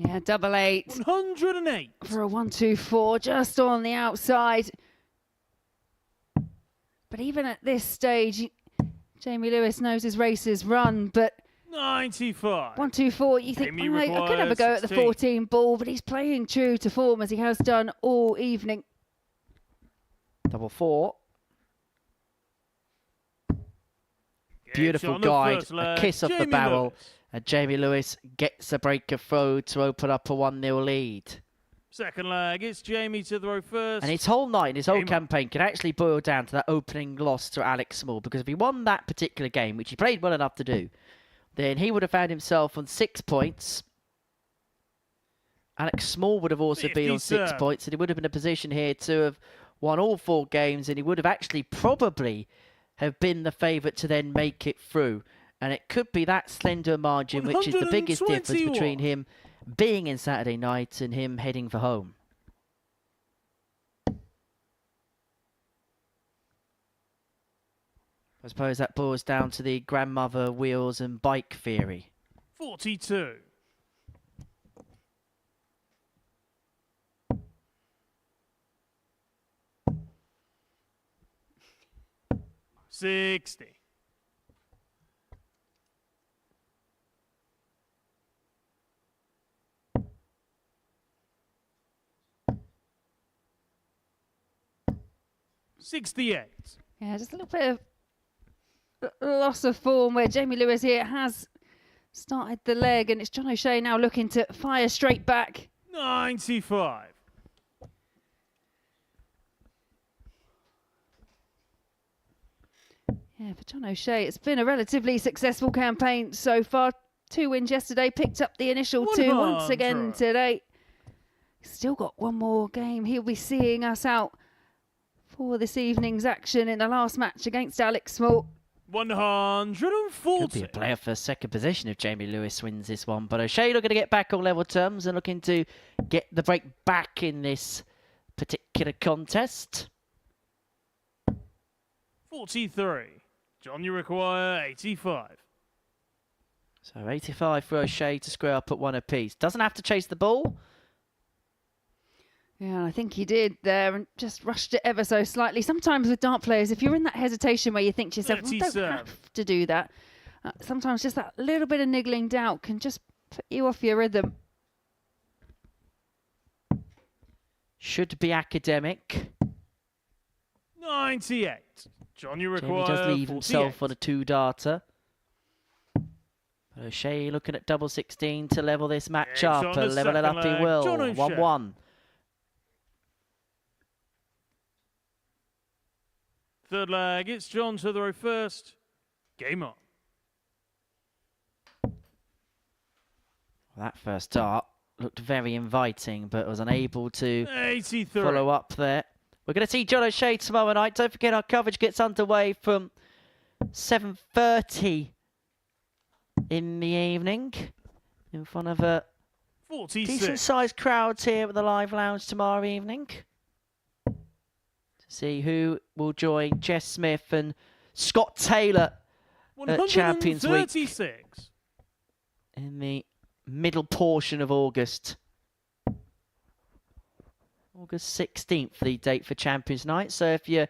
Yeah, double 8. 108. For a 1-2-4, just on the outside. But even at this stage, Jamie Lewis knows his race is run, but 95. 1-2-4, you think, Jamie I could have a go at the 16. 14 ball, but he's playing true to form as he has done all evening. Double 4. Gets Beautiful on the guide, first a leg, kiss off the Jamie barrel. Lewis. And Jamie Lewis gets a breaker throw to open up a 1-0 lead. Second leg, it's Jamie to throw first. And his whole night, his whole Game on. campaign can actually boil down to that opening loss to Alex Small. Because if he won that particular game, which he played well enough to do, then he would have found himself on 6 points. Alex Small would have also been on 6 57. points, and he would have been in a position here to have won all 4 games, and he would have actually probably have been the favourite to then make it through. And it could be that slender margin, which is the biggest difference 121. between him being in Saturday night and him heading for home. I suppose that boils down to the grandmother wheels and bike theory. 42. $60. $68. Yeah, just a little bit of loss of form where Jamie Lewis here has started the leg, and it's John O'Shea now looking to fire straight back. 95. Yeah, for John O'Shea, it's been a relatively successful campaign so far. 2 wins yesterday, picked up the initial 2 once again 100. today. Still got one more game. He'll be seeing us out for this evening's action in the last match against Alex Small. 140. Could be a player for second position if Jamie Lewis wins this one. But O'Shea looking to get back on level terms and looking to get the break back in this particular contest. 43. John, you require 85. So 85 for O'Shea to square up at 1 apiece. Doesn't have to chase the ball. Yeah, I think he did there and just rushed it ever so slightly. Sometimes with dart players, if you're in that hesitation where you think to yourself, well, I don't 37. have to do that. Sometimes just that little bit of niggling doubt can just put you off your rhythm. Should be academic. 98. John, you Jamie require does leave 48. himself on a 2-darter. O'Shea looking at double 16 to level this match Yeah, up. it's on And the level it second up he leg. will. John O'Shea. 1-1. Third leg, it's John to throw first. Game on. That first dart looked very inviting, but was unable to 83. follow up there. We're going to see John O'Shea tomorrow night. Don't forget our coverage gets underway from 7:30 in the evening in front of a 46. decent-sized crowd here at the Live Lounge tomorrow evening. To see who will join Jess Smith and Scott Taylor at Champions Week 136. in the middle portion of August. August 16th, the date for Champions Night. So if you're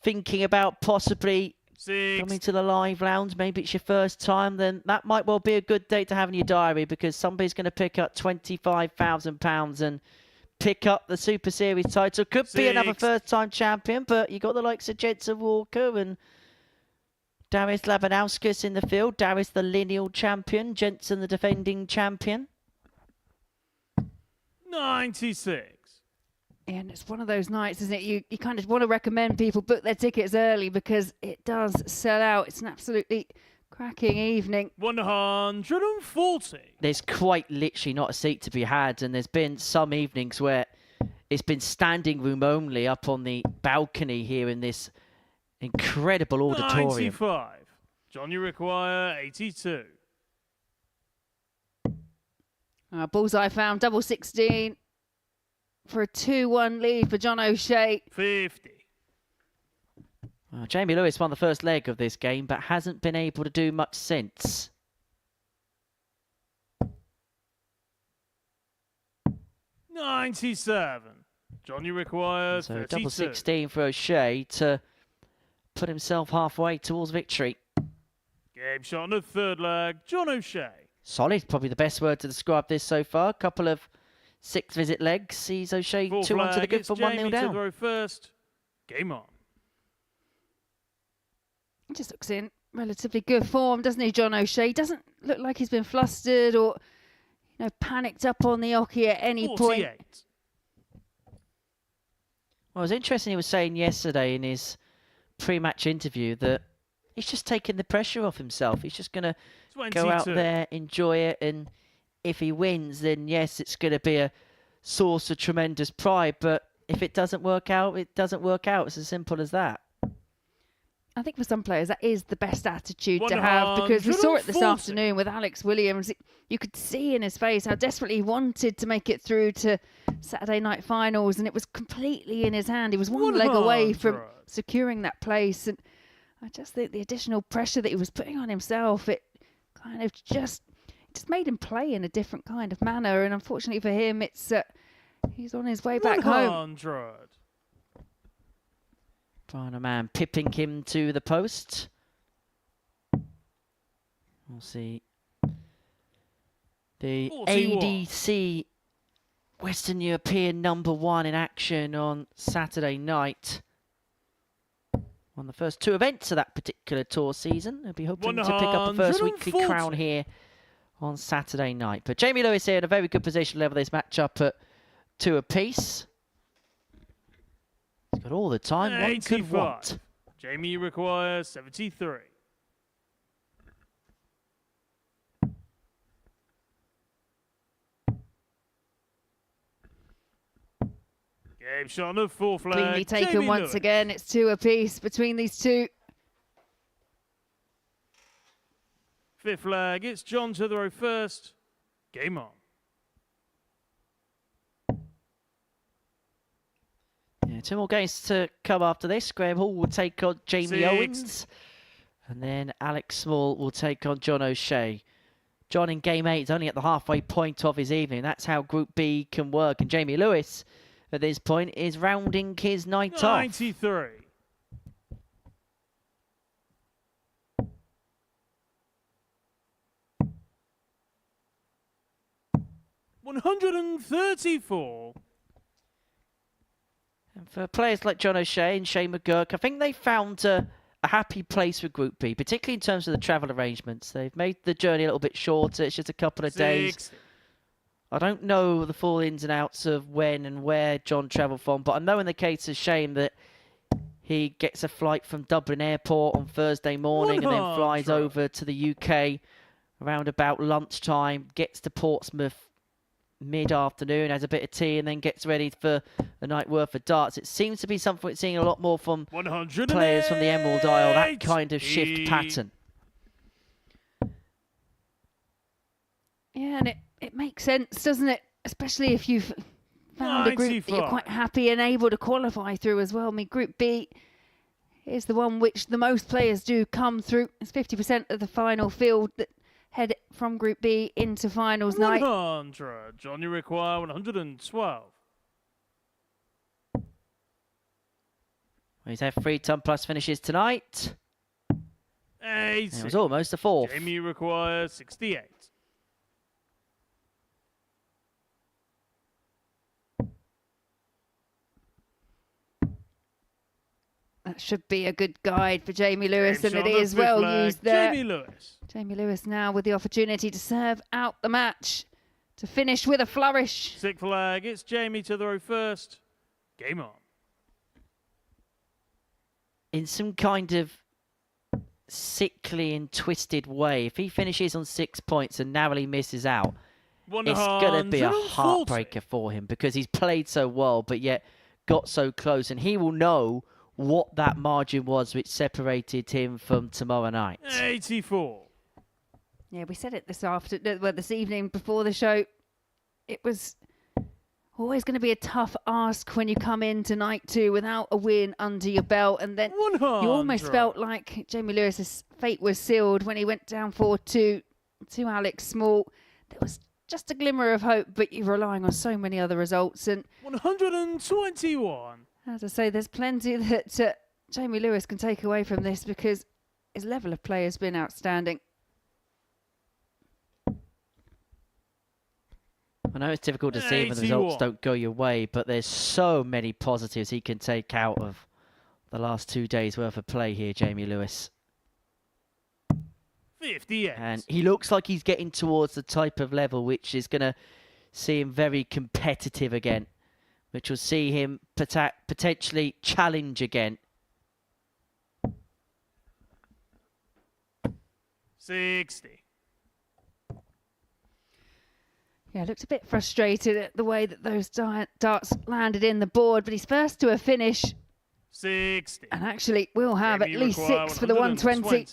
thinking about possibly coming to the Live Lounge, maybe it's your first time, then that might well be a good date to have in your diary, because somebody's going to pick up £25,000 and pick up the Super Series title. Could be another first-time champion, but you got the likes of Jensen Walker and Darius Labanauskas in the field. Darius the lineal champion, Jensen the defending champion. 96. And it's one of those nights, isn't it? You kind of want to recommend people book their tickets early because it does sell out. It's an absolutely cracking evening. 140. There's quite literally not a seat to be had, and there's been some evenings where it's been standing room only up on the balcony here in this incredible auditorium. 95. John, you require 82. Bullseye found double 16 for a 2-1 lead for John O'Shea. 50. Well, Jamie Lewis won the first leg of this game, but hasn't been able to do much since. 97. John, you require So 32. double 16 for O'Shea to put himself halfway towards victory. Game shot on the third leg. John O'Shea. Solid, probably the best word to describe this so far. Couple of 6-visit legs. Sees O'Shea Full 2-1 to the flag, good it's for 1-0 Jamie to down. throw first. Game on. He just looks in relatively good form, doesn't he, John O'Shea? He doesn't look like he's been flustered or, panicked up on the oche at any 48. point. Well, it was interesting he was saying yesterday in his pre-match interview that he's just taking the pressure off himself. He's just going to go out 22. there, enjoy it, and if he wins, then yes, it's going to be a source of tremendous pride, but if it doesn't work out, it doesn't work out. It's as simple as that. I think for some players that is the best attitude to have, because we saw it this 140. afternoon with Alex Williams. You could see in his face how desperately he wanted to make it through to Saturday night finals, and it was completely in his hand. He was one leg away from 100. securing that place, and I just think the additional pressure that he was putting on himself, it kind of just made him play in a different kind of manner, and unfortunately for him, it's he's on his way back home. 100. Brian O'Man pipping him to the post. We'll see. The 41. ADC Western European #1 in action on Saturday night. On the first 2 events of that particular tour season. They'll be hoping to pick up the first weekly 140. crown here on Saturday night. But Jamie Lewis here in a very good position to level this match up at 2 apiece. He's got all the time one could 85. want. Jamie, you require 73. Game shot on the fourth flag. Cleanly taken Jamie once Lewis. again. It's 2 apiece between these two. Fifth flag, it's John to throw first. Game on. Yeah, 2 more games to come after this. Graham Hall will take on Jamie 60. Owens. And then Alex Small will take on John O'Shea. John in Game 8 is only at the halfway point of his evening. That's how Group B can work. And Jamie Lewis, at this point, is rounding his night off. 93. $134. And for players like John O'Shea and Shane McGurk, I think they found a happy place with Group B, particularly in terms of the travel arrangements. They've made the journey a little bit shorter. It's just a couple of days. 60. I don't know the full ins and outs of when and where John travelled from, but I know in the case of Shane that he gets a flight from Dublin Airport on Thursday morning and then flies 100. over to the UK around about lunchtime, gets to Portsmouth mid-afternoon, has a bit of tea, and then gets ready for a night worth of darts. It seems to be something we're seeing a lot more from 108. players from the Emerald Isle, that kind of shift pattern. Yeah, and it makes sense, doesn't it? Especially if you've found a group that you're 95. quite happy and able to qualify through as well. I mean, Group B is the one which the most players do come through. It's 50% of the final field that head from Group B into finals night. 100. John, you require 112. He's had 3 ton plus finishes tonight. 80. It was almost a 4th. Jamie, you require 68. That should be a good guide for Jamie Lewis, Game and shot it on the is fifth well flag. used there. Jamie Lewis. Jamie Lewis now with the opportunity to serve out the match, to finish with a flourish. Sixth flag, it's Jamie to throw first. Game on. In some kind of sickly and twisted way, if he finishes on 6 points and narrowly misses out, it's going to be a 140. heartbreaker for him because he's played so well, but yet got so close. And he will know what that margin was which separated him from tomorrow night. 84. Yeah, we said it this evening before the show. It was always going to be a tough ask when you come in tonight too without a win under your belt, and then 100. you almost felt like Jamie Lewis's fate was sealed when he went down 4-2 to Alex Small. There was just a glimmer of hope, but you're relying on so many other results. And 121. as I say, there's plenty that Jamie Lewis can take away from this because his level of play has been outstanding. I know it's difficult to see when the results don't go your way, but there's so many positives he can take out of the last 2 days' worth of play here, Jamie Lewis. 58. And he looks like he's getting towards the type of level which is going to see him very competitive again, which will see him potentially challenge again. 60. Yeah, looked a bit frustrated at the way that those darts landed in the board, but he's first to a finish. 60. And actually, we'll have Jamie at least require 6 for the 120.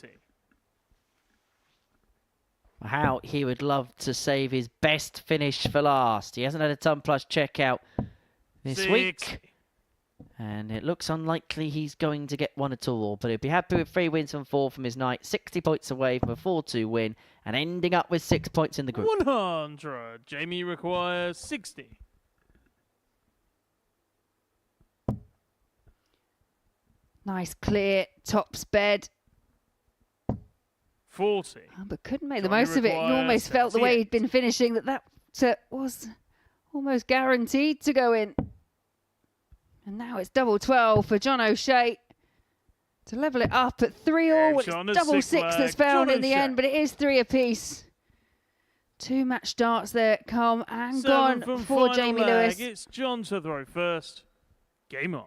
How he would love to save his best finish for last. He hasn't had a ton plus checkout this week. And it looks unlikely he's going to get one at all. But he'd be happy with 3 wins from 4 from his night. 60 points away from a 4-2 win. And ending up with 6 points in the group. 100. Jamie requires 60. Nice clear tops bed. 40. Oh, but couldn't make the Johnny most of it. You almost felt the way he'd been finishing that was almost guaranteed to go in. And now it's double 12 for John O'Shea to level it up at 3-all. It's double 6 that's found in the end, but it is 3 apiece. 2 match darts there come and gone for Jamie Lewis. It's John to throw first. Game on.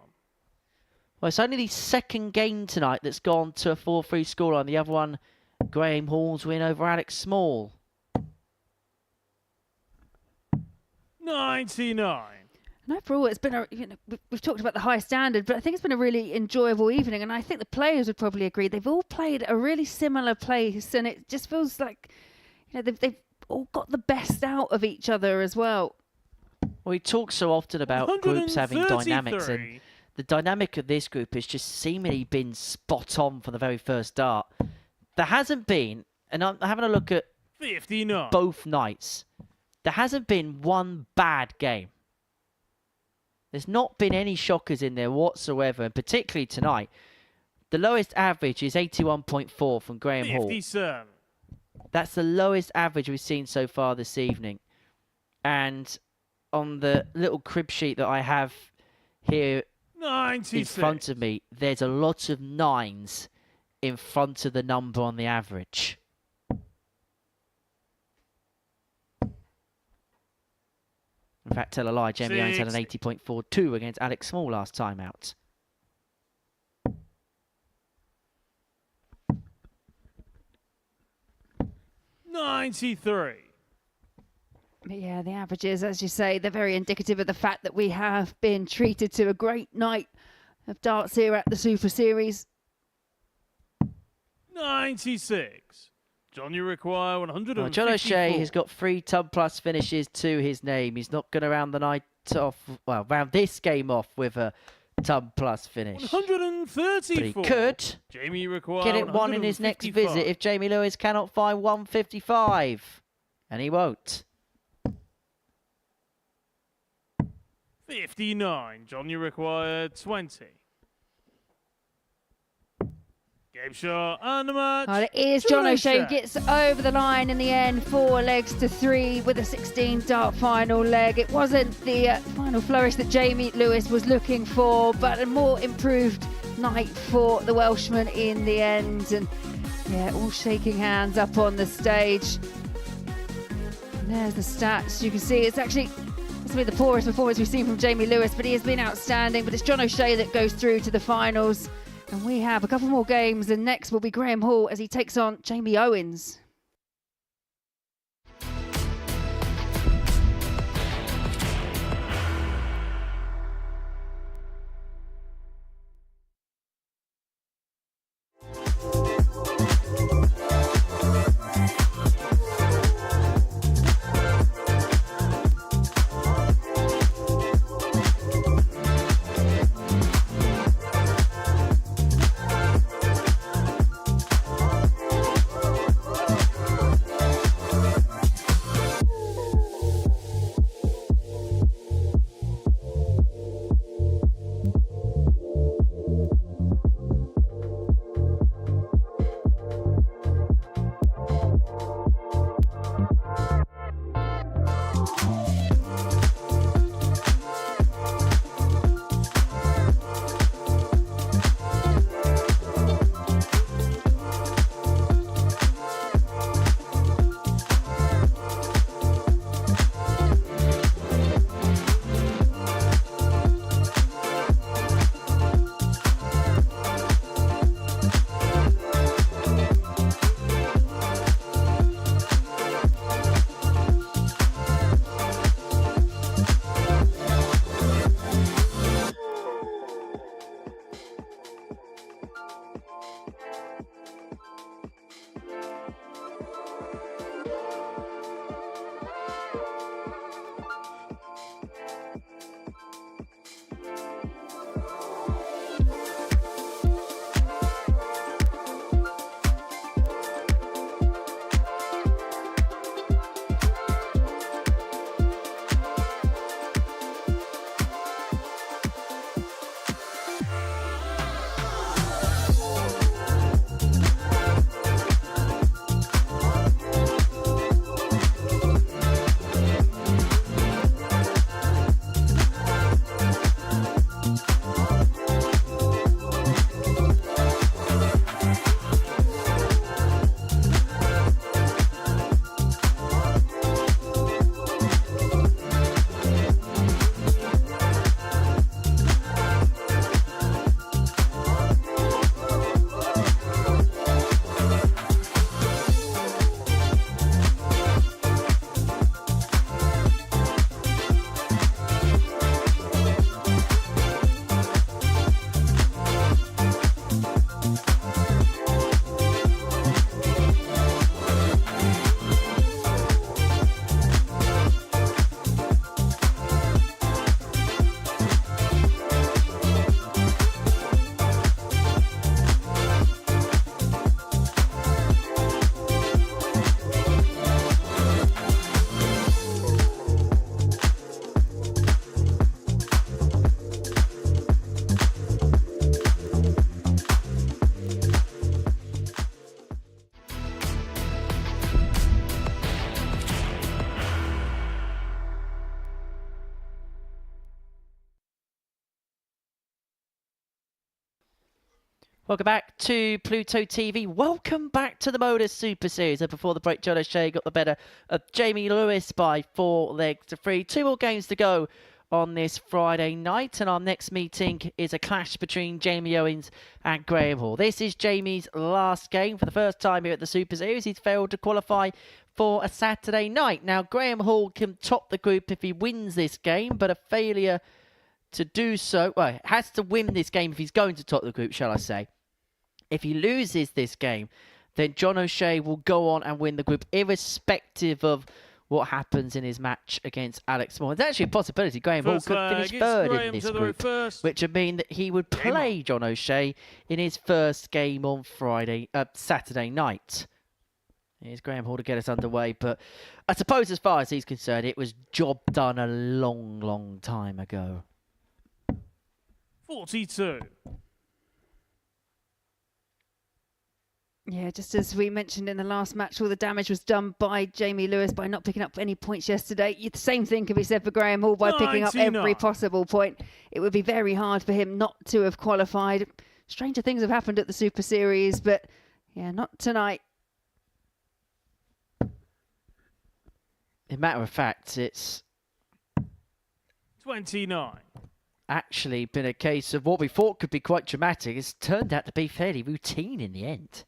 Well, it's only the second game tonight that's gone to a 4-3 scoreline. The other one, Graham Hall's win over Alex Small. 99. And overall, it's been we've talked about the high standard, but I think it's been a really enjoyable evening. And I think the players would probably agree. They've all played a really similar pace, and it just feels like they've all got the best out of each other as well. We talk so often about groups having dynamics, and the dynamic of this group has just seemingly been spot on for the very first dart. There hasn't been, and I'm having a look at 59. Both nights, there hasn't been one bad game. There's not been any shockers in there whatsoever, and particularly tonight. The lowest average is 81.4 from Graham Hall. 57. That's the lowest average we've seen so far this evening. And on the little crib sheet that I have here 96. in front of me, there's a lot of 9s in front of the number on the average. In fact, tell a lie, Jamie Owens had an 80.42 against Alex Small last time out. $93. But yeah, the averages, as you say, they're very indicative of the fact that we have been treated to a great night of darts here at the Super Series. 96. John, you require 154. Well, John O'Shea has got 3 Tub Plus finishes to his name. He's not going to round the night off, well, round this game off with a Tub Plus finish. 134. But he could Jamie require get it one in his next visit if Jamie Lewis cannot find 155. And he won't. 59. John, you require 20. Game shot and the match. Oh, it is John O'Shea who gets over the line in the end, 4 legs to 3 with a 16 dart final leg. It wasn't the final flourish that Jamie Lewis was looking for, but a more improved night for the Welshman in the end. And yeah, all shaking hands up on the stage. And there's the stats. You can see it's actually been the poorest performance we've seen from Jamie Lewis, but he has been outstanding. But it's John O'Shea that goes through to the finals. And we have a couple more games, and next will be Graham Hall as he takes on Jamie Owens. Welcome back to Pluto TV. Welcome back to the Modus Super Series. And before the break, John O'Shea got the better of Jamie Lewis by 4 legs to 3. 2 more games to go on this Friday night. And our next meeting is a clash between Jamie Owens and Graham Hall. This is Jamie's last game. For the first time here at the Super Series, he's failed to qualify for a Saturday night. Now, Graham Hall can top the group if he wins this game, but a failure to do so, well, has to win this game if he's going to top the group, shall I say. If he loses this game, then John O'Shea will go on and win the group, irrespective of what happens in his match against Alex Moore. There's actually a possibility Graham Hall could finish third in this group, which would mean that he would play John O'Shea in his first game on Saturday night. Here's Graham Hall to get us underway, but I suppose as far as he's concerned, it was job done a long, long time ago. 42. Yeah, just as we mentioned in the last match, all the damage was done by Jamie Lewis by not picking up any points yesterday. The same thing can be said for Graham Hall by picking up every possible point. It would be very hard for him not to have qualified. Stranger things have happened at the Super Series, but yeah, not tonight. As a matter of fact, it's 29. Actually been a case of what we thought could be quite dramatic. It's turned out to be fairly routine in the end.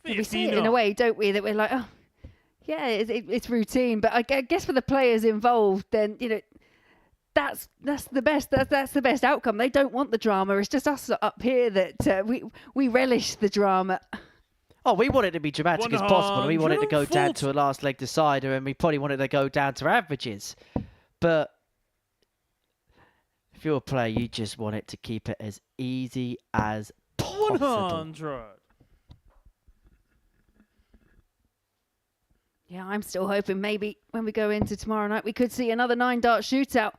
We see it in a way, don't we, that we're like, oh, yeah, it's routine. But I guess for the players involved, then, you know, that's the best. That's the best outcome. They don't want the drama. It's just us up here that we relish the drama. Oh, we want it to be dramatic as possible. We want it to go down to a last leg decider, and we probably want it to go down to averages. But if you're a player, you just want it to keep it as easy as possible. 100. Yeah, I'm still hoping maybe when we go into tomorrow night, we could see another 9-dart shootout.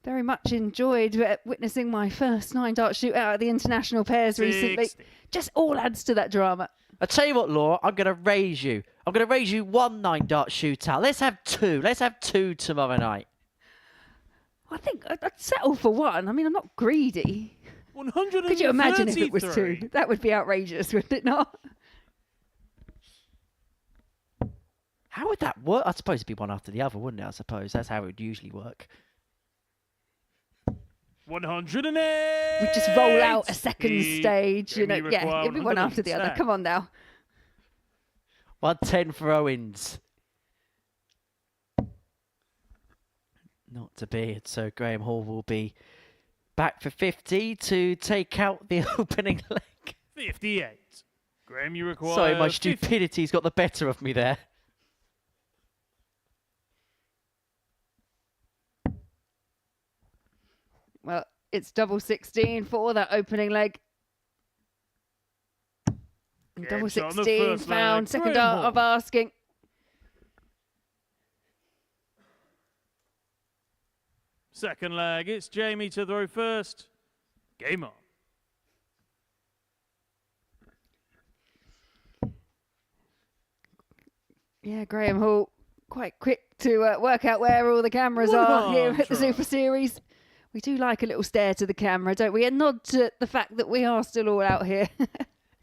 Very much enjoyed witnessing my first 9-dart shootout at the international pairs recently. Just all adds to that drama. I tell you what, Laura, I'm going to raise you I'm going to raise you 1 9-dart shootout. Let's have 2. Let's have 2 tomorrow night. I think I'd settle for 1. I mean, I'm not greedy. 133. Could you imagine if it was 2? That would be outrageous, wouldn't it not? How would that work? I suppose it'd be one after the other, wouldn't it? I suppose that's how it would usually work. 108. We just roll out a second stage, you know. Jamie Yeah, require it'll be one after the other. 110. Come on now. 110 for Owens. Not to be. So Graham Hall will be back for 50 to take out the opening leg. 58. Graham, you require... Sorry, my 50. stupidity's got the better of me there. Well, it's double 16 for that opening leg. And double Gets on the 16 first found. leg. Second Graham dart of Hall. asking. Second leg, it's Jamie to throw first. Game on. Yeah, Graham Hall, quite quick to work out where all the cameras are here at the Super Series. We do like a little stare to the camera, don't we? A nod to the fact that we are still all out here.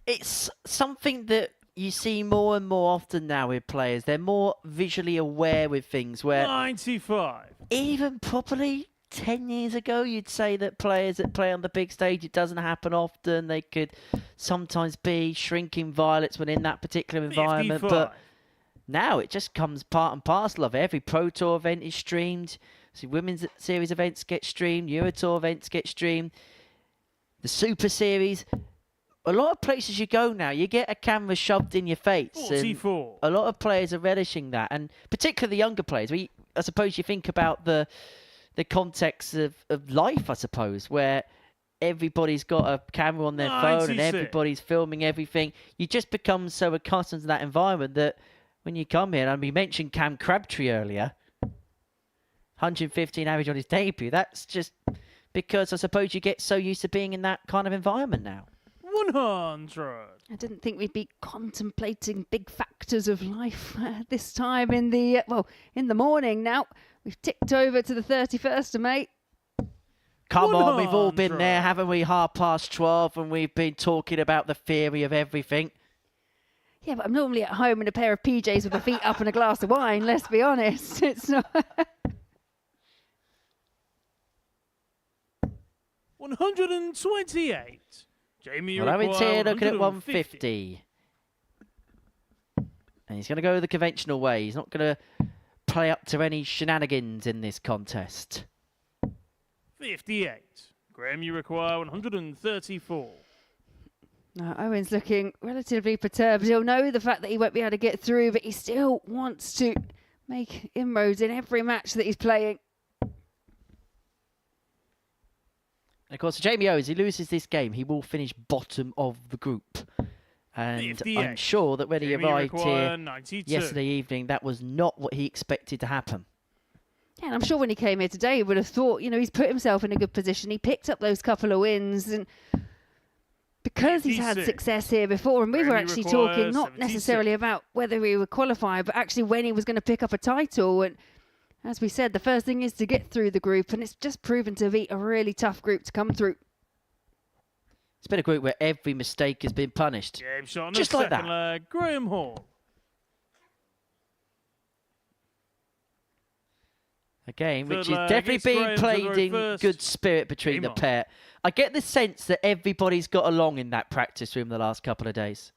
It's something that you see more and more often now with players. They're more visually aware with things where 95. even probably 10 years ago, you'd say that players that play on the big stage, it doesn't happen often. They could sometimes be shrinking violets when in that particular environment. 55. But now it just comes part and parcel of it. Every Pro Tour event is streamed. So Women's Series events get streamed. Euro Tour events get streamed. The Super Series. A lot of places you go now, you get a camera shoved in your face. 44. A lot of players are relishing that. And particularly the younger players. I suppose you think about the context of life, I suppose, where everybody's got a camera on their phone and 96. everybody's filming everything. You just become so accustomed to that environment that when you come here, and we mentioned Cam Crabtree earlier, 115 average on his debut. That's just because I suppose you get so used to being in that kind of environment now. 100. I didn't think we'd be contemplating big factors of life this time in the morning now. We've ticked over to the 31st of May. Come on, we've all been 100. there, haven't we? 12:30, and we've been talking about the theory of everything. Yeah, but I'm normally at home in a pair of PJs with my feet up and a glass of wine, let's be honest. It's not... 128. Jamie Well, Owens require here looking at 150. 150. And he's going to go the conventional way. He's not going to play up to any shenanigans in this contest. 58. Graham, you require 134. No, Owen's looking relatively perturbed. He'll know the fact that he won't be able to get through, but he still wants to make inroads in every match that he's playing. And of course, Jamie Owens, he loses this game, he will finish bottom of the group. And 58. I'm sure that when he Jamie arrived require here 92. yesterday evening, that was not what he expected to happen. Yeah, and I'm sure when he came here today, he would have thought, you know, he's put himself in a good position. He picked up those couple of wins, and because he's had 56. success here before, and we were Jamie actually requires talking not 76. necessarily about whether he would qualify, but actually when he was going to pick up a title. And as we said, the first thing is to get through the group, and it's just proven to be a really tough group to come through. It's been a group where every mistake has been punished. Game shot on Just the like second that. leg. Graham Hall. A game Third which is leg, definitely it's being Graham to played throw in first. good spirit between Game the on. pair. I get the sense that everybody's got along in that practice room the last couple of days.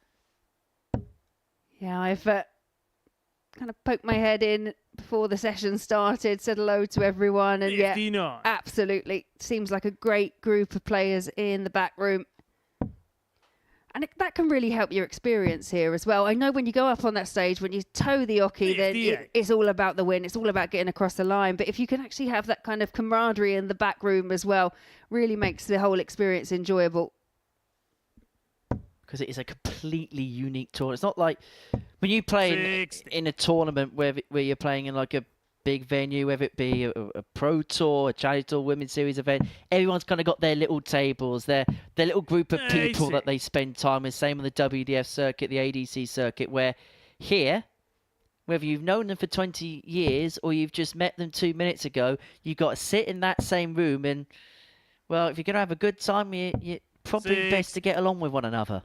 Yeah, I've kind of poked my head in before the session started, said hello to everyone, and yeah, 59. absolutely. Seems like a great group of players in the back room. And that can really help your experience here as well. I know when you go up on that stage, when you toe the oche, then 58. it's all about the win. It's all about getting across the line. But if you can actually have that kind of camaraderie in the back room as well, really makes the whole experience enjoyable. Because it is a completely unique tournament. It's not like when you play in a tournament where you're playing in like a big venue, whether it be a Pro Tour, a Challenge Tour, Women's Series event. Everyone's kind of got their little tables, their little group of people that they spend time with. Same on the WDF circuit, the ADC circuit, where here whether you've known them for 20 years or you've just met them 2 minutes ago, you've got to sit in that same room and, well, if you're going to have a good time, you're probably best to get along with one another.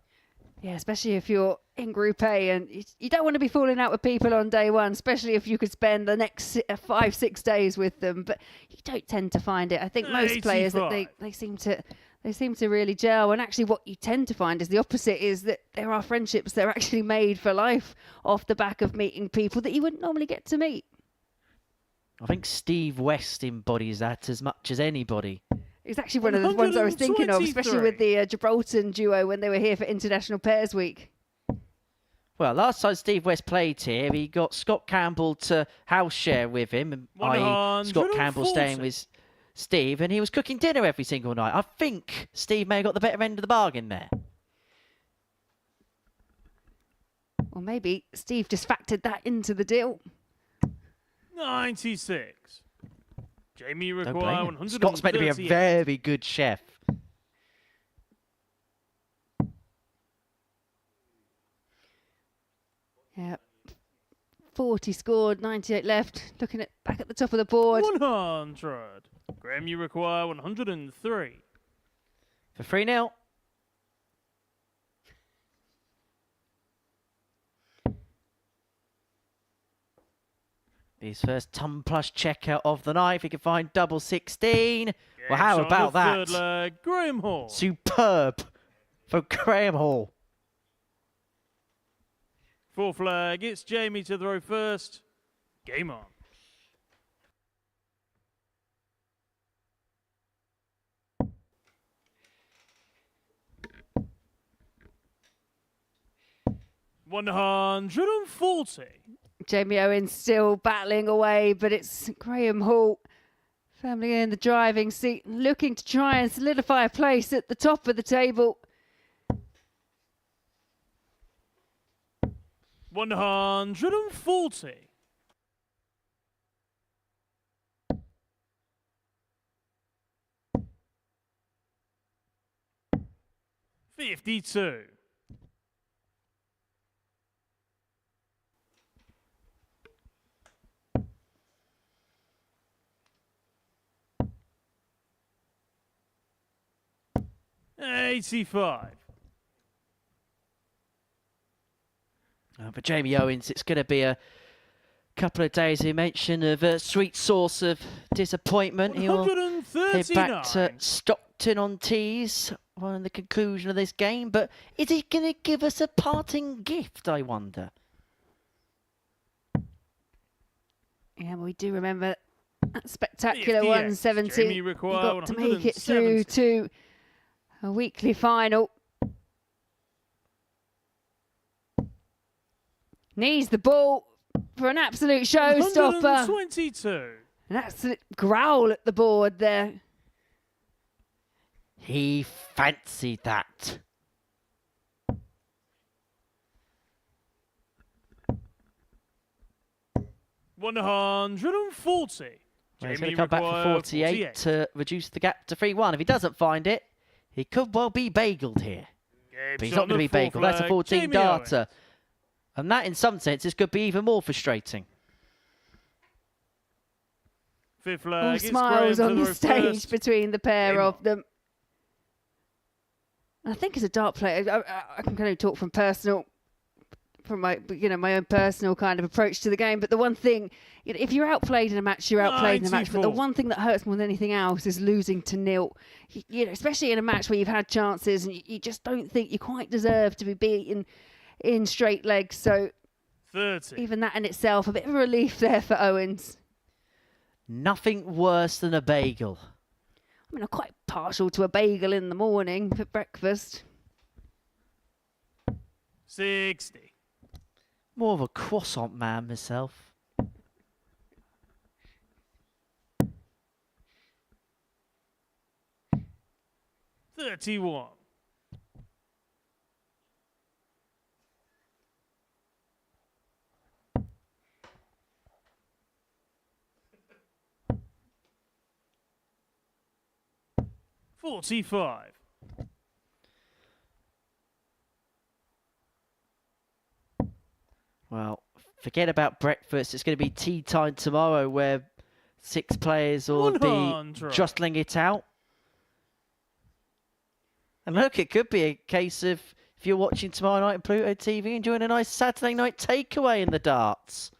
Yeah, especially if you're in Group A and you don't want to be falling out with people on day one, especially if you could spend the next 5-6 days with them. But you don't tend to find it. I think most players, that they seem to really gel. And actually what you tend to find is the opposite, is that there are friendships that are actually made for life off the back of meeting people that you wouldn't normally get to meet. I think Steve West embodies that as much as anybody. It's actually one of the ones I was thinking of, especially with the Gibraltar duo when they were here for International Pairs Week. Well, last time Steve West played here, he got Scott Campbell to house share with him, i.e. Scott Campbell staying with Steve, and he was cooking dinner every single night. I think Steve may have got the better end of the bargain there. Or maybe Steve just factored that into the deal. 96. Jamie require 138. Scott's meant to be a very good chef. Yeah. 40 scored, 98 left. Looking at back at the top of the board. 100. Graham, you require 103. For 3-0. His first ton plus checkout of the night. If he can find double 16. Well, how about that? Third leg, Graham Hall. Superb for Graham Hall. Fourth leg, it's Jamie to throw first. Game on. $140. Jamie Owens still battling away, but it's Graham Hall firmly in the driving seat, looking to try and solidify a place at the top of the table. 140. $52. $85. For Jamie Owens, it's going to be a couple of days, he mentioned, of a sweet source of disappointment. He'll head back to Stockton on tees on the conclusion of this game. But is he going to give us a parting gift, I wonder? Yeah, we do remember that spectacular 170. He got to make it through to a weekly final. Needs the ball for an absolute showstopper. 122. An absolute growl at the board there. He fancied that. $140. Well, he's going to come back for 48 to reduce the gap to 3-1. If he doesn't find it, he could well be bageled here. But he's not going to be bageled. That's a 14 darter. And that, in some senses, could be even more frustrating. Fifth leg, all smiles on the stage between the pair of them. I think as a dart player, I can kind of talk from my own personal kind of approach to the game. But the one thing, if you're outplayed in a match, you're outplayed in a match. But the one thing that hurts more than anything else is losing to nil. Especially in a match where you've had chances and you just don't think you quite deserve to be beaten in straight legs. So 30. Even that in itself, a bit of a relief there for Owens. Nothing worse than a bagel. I mean, I'm quite partial to a bagel in the morning for breakfast. 60. More of a croissant man myself. $31. $45. Well, Forget about breakfast. It's going to be tea time tomorrow where 6 players will be 100. jostling it out. And look, it could be a case of if you're watching tomorrow night on Pluto TV, enjoying a nice Saturday night takeaway in the darts.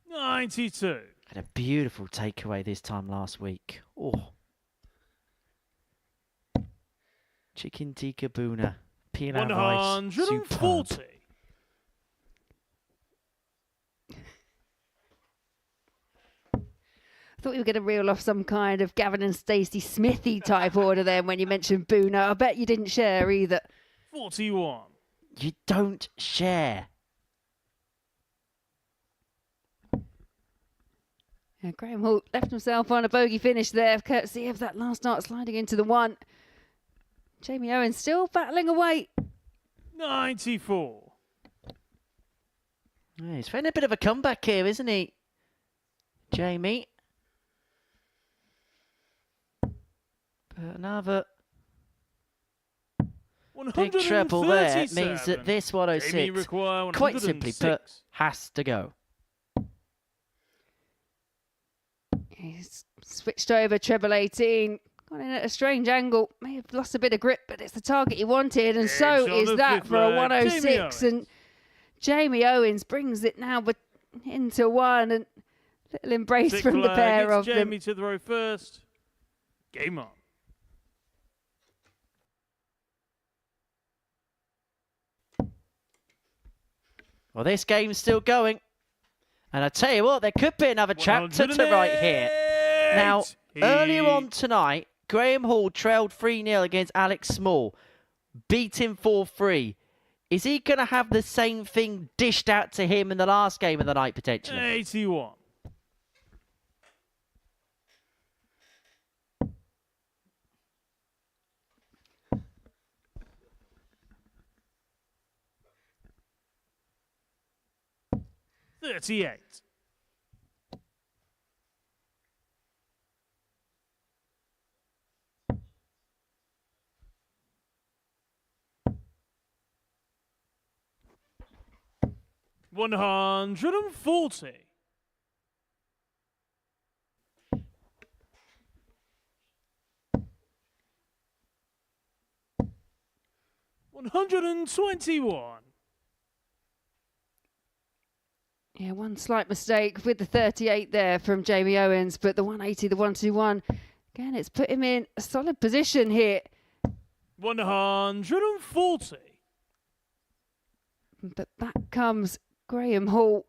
92. Had a beautiful takeaway this time last week. Oh. Chicken tikka boona. Peanut rice. 140. Superb. I thought you were going to reel off some kind of Gavin and Stacey Smithy type order then when you mentioned Boona. I bet you didn't share either. 41. You don't share. Yeah, Graham Hall left himself on a bogey finish there, courtesy of that last dart sliding into the 1. Jamie Owens still battling away. 94. Yeah, he's having a bit of a comeback here, isn't he, Jamie? But another big treble there means that this 106, quite simply put, has to go. He's switched over, treble 18. Got in at a strange angle. May have lost a bit of grip, but it's the target he wanted. And so is that for a 106. And Jamie Owens brings it now but into 1. And little embrace from the pair of them. Jamie to the row first. Game on. Well, this game's still going. And I tell you what, there could be another chapter to write here. Now, earlier on tonight, Graham Hall trailed 3-0 against Alex Small. Beat him 4-3. Is he going to have the same thing dished out to him in the last game of the night, potentially? 81. $38. $140. $121. Yeah, one slight mistake with the 38 there from Jamie Owens, but the 180, the 121, again, it's put him in a solid position here. 140. But back comes Graham Hall.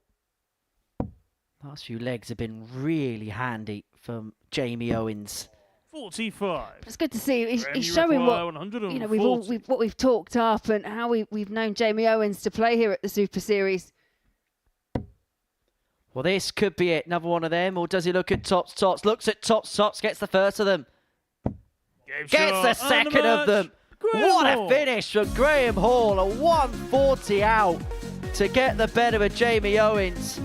Last few legs have been really handy from Jamie Owens. 45. It's good to see. He's showing what we've talked up and how we've known Jamie Owens to play here at the Super Series. Well, this could be it. Another one of them. Or does he look at tops? Tops looks at tops. Tops gets the first of them. Gets the second of them. What a finish from Graham Hall. A 140 out to get the better of Jamie Owens.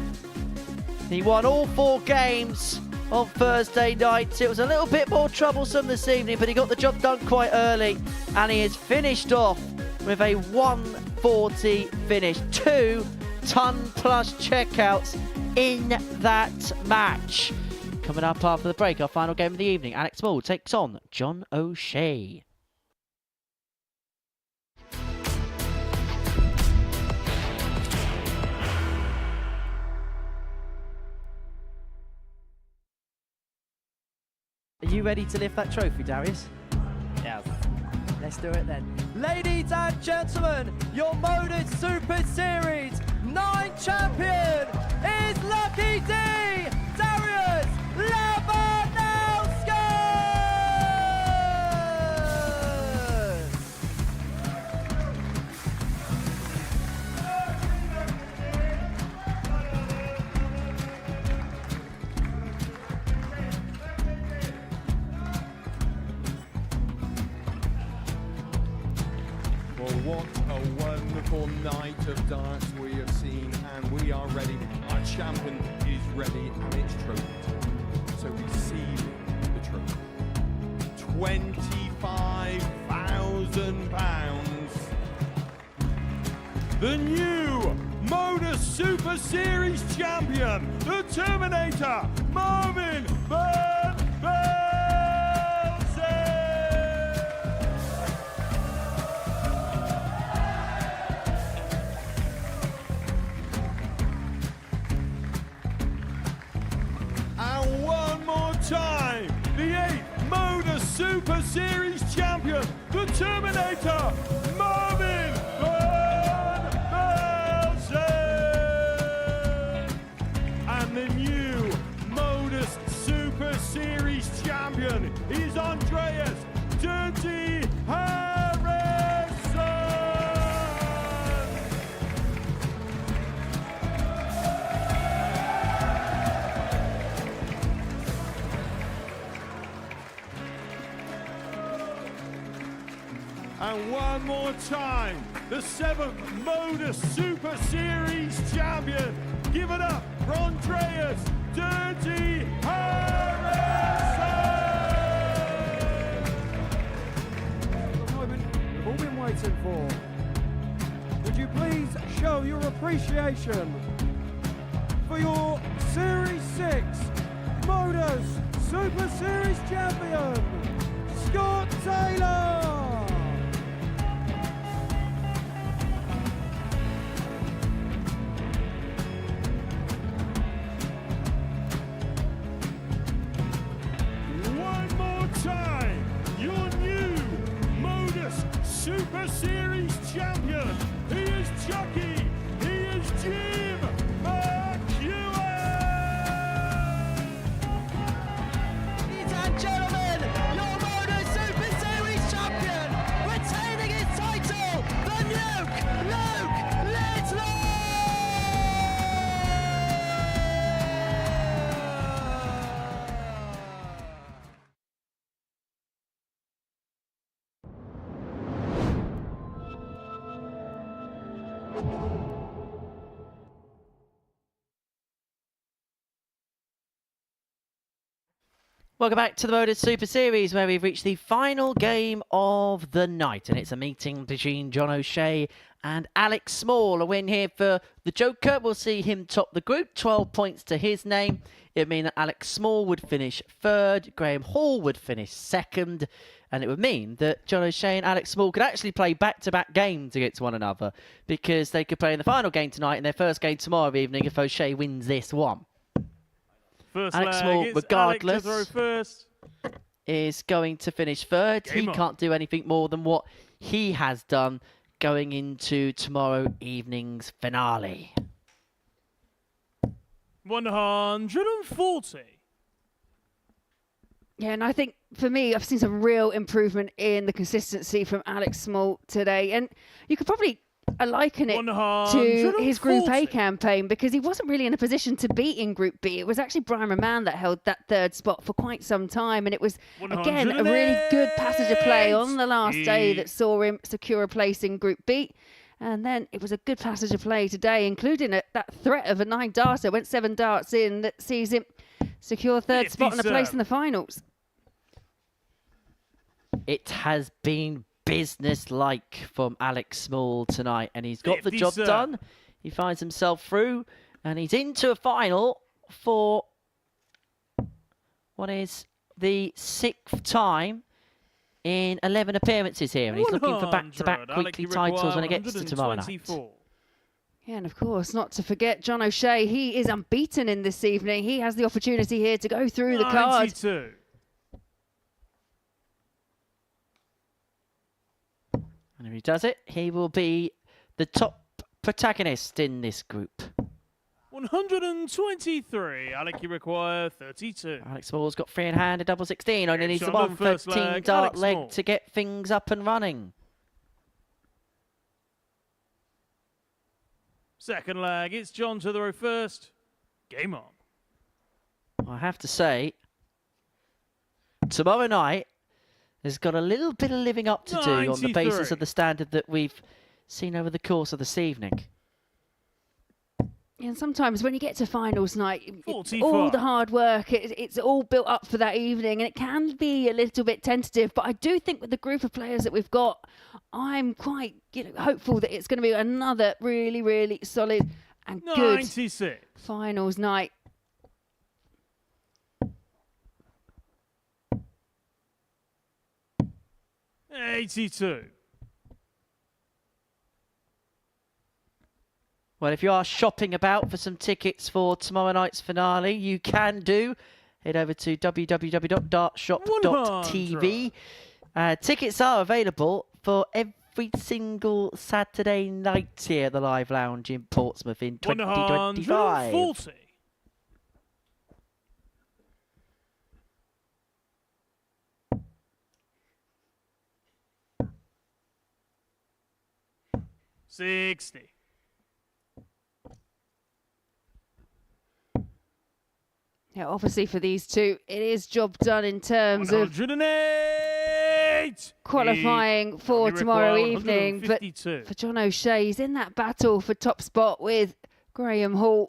He won all 4 games on Thursday night. It was a little bit more troublesome this evening, but he got the job done quite early. And he has finished off with a 140 finish. 2 ton-plus checkouts in that match. Coming up after the break, our final game of the evening. Alex Small takes on John O'Shea. Are you ready to lift that trophy, Darius? Yes. Let's do it then. Ladies and gentlemen, your Modus Super Series 9 champion is Lucky D, Darius Labanowski! Well, what a wonderful night of darts we have seen, and we are ready. Our champion is ready, and it's trophy time. So receive the trophy. £25,000. the new Modus Super Series champion, the Terminator, Marvin Van Velzen. And one more time, the 8th Modus Super Series champion, the Terminator, Marvin Van Velzen. And the new Modus Super Series champion is Andreas Dirty Harrison. And one more time, the 7th Modus Super Series champion. Give it up for Andreas Dirty Harrison. The moment we've all been waiting for. Would you please show your appreciation for your Series 6 Modus Super Series champion, Scott Taylor? One more time, your new Modus Super Series champion. He is Chucky. He is Jim McEwen. Ladies and gentlemen, your Modus Super Series champion, retaining his title, the Nuke, Luke Littler! Welcome back to the Modus Super Series, where we've reached the final game of the night, and it's a meeting between John O'Shea and Alex Small. A win here for the Joker. We'll see him top the group, 12 points to his name. It would mean that Alex Small would finish third, Graham Hall would finish second, and it would mean that John O'Shea and Alex Small could actually play back-to-back games against one another, because they could play in the final game tonight and their first game tomorrow evening if O'Shea wins this one. First Alex leg, Small, it's regardless, Alex to throw first. is going to finish third. Game he on. can't do anything more than what he has done going into tomorrow evening's finale. 140. Yeah, and I think for me, I've seen some real improvement in the consistency from Alex Small today. And you could probably liken it to his Group A 140. campaign, because he wasn't really in a position to beat in Group B. It was actually Brian Roman that held that third spot for quite some time. And it was, again, a really good passage of play on the last day that saw him secure a place in Group B. And then it was a good passage of play today, including that threat of a 9-darter. Went 7 darts in that sees him secure third spot and a place in the finals. It has been business-like from Alex Small tonight, and he's got the job done. He finds himself through, and he's into a final for what is the 6th time in 11 appearances here, and he's looking for back-to-back weekly titles when it gets to tomorrow night. Yeah, and of course, not to forget John O'Shea. He is unbeaten in this evening. He has the opportunity here to go through the card. 92. And if he does it, he will be the top protagonist in this group. 123. Alec, you require 32. Alex Small's got 3 in hand, a double 16. Only needs the on the one first 13 leg, dart Alex leg Small. to get things up and running. Second leg, it's John to the row first. Game on. I have to say, tomorrow night has got a little bit of living up to do on the basis of the standard that we've seen over the course of this evening. And sometimes when you get to finals night, it's 45. all the hard work, it's all built up for that evening, and it can be a little bit tentative. But I do think with the group of players that we've got, I'm quite hopeful that it's going to be another really, really solid and good 96. finals night. $82. Well, if you are shopping about for some tickets for tomorrow night's finale, you can do. Head over to www.dartshop.tv. Tickets are available for every single Saturday night here at the Live Lounge in Portsmouth in 2025. 140. $60. Yeah, obviously for these two, it is job done in terms of 108. qualifying for Only tomorrow require evening. But 152. for John O'Shea, he's in that battle for top spot with Graham Hall.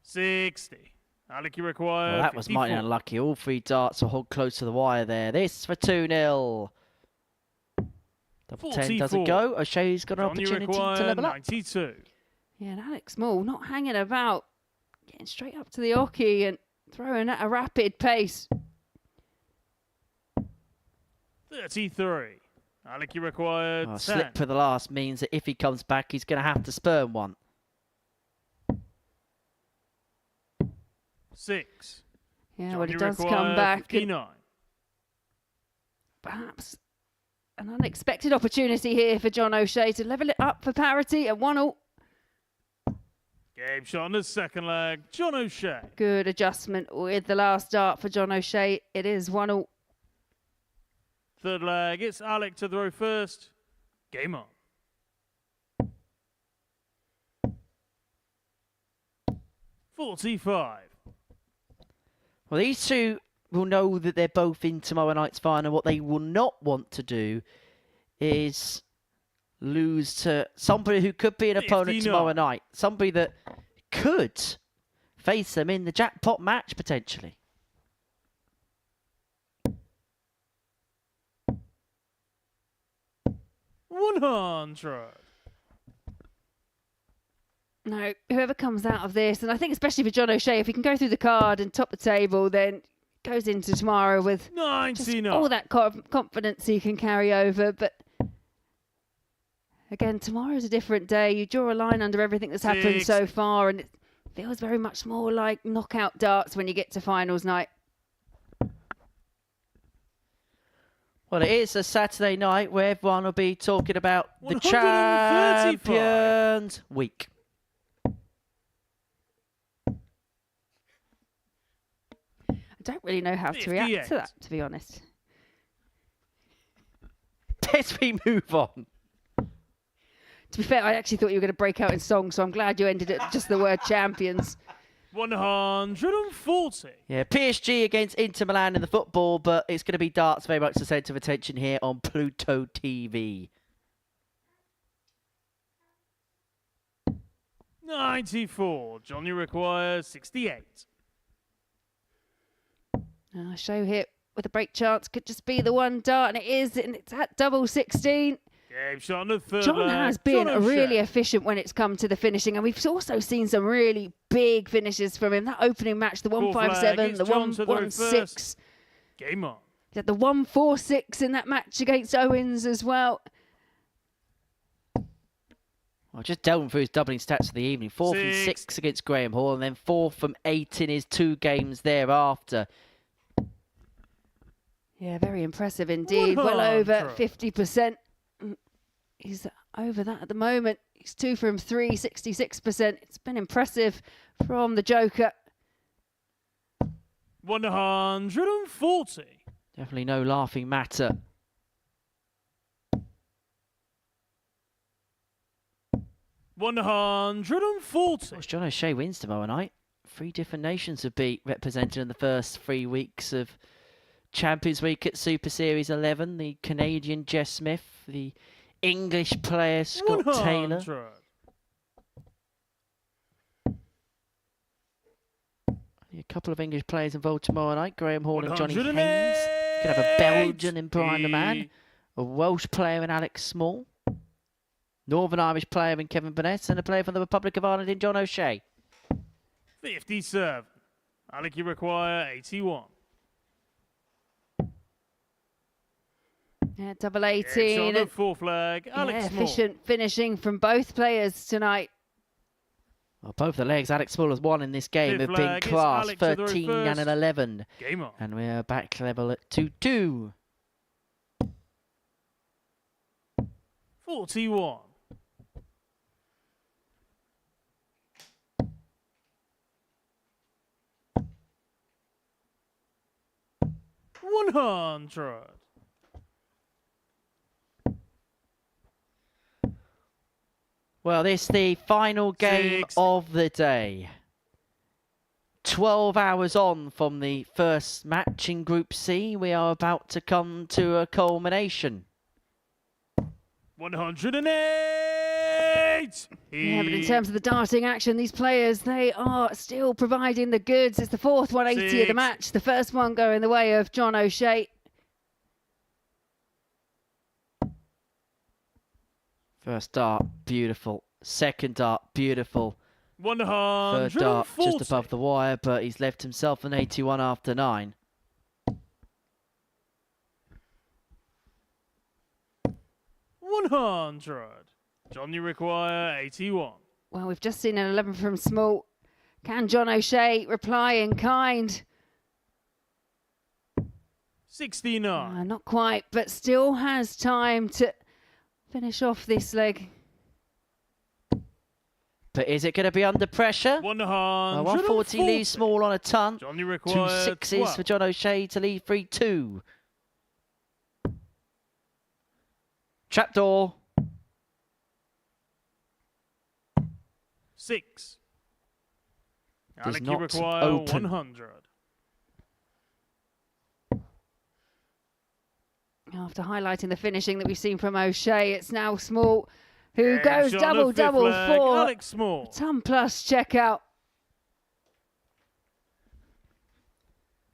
60. Alec, you require Well, that was mighty 54. unlucky. All three darts are hold close to the wire there. This for 2-0. Double 10 doesn't 44. go. O'Shea's got an John, you opportunity to require level up. 92. Yeah, and Alex Small not hanging about, getting straight up to the oche and throwing at a rapid pace. 33. Alec, you require 10. Slip for the last means that if he comes back, he's going to have to spurn one. 6. Yeah, John, well, he you does require come back. And 59. perhaps an unexpected opportunity here for John O'Shea to level it up for parity at 1-1. Game shot on the second leg. John O'Shea. Good adjustment with the last dart for John O'Shea. It is 1-1. Third leg. It's Alec to throw first. Game on. $45. Well, these two will know that they're both in tomorrow night's final. What they will not want to do is lose to somebody who could be an opponent 59. tomorrow night. Somebody that could face them in the jackpot match, potentially. $100. No, whoever comes out of this, and I think especially for John O'Shea, if he can go through the card and top the table, then goes into tomorrow with just 99. all that confidence he can carry over. But again, tomorrow's a different day. You draw a line under everything that's happened Six. so far, and it feels very much more like knockout darts when you get to finals night. Well, it is a Saturday night where everyone will be talking about the 135. Champions Week. I don't really know how to react 58. to that, to be honest. Let's we move on. To be fair, I actually thought you were going to break out in song, so I'm glad you ended at just the word champions. 140. Yeah, PSG against Inter Milan in the football, but it's going to be darts very much the centre of attention here on Pluto TV. 94. John, you require 68. Show here with a break chance could just be the one dart, and it is, and it's at double 16. Game shot on the third John leg. has been John O'Shea. really efficient when it's come to the finishing, and we've also seen some really big finishes from him. That opening match, the Fourth 157, leg, the it's John to throw 116. first. Game on. He had the 146 in that match against Owens as well. Well, just delving through his doubling stats for the evening. 4 from 6 against Graham Hall, and then 4 from 8 in his 2 games thereafter. Yeah, very impressive indeed. Well over 50%. He's over that at the moment. He's 2 from 3, 66%. It's been impressive from the Joker. 140. Definitely no laughing matter. $140. John O'Shea wins tomorrow night. 3 different nations will be represented in the first 3 weeks of Champions Week at Super Series 11. The Canadian Jess Smith, the English player Scott Taylor. A couple of English players involved tomorrow night. Graham Horn and Johnny 108. Haynes. Could have a Belgian in Brian the Man. A Welsh player in Alex Small. Northern Irish player in Kevin Burnett. And a player from the Republic of Ireland in John O'Shea. 57. Alec, you require 81. Yeah, double It's 18. on the full flag. Yeah, Alex Small. efficient finishing from both players tonight. Well, both the legs Alex Small has won in this game Fifth have been flag, it's class. Alec to the 13 and first. an 11. Game on. And we're back level at 2-2. 41. $100. Well, this is the final game 60. of the day. 12 hours on from the first match in Group C. We are about to come to a culmination. 108. Yeah, but in terms of the darting action, these players, they are still providing the goods. It's the fourth 180 of the 6. match. The first one going the way of John O'Shea. First dart, beautiful. Second dart, beautiful. 140. Third dart, just above the wire, but he's left himself an 81 after 9. $100. John, you require 81. Well, we've just seen an 11 from Small. Can John O'Shea reply in kind? 69. Not quite, but still has time to finish off this leg. But is it going to be under pressure? 140. leaves Small on a ton. John, you 2 require 6s 12. for John O'Shea to lead 3-2. Trapdoor. 6. Does Alec, you not require open. 100. After highlighting the finishing that we've seen from O'Shea, it's now Small who Edge goes on double the fifth flag, for Alex Small. ton plus checkout.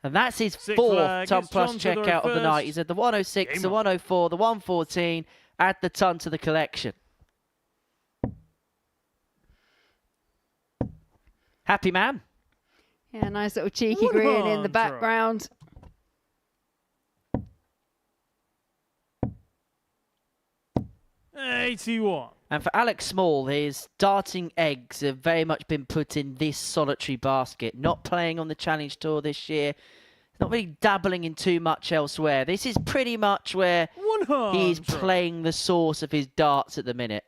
And that's his Sixth fourth flag, ton it's plus John to the checkout of the night. first. He's at the 106, Game the on. 104, the 114. Add the ton to the collection. Happy man. Yeah, nice little cheeky grin in the 100. background. $81. And for Alex Small, his darting eggs have very much been put in this solitary basket. Not playing on the Challenge Tour this year. Not really dabbling in too much elsewhere. This is pretty much where 100. he's playing the source of his darts at the minute.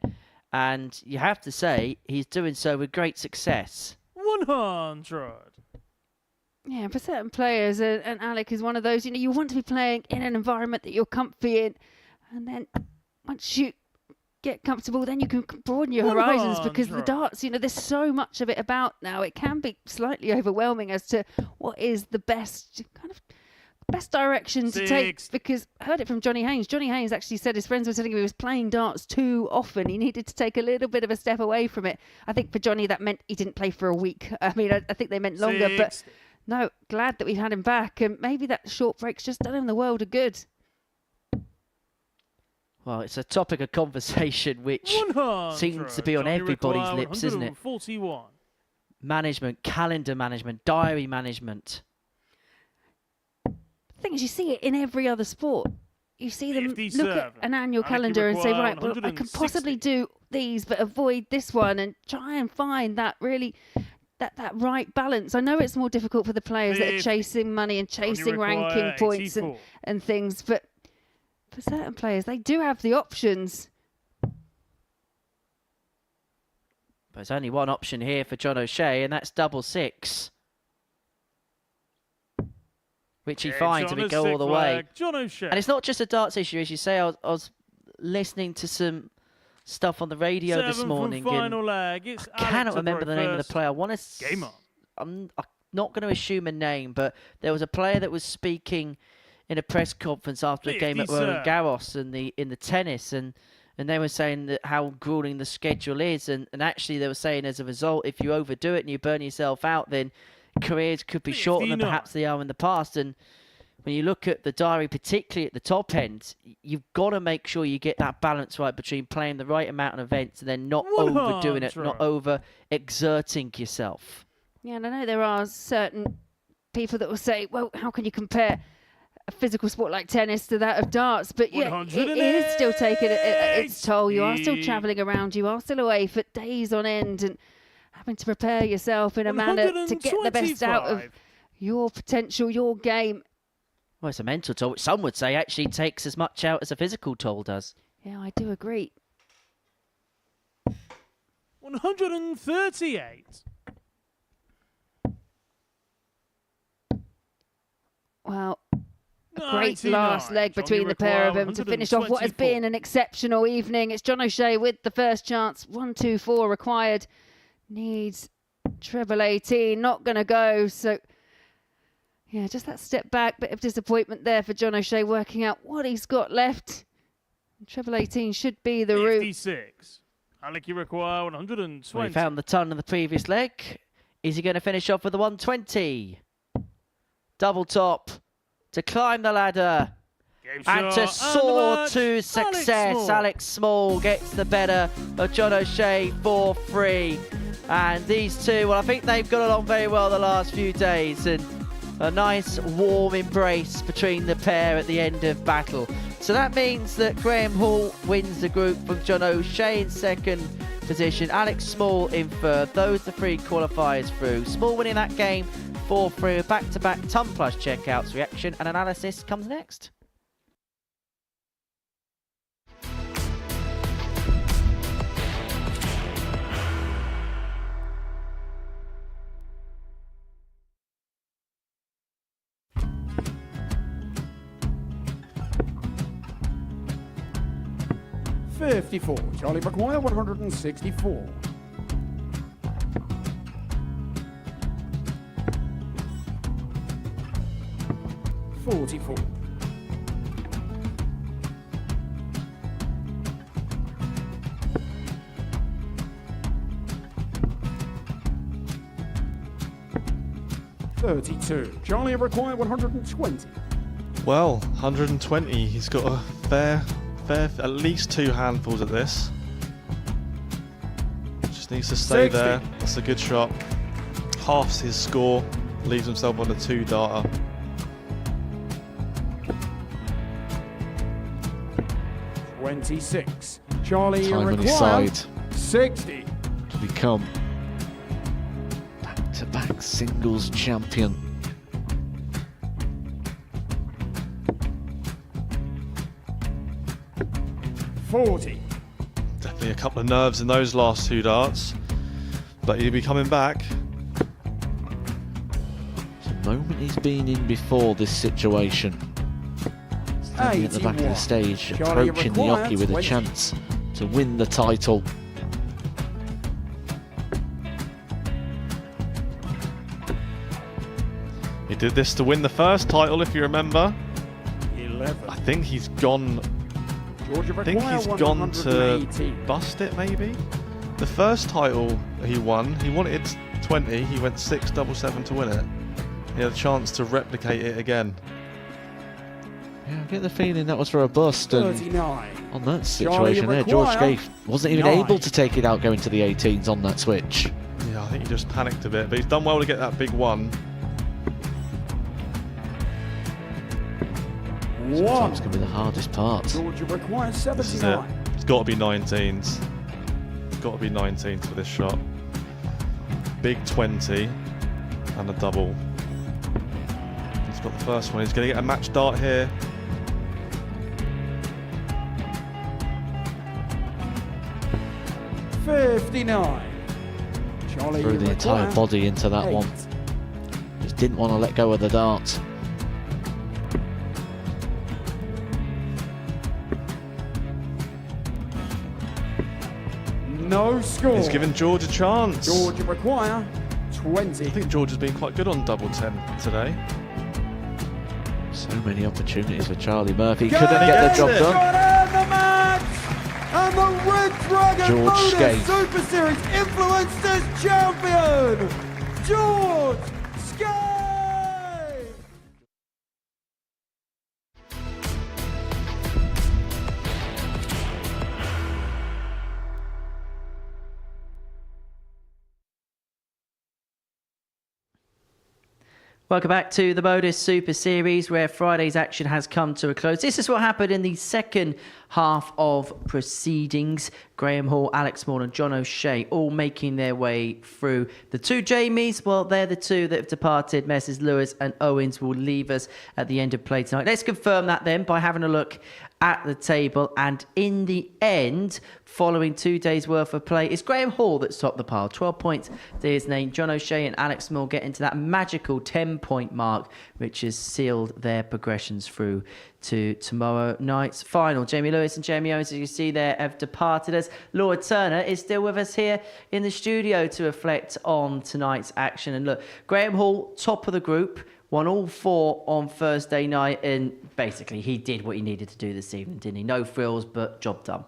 And you have to say, he's doing so with great success. 100. Yeah, for certain players, and Alec is one of those, you want to be playing in an environment that you're comfy in. And then once you get comfortable, then you can broaden your horizons, because the 100. darts, there's so much of it about now. It can be slightly overwhelming as to what is the best direction to take, 6. because I heard it from Johnny Haynes. Johnny Haynes actually said his friends were telling him he was playing darts too often. He needed to take a little bit of a step away from it. I think for Johnny that meant he didn't play for a week. I mean, I think they meant longer, but 60. no, glad that we've had him back, and maybe that short break's just done him the world of good. Well, it's a topic of conversation which 100. seems to be on John, you everybody's require lips, isn't it? 141. Management, calendar management, diary management. The thing is, you see it in every other sport. You see them look 57. at an annual Alec, you calendar and say, require right, well, I can 160. possibly do these, but avoid this one, and try and find that really that right balance. I know it's more difficult for the players that are 50. chasing money and John, you chasing ranking require points 84. and things, but for certain players, they do have the options. But there's only one option here for John O'Shea, and that's double 6. Which he Edge finds on if we the go all sixth the way. flag, John O'Shea. And it's not just a darts issue, as you say. I was listening to some stuff on the radio 7 this from morning, final and player. It's I cannot remember the name of the player. I want to. Game on. I'm not going to assume a name, but there was a player that was speaking in a press conference after a game at 50, Roland Garros in the tennis, and they were saying that how grueling the schedule is, and actually they were saying as a result, if you overdo it and you burn yourself out, then careers could be shorter than 59. perhaps they are in the past. And when you look at the diary, particularly at the top end, you've got to make sure you get that balance right between playing the right amount of events and then not overdoing it, not over-exerting yourself. Yeah, and I know there are certain people that will say, well, how can you compare a physical sport like tennis to that of darts? But yeah, it is still taking its toll. You are still travelling around. You are still away for days on end and having to prepare yourself in a manner to get the best out of your potential, your game. Well, it's a mental toll, which some would say actually takes as much out as a physical toll does. Yeah, I do agree. 138. Well, a great last leg between the pair of them to finish off what has been an exceptional evening. It's John O'Shea with the first chance. 1-2-4 required. Needs treble 18. Not going to go. So, yeah, just that step back. Bit of disappointment there for John O'Shea working out what he's got left. Treble 18 should be the route. 56. Alec, you require 120. Well, he found the ton in the previous leg. Is he going to finish off with the 120? Double top to climb the ladder and to soar to success. Alex Small gets the better of John O'Shea 4-3. And these two, well, I think they've got along very well the last few days. And a nice warm embrace between the pair at the end of battle. So that means that Graham Hall wins the group from John O'Shea in second position. Alex Small in third. Those are the three qualifiers through. Small winning that game 4-3. Back-to-back ton plus checkouts. Reaction and analysis comes next. $54. Charlie Maguire, 164. $44. $32. Charlie required 120. Well, 120. He's got a fair, at least two handfuls at this. Just needs to stay 60. there. That's a good shot. Halves his score. Leaves himself on a 2-darter. $26. Charlie Time on his required side 60. to become back-to-back singles champion. $40. Definitely a couple of nerves in those last two darts. But he'll be coming back. The moment he's been in before this situation. Standing at the back of the stage, Charlie approaching the required Yoki with a 20. chance to win the title. He did this to win the first title, if you remember. 11. I think he's gone. Georgia I think he's required gone to 118. bust it, maybe. The first title he wanted 20. He went 6-7-7 to win it. He had a chance to replicate it again. Yeah, I get the feeling that was for a bust. And 39. on that situation there, George Scaife wasn't even able to take it out going to the 18s on that switch. Yeah, I think he just panicked a bit, but he's done well to get that big one. Sometimes can be the hardest part. Georgia requires This is it. 79. It's got to be 19s. It's got to be 19s for this shot. Big 20 and a double. He's got the first one. He's going to get a match dart here. $59. Charlie Threw the entire required body into that 8. one. Just didn't want to let go of the dart. No score. He's given George a chance. Georgia require 20. I think George has been quite good on double 10 today. So many opportunities for Charlie Murphy. Couldn't get the job done. And the match! And the Red Dragon George Modus Scaife. Super Series Influencers Champion, George Scaife! Welcome back to the Modus Super Series, where Friday's action has come to a close. This is what happened in the second half of proceedings. Graham Hall, Alex Moore and John O'Shea all making their way through. The two Jamies, well, they're the two that have departed. Messrs Lewis and Owens will leave us at the end of play tonight. Let's confirm that then by having a look at the table. And in the end, following 2 days worth of play, it's Graham Hall that's topped the pile. 12 points to his name. John O'Shea and Alex Moore get into that magical 10-point mark, which has sealed their progressions through to tomorrow night's final. Jamie Lewis and Jamie Owens, as you see there, have departed us. Laura Turner is still with us here in the studio to reflect on tonight's action. And look, Graham Hall, top of the group, won all four on Thursday night, and basically he did what he needed to do this evening, didn't he? No frills, but job done.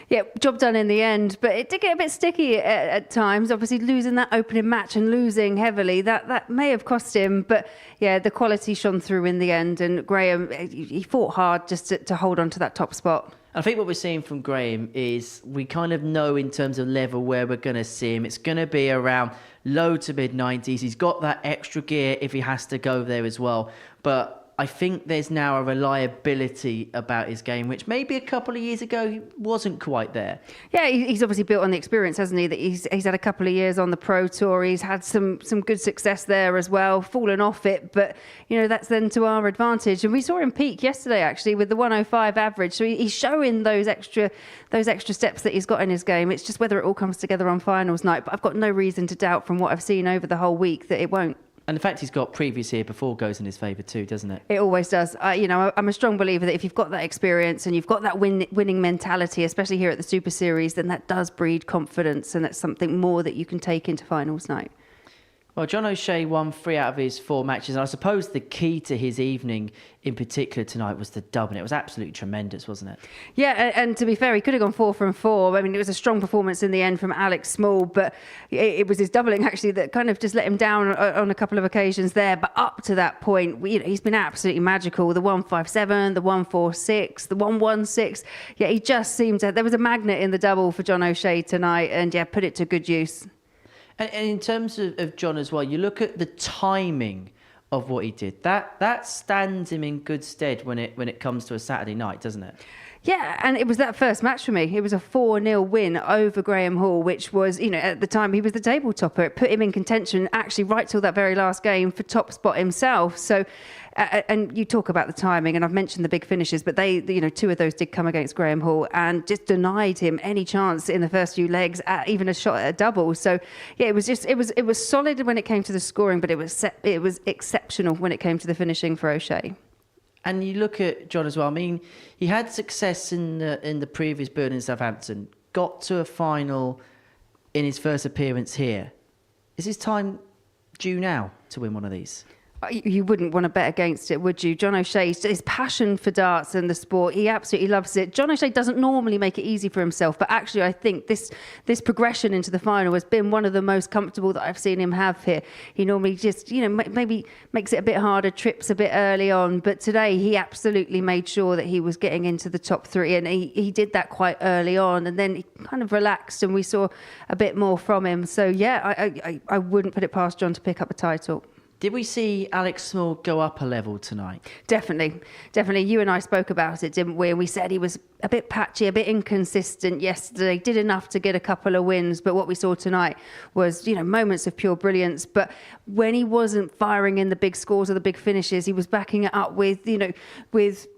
Yeah, job done in the end, but it did get a bit sticky at times. Obviously, losing that opening match and losing heavily, that may have cost him. But yeah, the quality shone through in the end, and Graham, he fought hard just to hold on to that top spot. I think what we're seeing from Graham is we kind of know in terms of level where we're going to see him. It's going to be around low to mid 90s. He's got that extra gear if he has to go there as well. But I think there's now a reliability about his game, which maybe a couple of years ago he wasn't quite there. Yeah, he's obviously built on the experience, hasn't he? That he's had a couple of years on the Pro Tour. He's had some good success there as well, fallen off it, but you know that's then to our advantage. And we saw him peak yesterday actually with the 105 average. So he's showing those extra steps that he's got in his game. It's just whether it all comes together on finals night. But I've got no reason to doubt from what I've seen over the whole week that it won't. And the fact he's got previous here before goes in his favour too, doesn't it? It always does. I'm a strong believer that if you've got that experience and you've got that winning mentality, especially here at the Super Series, then that does breed confidence, and that's something more that you can take into finals night. Well, John O'Shea won 3 out of his 4 matches. And I suppose the key to his evening in particular tonight was the dub, and it was absolutely tremendous, wasn't it? Yeah, and to be fair, he could have gone 4 from 4. I mean, it was a strong performance in the end from Alex Small, but it was his doubling actually that kind of just let him down on a couple of occasions there. But up to that point, he's been absolutely magical. The 157, the 146, the 116. Yeah, he just seemed to... There was a magnet in the double for John O'Shea tonight, and yeah, put it to good use. And in terms of John as well, you look at the timing of what he did. That stands him in good stead when it comes to a Saturday night, doesn't it? Yeah, and it was that first match for me. It was a 4-0 win over Graham Hall, which was, at the time he was the table topper. It put him in contention actually right till that very last game for top spot himself. So, and you talk about the timing, and I've mentioned the big finishes, but they, 2 of those did come against Graham Hall and just denied him any chance in the first few legs at even a shot at a double. So, yeah, it was solid when it came to the scoring, but it was exceptional when it came to the finishing for O'Shea. And you look at John as well. I mean, he had success in the previous burn in Southampton, got to a final in his first appearance here. Is his time due now to win one of these? You wouldn't want to bet against it, would you? John O'Shea, his passion for darts and the sport, he absolutely loves it. John O'Shea doesn't normally make it easy for himself, but actually I think this progression into the final has been one of the most comfortable that I've seen him have here. He normally just, maybe makes it a bit harder, trips a bit early on, but today he absolutely made sure that he was getting into the top 3, and he did that quite early on, and then he kind of relaxed and we saw a bit more from him. So yeah, I wouldn't put it past John to pick up a title. Did we see Alex Small go up a level tonight? Definitely. You and I spoke about it, didn't we? And we said he was a bit patchy, a bit inconsistent yesterday, did enough to get a couple of wins. But what we saw tonight was, moments of pure brilliance. But when he wasn't firing in the big scores or the big finishes, he was backing it up with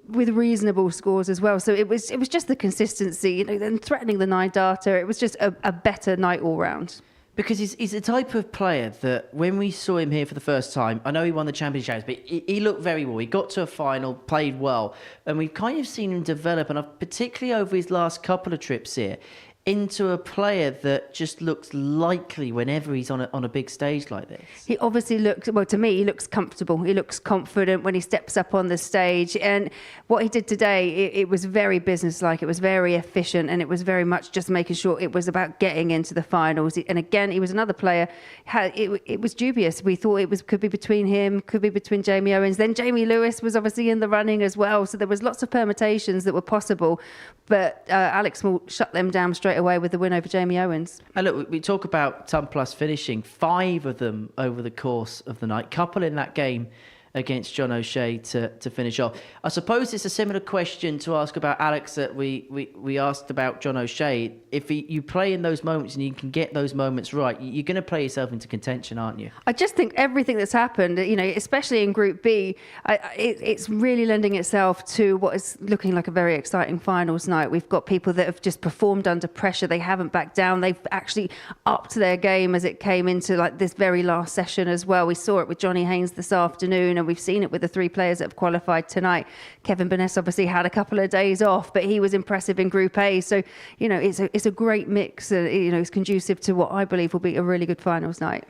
reasonable scores as well. So it was just the consistency, then threatening the 9 data. It was just a better night all round. Because he's the type of player that when we saw him here for the first time, I know he won the championship, but he looked very well. He got to a final, played well, and we've kind of seen him develop, and particularly over his last couple of trips here, into a player that just looks likely whenever he's on a big stage like this? He obviously looks, well, to me, he looks comfortable. He looks confident when he steps up on the stage. And what he did today, it was very businesslike. It was very efficient. And it was very much just making sure it was about getting into the finals. And again, he was another player. It was dubious. We thought could be between him, could be between Jamie Owens. Then Jamie Lewis was obviously in the running as well. So there was lots of permutations that were possible. But Alex Small shut them down straight away with the win over Jamie Owens. And look, we talk about Ton Plus finishing, 5 of them over the course of the night, couple in that game against John O'Shea to finish off. I suppose it's a similar question to ask about Alex that we asked about John O'Shea. If you play in those moments and you can get those moments right, you're going to play yourself into contention, aren't you? I just think everything that's happened, especially in Group B, it's really lending itself to what is looking like a very exciting finals night. We've got people that have just performed under pressure. They haven't backed down. They've actually upped their game as it came into like this very last session as well. We saw it with Johnny Haynes this afternoon, and we've seen it with the 3 players that have qualified tonight. Kevin Burness obviously had a couple of days off, but he was impressive in Group A. So, it's a great mix. It's conducive to what I believe will be a really good finals night.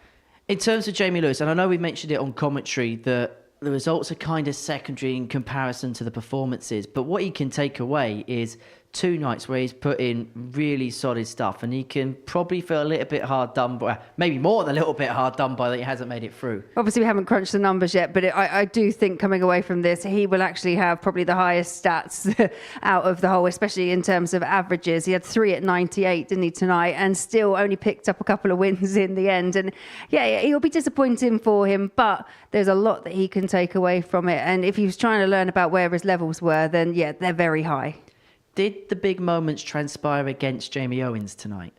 In terms of Jamie Lewis, and I know we mentioned it on commentary, that the results are kind of secondary in comparison to the performances, but what he can take away is 2 nights where he's put in really solid stuff, and he can probably feel a little bit hard done by, maybe more than a little bit hard done by, that he hasn't made it through. Obviously, we haven't crunched the numbers yet, but I do think coming away from this, he will actually have probably the highest stats out of the whole, especially in terms of averages. He had 3 at 98, didn't he, tonight, and still only picked up a couple of wins in the end. And yeah, it'll be disappointing for him, but there's a lot that he can take away from it. And if he was trying to learn about where his levels were, then yeah, they're very high. Did the big moments transpire against Jamie Owens tonight?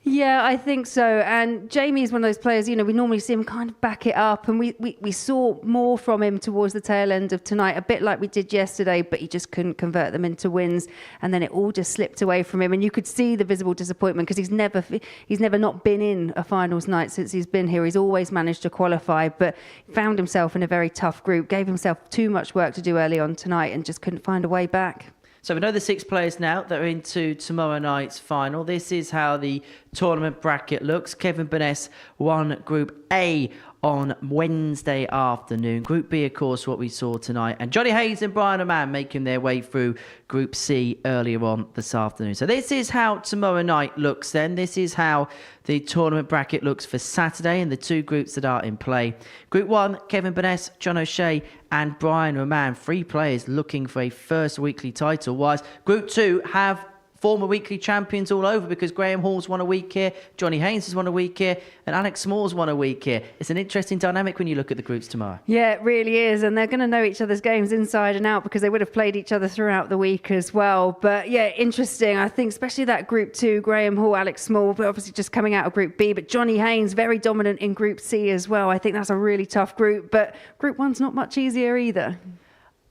Yeah, I think so. And Jamie's one of those players, we normally see him kind of back it up. And we saw more from him towards the tail end of tonight, a bit like we did yesterday, but he just couldn't convert them into wins. And then it all just slipped away from him. And you could see the visible disappointment because he's never not been in a finals night since he's been here. He's always managed to qualify, but found himself in a very tough group, gave himself too much work to do early on tonight and just couldn't find a way back. So we know the 6 players now that are into tomorrow night's final. This is how the tournament bracket looks. Kevin Burness won Group A on Wednesday afternoon. Group B, of course, what we saw tonight. And Johnny Hayes and Brian O'Man making their way through Group C earlier on this afternoon. So this is how tomorrow night looks then. This is how the tournament bracket looks for Saturday and the 2 groups that are in play. Group 1, Kevin Burness, John O'Shea and Brian O'Man. 3 players looking for a first weekly title. Whilst Group 2 have former weekly champions all over, because Graham Hall's won a week here, Johnny Haynes has won a week here, and Alex Small's won a week here. It's an interesting dynamic when you look at the groups tomorrow. Yeah, it really is. And they're going to know each other's games inside and out because they would have played each other throughout the week as well. But yeah, interesting. I think especially that Group 2, Graham Hall, Alex Small, but obviously just coming out of Group B. But Johnny Haynes, very dominant in Group C as well. I think that's a really tough group. But Group 1's not much easier either.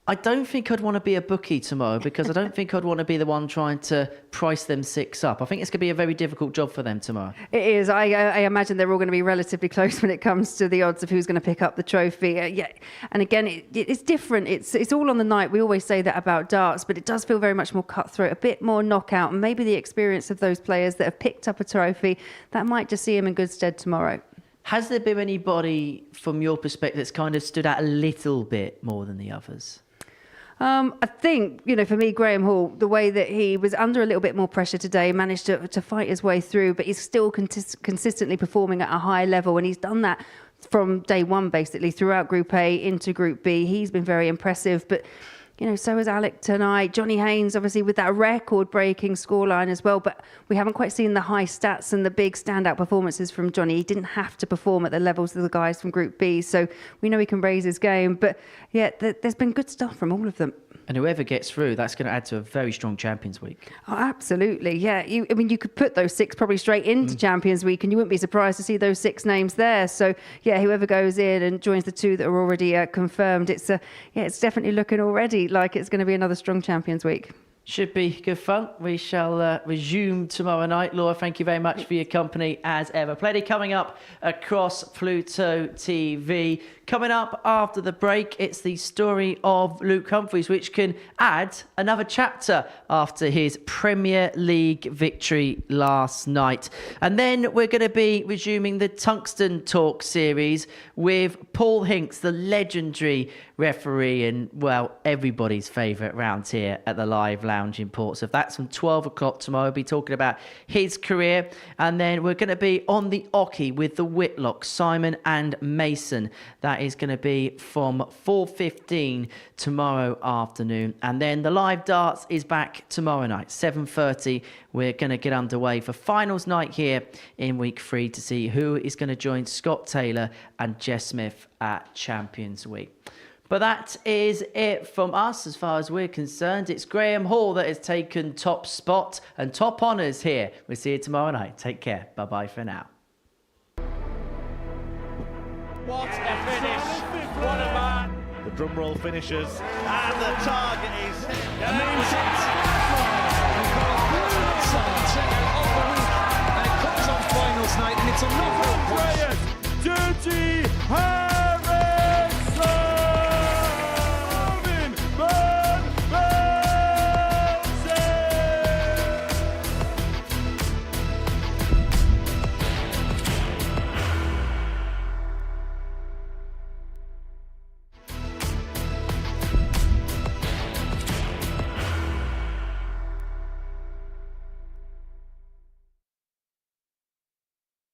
I don't think I'd want to be a bookie tomorrow because I don't think I'd want to be the one trying to price them 6 up. I think it's going to be a very difficult job for them tomorrow. It is. I imagine they're all going to be relatively close when it comes to the odds of who's going to pick up the trophy. Yeah, and again, it's different. It's all on the night. We always say that about darts, but it does feel very much more cutthroat, a bit more knockout, and maybe the experience of those players that have picked up a trophy, that might just see him in good stead tomorrow. Has there been anybody, from your perspective, that's kind of stood out a little bit more than the others? I think, for me, Graham Hall, the way that he was under a little bit more pressure today, managed to fight his way through, but he's still consistently performing at a high level. And he's done that from day one, basically, throughout Group A into Group B. He's been very impressive. But, so has Alec tonight. Johnny Haynes, obviously, with that record-breaking scoreline as well. But we haven't quite seen the high stats and the big standout performances from Johnny. He didn't have to perform at the levels of the guys from Group B. So we know he can raise his game. But, yeah, there's been good stuff from all of them. And whoever gets through, that's going to add to a very strong Champions Week. Oh, absolutely, yeah. You could put those 6 probably straight into Champions Week, and you wouldn't be surprised to see those 6 names there. So, yeah, whoever goes in and joins the 2 that are already confirmed, it's definitely looking already like it's going to be another strong Champions Week. Should be good fun. We shall resume tomorrow night. Laura, thank you very much for your company as ever. Plenty coming up across Pluto TV. Coming up after the break, it's the story of Luke Humphries, which can add another chapter after his Premier League victory last night. And then we're going to be resuming the Tungsten Talk series with Paul Hinks, the legendary referee and, well, everybody's favourite round here at the Live Lounge in Portsmouth. That's from 12 o'clock tomorrow. We'll be talking about his career. And then we're going to be on the Ocky with the Whitlocks, Simon and Mason. That is going to be from 4:15 tomorrow afternoon. And then the live darts is back tomorrow night, 7:30. We're going to get underway for finals night here in week 3 to see who is going to join Scott Taylor and Jess Smith at Champions Week. But that is it from us as far as we're concerned. It's Graham Hall that has taken top spot and top honours here. We'll see you tomorrow night. Take care. Bye-bye for now. What a finish! What a man! The drum roll finishes, and the target is hit. And it comes on finals night, and it's another Dirty Harrison! Van Velzen!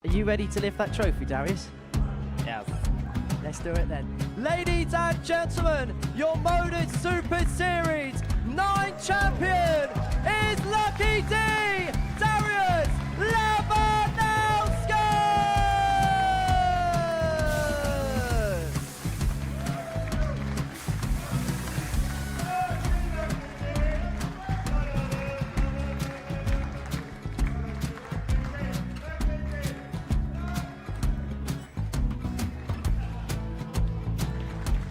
Are you ready to lift that trophy, Darius? Yes. Let's do it then. Ladies and gentlemen, your Modus Super Series 9 champion is Lucky D, Darius Labanowski!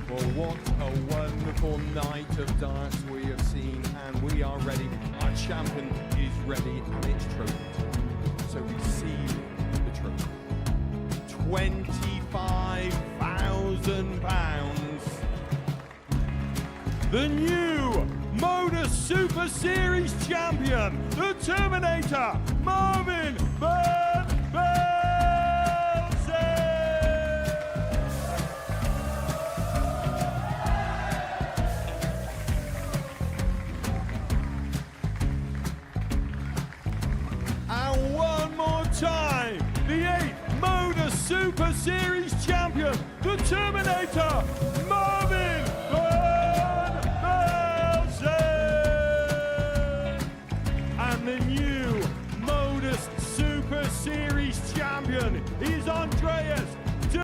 Well, what a wonderful night of darts we have seen, and we are ready. Our champion is ready, and it's trophy time. So receive the trophy. £25,000. The new Modus Super Series champion, the Terminator, Marvin Van Velzen! And one more time, the 8th Modus Super Series champion, the Terminator, Marvin Van Velzen! And the new Modus Super Series champion is Andreas